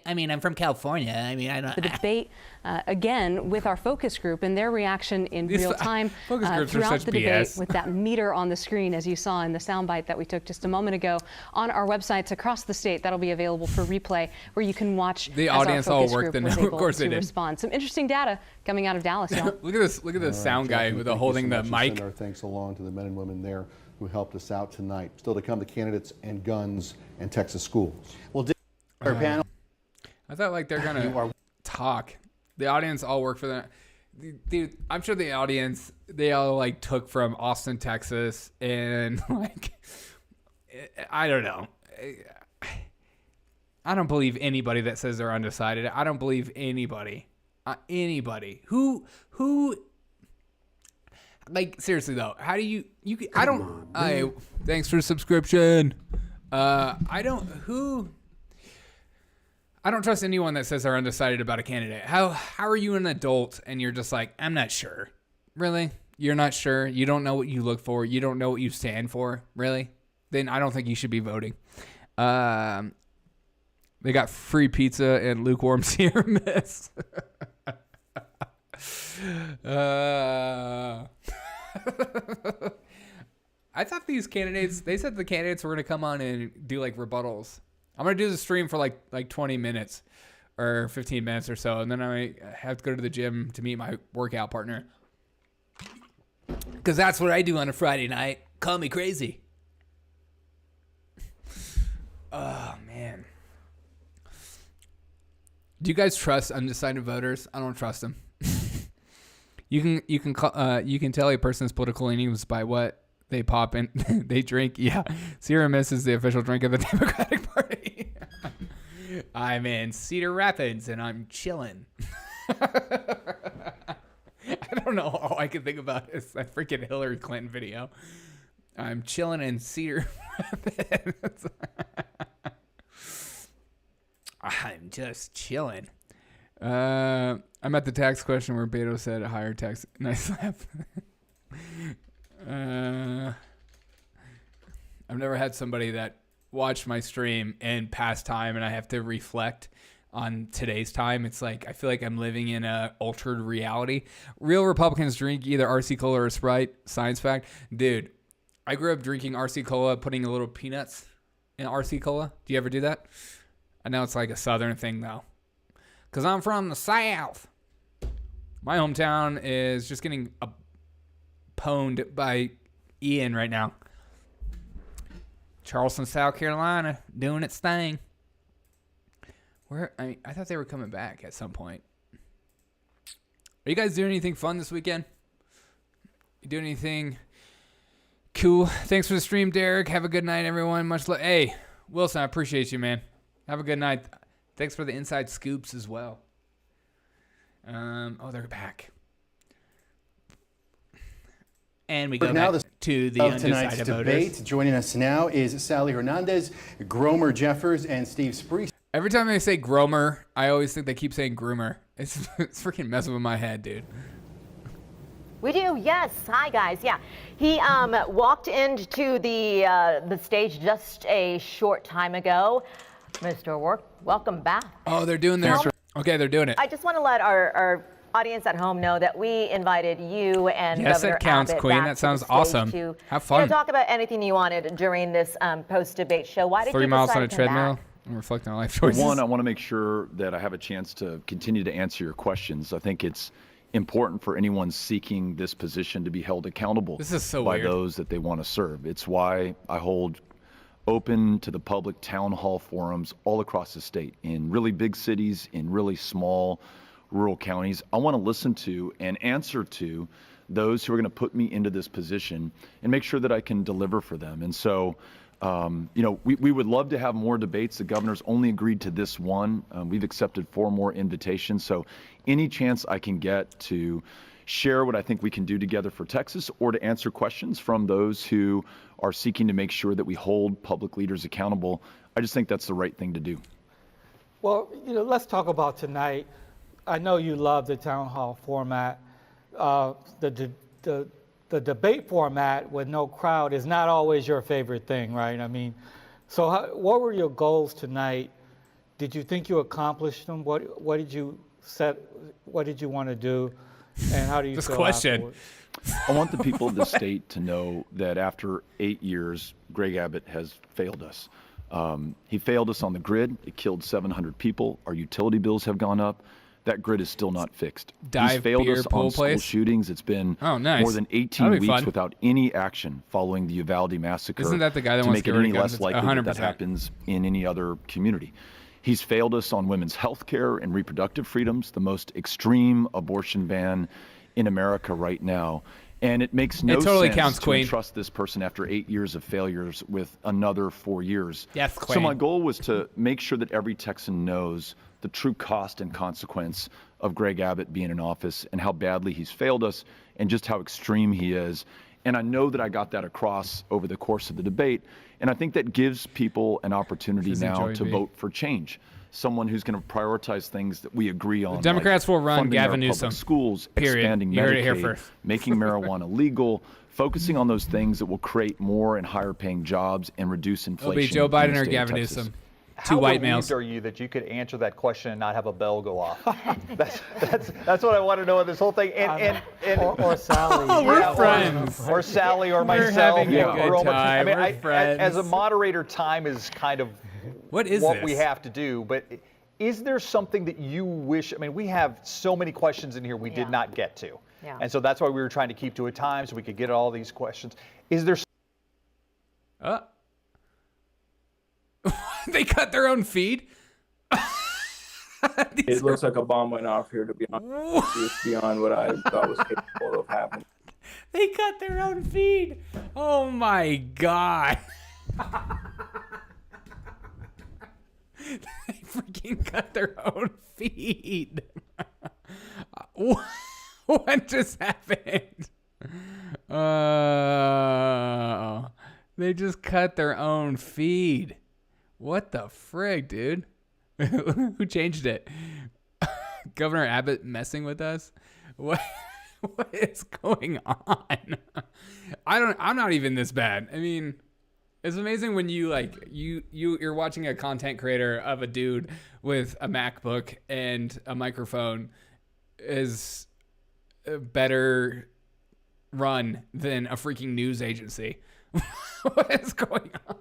Speaker 1: I mean, I'm from California. I mean, I don't.
Speaker 17: The debate again with our focus group and their reaction in real time throughout the debate with that meter on the screen, as you saw in the soundbite that we took just a moment ago on our websites across the state. That'll be available for replay, where you can watch
Speaker 1: the
Speaker 17: as
Speaker 1: audience
Speaker 17: our focus
Speaker 1: all worked.
Speaker 17: group was
Speaker 1: Of
Speaker 17: able
Speaker 1: course they
Speaker 17: to
Speaker 1: did.
Speaker 17: respond. Some interesting data coming out of Dallas, y'all.
Speaker 1: Look at this! Look at the sound guy with holding the mic.
Speaker 22: Send our thanks along to the men and women there who helped us out tonight. Still to come, the candidates and guns and Texas schools.
Speaker 19: Well, our panel.
Speaker 1: I thought like they're gonna talk. The audience all work for that. Dude, I'm sure the audience, they all like took from Austin, Texas, and like, I don't know. I don't believe anybody that says they're undecided. I don't believe anybody. Who like, seriously though, how do you I don't, thanks for the subscription. I don't trust anyone that says they're undecided about a candidate. How are you an adult and you're just like, I'm not sure? Really? You're not sure? You don't know what you look for? You don't know what you stand for? Really? Then I don't think you should be voting. They got free pizza and lukewarm Sierra Mist. I thought these candidates, they said the candidates were going to come on and do like rebuttals. I'm going to do the stream for like 20 minutes or 15 minutes or so. And then I have to go to the gym to meet my workout partner. Because that's what I do on a Friday night. Call me crazy. Oh, man. Do you guys trust undecided voters? I don't trust them. You can tell a person's political leanings by what they pop in, they drink. Yeah, Sierra Mist is the official drink of the Democratic Party. I'm in Cedar Rapids and I'm chilling. I don't know. All I can think about is that freaking Hillary Clinton video. I'm chilling in Cedar Rapids. I'm just chilling. I'm at the tax question where Beto said a higher tax. Nice laugh. I've never had somebody that watched my stream and past time and I have to reflect on today's time. It's like I feel like I'm living in a altered reality. Real Republicans drink either RC Cola or Sprite. Science fact. Dude, I grew up drinking RC Cola, putting a little peanuts in RC Cola. Do you ever do that? I know it's like a Southern thing though. Because I'm from the South. My hometown is just getting pwned by Ian right now. Charleston, South Carolina, doing its thing. I thought they were coming back at some point. Are you guys doing anything fun this weekend? You doing anything cool? Thanks for the stream, Derek. Have a good night, everyone. Much love. Hey, Wilson, I appreciate you, man. Have a good night. Thanks for the inside scoops as well. Oh, they're back. And we go
Speaker 18: now
Speaker 1: back to the
Speaker 18: tonight's
Speaker 1: undecided
Speaker 18: debate.
Speaker 1: voters.
Speaker 18: Joining us now is Sally Hernandez, Gromer Jeffers, and Steve Spreece.
Speaker 1: Every time they say Gromer, I always think they keep saying groomer. It's freaking messing with my head, dude.
Speaker 6: We do, yes. Hi, guys. Yeah, he walked into the stage just a short time ago. Mr. O'Rourke, welcome back.
Speaker 1: Oh, they're doing their... Okay, they're doing it.
Speaker 6: I just want to let our audience at home know that we invited you and
Speaker 1: Yes,
Speaker 6: Governor
Speaker 1: that counts,
Speaker 6: Abbott
Speaker 1: Queen.
Speaker 6: back
Speaker 1: That sounds
Speaker 6: to the stage
Speaker 1: awesome.
Speaker 6: To,
Speaker 1: Have fun.
Speaker 6: talk about anything you wanted during this post-debate show. Why did
Speaker 1: 3
Speaker 6: you
Speaker 1: miles
Speaker 6: decide
Speaker 1: on a
Speaker 6: to come
Speaker 1: treadmill
Speaker 6: back?
Speaker 1: and reflecting on life choices.
Speaker 8: One, I want to make sure that I have a chance to continue to answer your questions. I think it's important for anyone seeking this position to be held accountable
Speaker 1: This is so
Speaker 8: by
Speaker 1: weird.
Speaker 8: those that they want to serve. It's why I hold open to the public town hall forums all across the state, in really big cities, in really small rural counties. I want to listen to and answer to those who are going to put me into this position and make sure that I can deliver for them. And so, we would love to have more debates. The governor's only agreed to this one. We've accepted 4 more invitations. So any chance I can get to share what I think we can do together for Texas, or to answer questions from those who are seeking to make sure that we hold public leaders accountable, I just think that's the right thing to do.
Speaker 11: Well, let's talk about tonight. I know you love the town hall format. The debate format with no crowd is not always your favorite thing, right? I mean, so what were your goals tonight? Did you think you accomplished them? What did you set? What did you want to do? And how do you
Speaker 1: This
Speaker 11: feel
Speaker 1: question.
Speaker 11: afterwards?
Speaker 8: I want the people of the state to know that after 8 years, Greg Abbott has failed us. He failed us on the grid. It killed 700 people. Our utility bills have gone up. That grid is still not fixed.
Speaker 1: Dive
Speaker 8: He's failed
Speaker 1: beer
Speaker 8: us
Speaker 1: pool
Speaker 8: on school
Speaker 1: place?
Speaker 8: shootings. It's been
Speaker 1: Oh, nice.
Speaker 8: more than 18
Speaker 1: That'd be
Speaker 8: weeks
Speaker 1: fun.
Speaker 8: without any action following the Uvalde massacre.
Speaker 1: Isn't that the guy that
Speaker 8: to
Speaker 1: wants
Speaker 8: make
Speaker 1: to
Speaker 8: it
Speaker 1: get rid
Speaker 8: any
Speaker 1: of guns?
Speaker 8: less
Speaker 1: It's
Speaker 8: likely that
Speaker 1: 100%.
Speaker 8: happens in any other community? He's failed us on women's health care and reproductive freedoms, the most extreme abortion ban in America right now. And it makes no
Speaker 1: It totally
Speaker 8: sense
Speaker 1: counts,
Speaker 8: to
Speaker 1: Queen.
Speaker 8: entrust this person after 8 years of failures with another 4 years.
Speaker 1: Yes,
Speaker 8: So
Speaker 1: Queen.
Speaker 8: my goal was to make sure that every Texan knows the true cost and consequence of Greg Abbott being in office and how badly he's failed us and just how extreme he is. And I know that I got that across over the course of the debate. And I think that gives people an opportunity
Speaker 1: This is
Speaker 8: now
Speaker 1: Joey
Speaker 8: to
Speaker 1: B.
Speaker 8: vote for change. Someone who's going to prioritize things that we agree on.
Speaker 1: The Democrats
Speaker 8: like
Speaker 1: will run
Speaker 8: funding our
Speaker 1: Gavin
Speaker 8: public
Speaker 1: Newsom.
Speaker 8: schools,
Speaker 1: Period.
Speaker 8: expanding
Speaker 1: You heard it
Speaker 8: Medicaid,
Speaker 1: here first.
Speaker 8: making marijuana legal, focusing on those things that will create more and higher paying jobs and reduce
Speaker 1: It'll
Speaker 8: inflation.
Speaker 1: be Joe
Speaker 8: in
Speaker 1: Biden
Speaker 8: the
Speaker 1: or
Speaker 8: state of
Speaker 1: Gavin
Speaker 8: Texas.
Speaker 1: Newsom. Two white males.
Speaker 5: How relieved are you that you could answer that question and not have a bell go off? That's what I want to know in this whole thing.
Speaker 11: Or Sally.
Speaker 1: Oh, we're friends.
Speaker 5: Or Sally or myself.
Speaker 1: We're having a good
Speaker 5: Roman.
Speaker 1: time. We're friends.
Speaker 5: As a moderator, time is kind of
Speaker 1: what
Speaker 5: we have to do. But is there something that you wish? I mean, we have so many questions in here we did not get to.
Speaker 6: Yeah.
Speaker 5: And so that's why we were trying to keep to a time so we could get all these questions. Is there...
Speaker 1: They cut their own feed?
Speaker 2: It looks like a bomb went off here, to be honest. It's beyond what I thought was capable of happening.
Speaker 1: They cut their own feed. Oh my God. They freaking cut their own feed. What just happened? They just cut their own feed. What the frig, dude? Who changed it? Governor Abbott messing with us? What is going on? I'm not even this bad. I mean, it's amazing when you're watching a content creator of a dude with a MacBook and a microphone is better run than a freaking news agency. What is going on?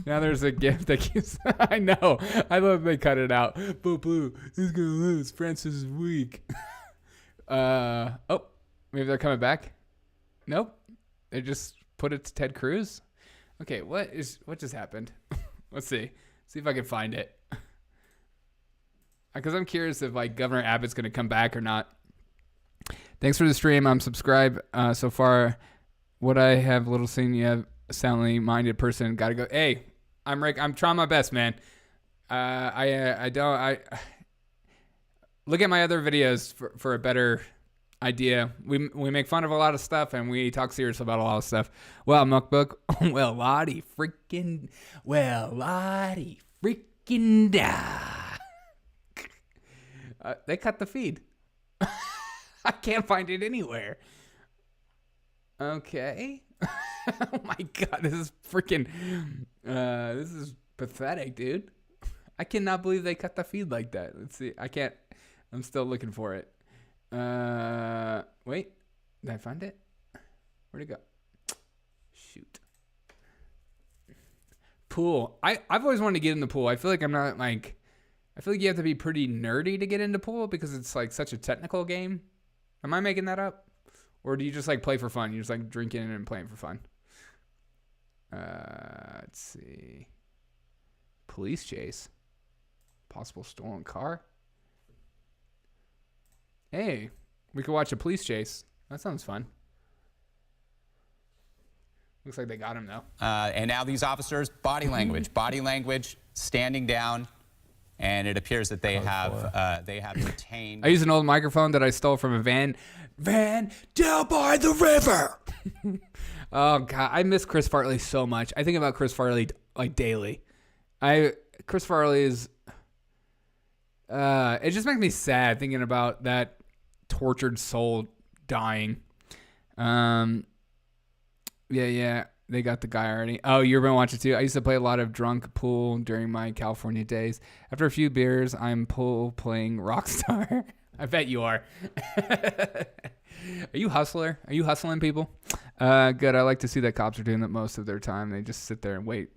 Speaker 1: Now there's a gift that keeps... I know. I love they cut it out. Blue, he's going to lose. Francis is weak. Oh, maybe they're coming back? Nope. They just put it to Ted Cruz? Okay, what just happened? Let's see. See if I can find it. Because I'm curious if Governor Abbott's going to come back or not. Thanks for the stream. I'm subscribed so far. What I have little seen, you have a soundly minded person. Got to go. Hey, I'm Rick. I'm trying my best, man. I look at my other videos for a better idea. We make fun of a lot of stuff and we talk serious about a lot of stuff. Well, Muckbook. Well, Lottie freaking da. They cut the feed. I can't find it anywhere. Okay. Oh my God, this is freaking, this is pathetic, dude. I cannot believe they cut the feed like that. Let's see. I'm still looking for it. Wait, did I find it? Where'd it go? Shoot. Pool. I've always wanted to get in the pool. I feel like I'm not I feel like you have to be pretty nerdy to get into pool because it's such a technical game. Am I making that up? Or do you just play for fun? You're just drinking and playing for fun. Let's see. Police chase. Possible stolen car. Hey, we could watch a police chase. That sounds fun. Looks like they got him though.
Speaker 3: And now these officers, body language, standing down. And it appears that they have detained.
Speaker 1: I use an old microphone that I stole from a van down by the river. Oh God, I miss Chris Farley so much. I think about Chris Farley daily. Chris Farley is. It just makes me sad thinking about that tortured soul dying. Yeah. They got the guy already. Oh, you're going to watch it too? I used to play a lot of drunk pool during my California days. After a few beers, I'm pool playing Rockstar. I bet you are. Are you hustler? Are you hustling people? Good. I like to see that cops are doing that most of their time. They just sit there and wait.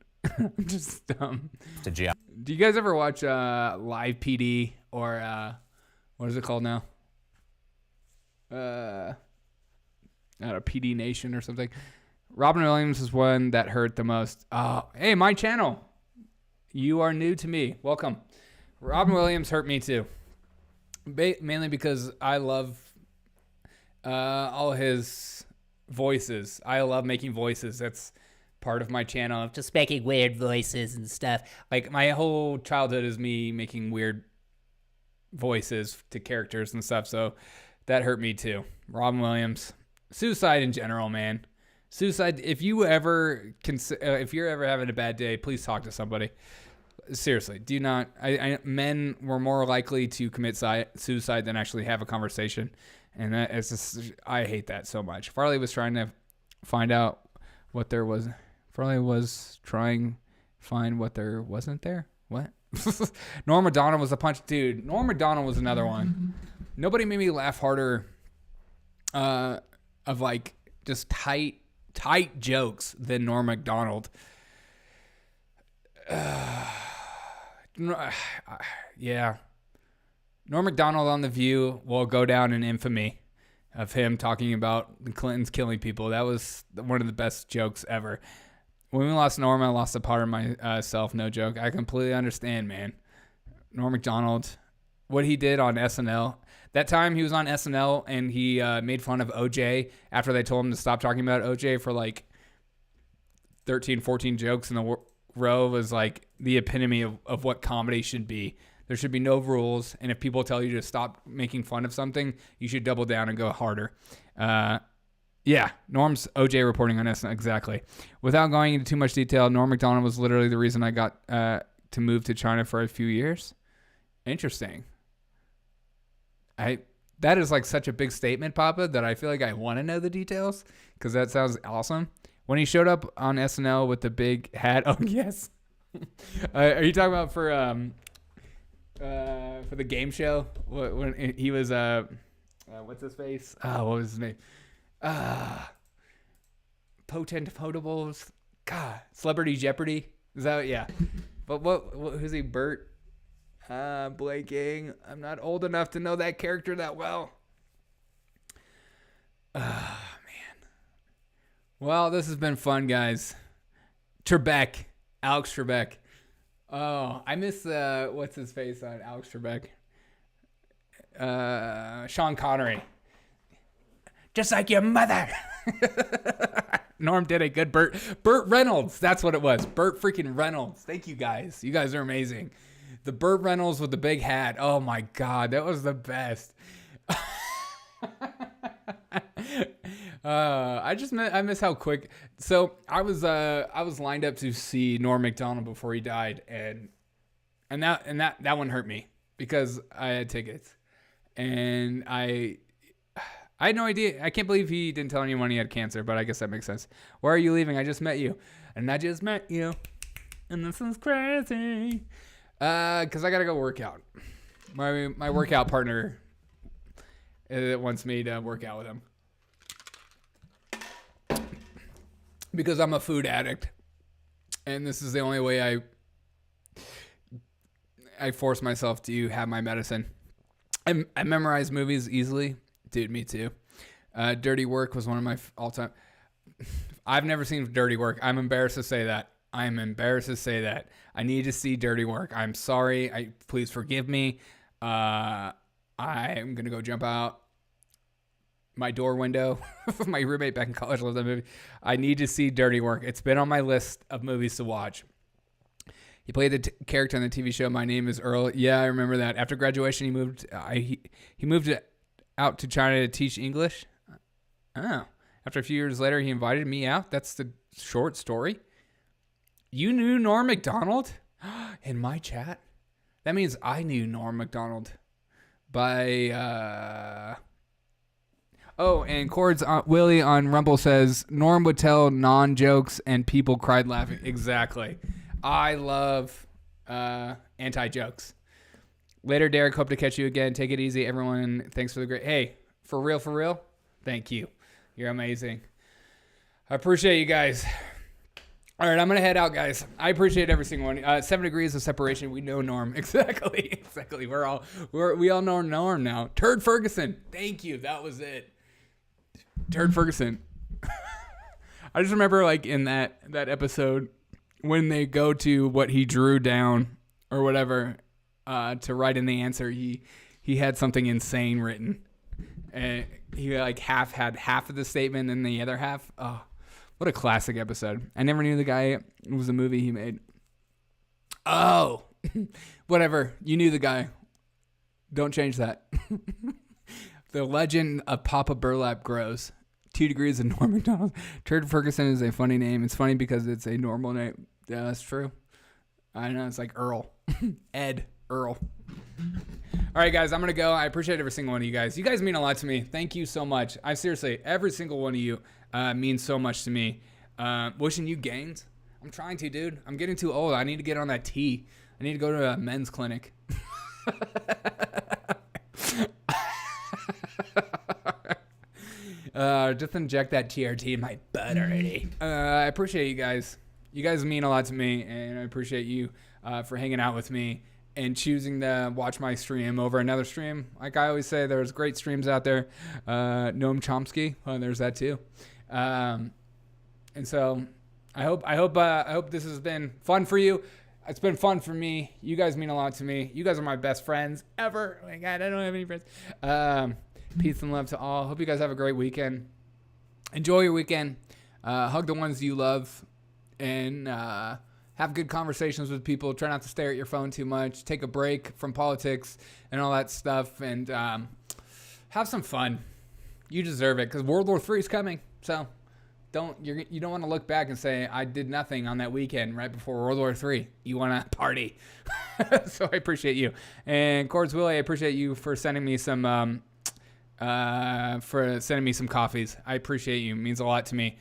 Speaker 1: Just dumb. Do you guys ever watch Live PD or what is it called now? I don't know, PD Nation or something. Robin Williams is one that hurt the most. Oh, hey, my channel. You are new to me. Welcome. Robin Williams hurt me too. Mainly because I love all his voices. I love making voices. That's part of my channel. I'm just making weird voices and stuff. My whole childhood is me making weird voices to characters and stuff. So that hurt me too. Robin Williams. Suicide in general, man. Suicide. If you're ever having a bad day, please talk to somebody. Seriously, do not. Men were more likely to commit suicide than actually have a conversation, and that is just. I hate that so much. Farley was trying to find out what there was. Farley was trying find what there wasn't there. What? Norm Macdonald was a punch. Dude, Norm Macdonald was another one. Nobody made me laugh harder of like just tight jokes than Norm Macdonald. Yeah. Norm Macdonald on The View will go down in infamy of him talking about the Clintons killing people. That was one of the best jokes ever. When we lost Norm, I lost a part of myself. No joke. I completely understand, man. Norm Macdonald, what he did on SNL. That time he was on SNL and he made fun of OJ after they told him to stop talking about OJ for like 13, 14 jokes in a row was like the epitome of what comedy should be. There should be no rules. And if people tell you to stop making fun of something, you should double down and go harder. Yeah, Norm's OJ reporting on SNL. Exactly. Without going into too much detail, Norm Macdonald was literally the reason I got to move to China for a few years. Interesting. That is like such a big statement, Papa, that I feel like I want to know the details because that sounds awesome. When he showed up on SNL with the big hat. Oh, yes. Are you talking about for the game show? When he was, what's his face? What was his name? Potables. God, Celebrity Jeopardy. Is that, yeah. But who's he? Bert? Blanking. I'm not old enough to know that character that well. Man. Well, this has been fun, guys. Alex Trebek. Oh, I miss what's his face on Alex Trebek? Sean Connery. Just like your mother. Norm did a good Burt Reynolds. That's what it was. Burt freaking Reynolds. Thank you guys. You guys are amazing. The Burt Reynolds with the big hat. Oh my God, that was the best. I miss how quick. So I was lined up to see Norm Macdonald before he died, and that one hurt me because I had tickets, and I had no idea. I can't believe he didn't tell anyone he had cancer, but I guess that makes sense. Why are you leaving? I just met you, and I just met you, and this is crazy. Cause I gotta go work out. My workout partner wants me to work out with him. Because I'm a food addict, and this is the only way I force myself to have my medicine. I memorize movies easily. Dude, me too. Dirty Work was one of my all-time. I've never seen Dirty Work. I'm embarrassed to say that. I need to see Dirty Work. I'm sorry. Please forgive me. I am going to go jump out my door window. My roommate back in college loved that movie. I need to see Dirty Work. It's been on my list of movies to watch. He played the character on the TV show My Name is Earl. Yeah, I remember that. After graduation, he moved out to China to teach English. Oh. After a few years later, he invited me out. That's the short story. You knew Norm Macdonald in my chat? That means I knew Norm Macdonald by... Oh, and Cords Willie on Rumble says, Norm would tell non-jokes and people cried laughing. Exactly. I love anti-jokes. Later, Derek. Hope to catch you again. Take it easy, everyone. Thanks for the great... Hey, for real? Thank you. You're amazing. I appreciate you guys. All right, I'm going to head out, guys. I appreciate every single one. 7 degrees of separation. We know Norm. Exactly. We all know Norm now. Turd Ferguson. Thank you. That was it. Turd Ferguson. I just remember like in that episode when they go to what he drew down or whatever to write in the answer, he had something insane written. And he like had half of the statement and the other half. Oh, what a classic episode. I never knew the guy. It was a movie he made. Oh, whatever. You knew the guy. Don't change that. The legend of Papa Burlap grows. 2 degrees of Norm Macdonald. Turd Ferguson is a funny name. It's funny because it's a normal name. Yeah, that's true. I know. It's like Earl. Earl. All right, guys, I'm going to go. I appreciate every single one of you guys. You guys mean a lot to me. Thank you so much. Seriously, every single one of you means so much to me. Wishing you gains. I'm trying to, dude. I'm getting too old. I need to get on that T. I need to go to a men's clinic. Just inject that TRT in my butt already. I appreciate you guys. You guys mean a lot to me, and I appreciate you for hanging out with me and choosing to watch my stream over another stream. Like I always say, there's great streams out there. Noam Chomsky, there's that too. And so I hope this has been fun for you. It's been fun for me. You guys mean a lot to me. You guys are my best friends ever. Oh my God, I don't have any friends. Peace and love to all. Hope you guys have a great weekend. Enjoy your weekend. Hug the ones you love. And have good conversations with people. Try not to stare at your phone too much. Take a break from politics and all that stuff. And have some fun. You deserve it because World War III is coming. So you don't want to look back and say, I did nothing on that weekend right before World War III. You want to party. So I appreciate you. And Cords Willie, I appreciate you for sending me some coffees. I appreciate you. It means a lot to me.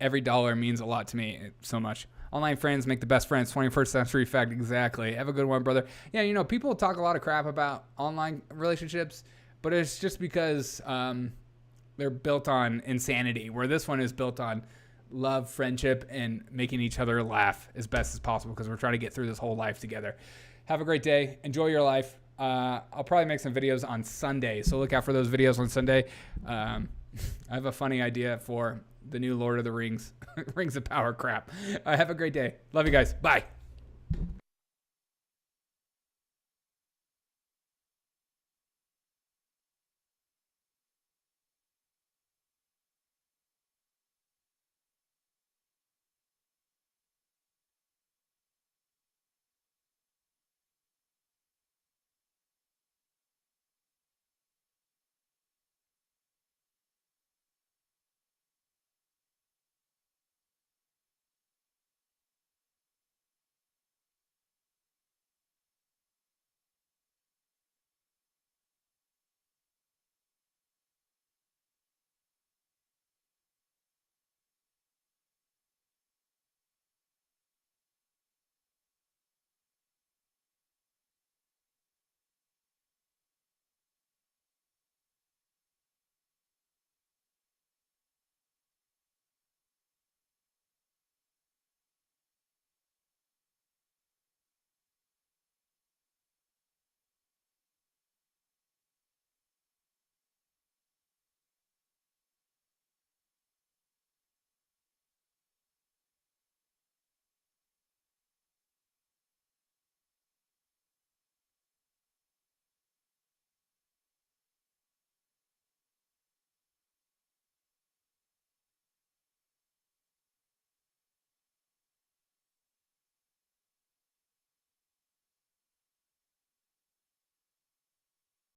Speaker 1: Every dollar means a lot to me so much. Online friends make the best friends. 21st century fact. Exactly. Have a good one, brother. Yeah, people talk a lot of crap about online relationships, but it's just because they're built on insanity, where this one is built on love, friendship, and making each other laugh as best as possible because we're trying to get through this whole life together. Have a great day. Enjoy your life. I'll probably make some videos on Sunday, so look out for those videos on Sunday. I have a funny idea for the new Lord of the Rings, Rings of Power crap. Have a great day. Love you guys. Bye.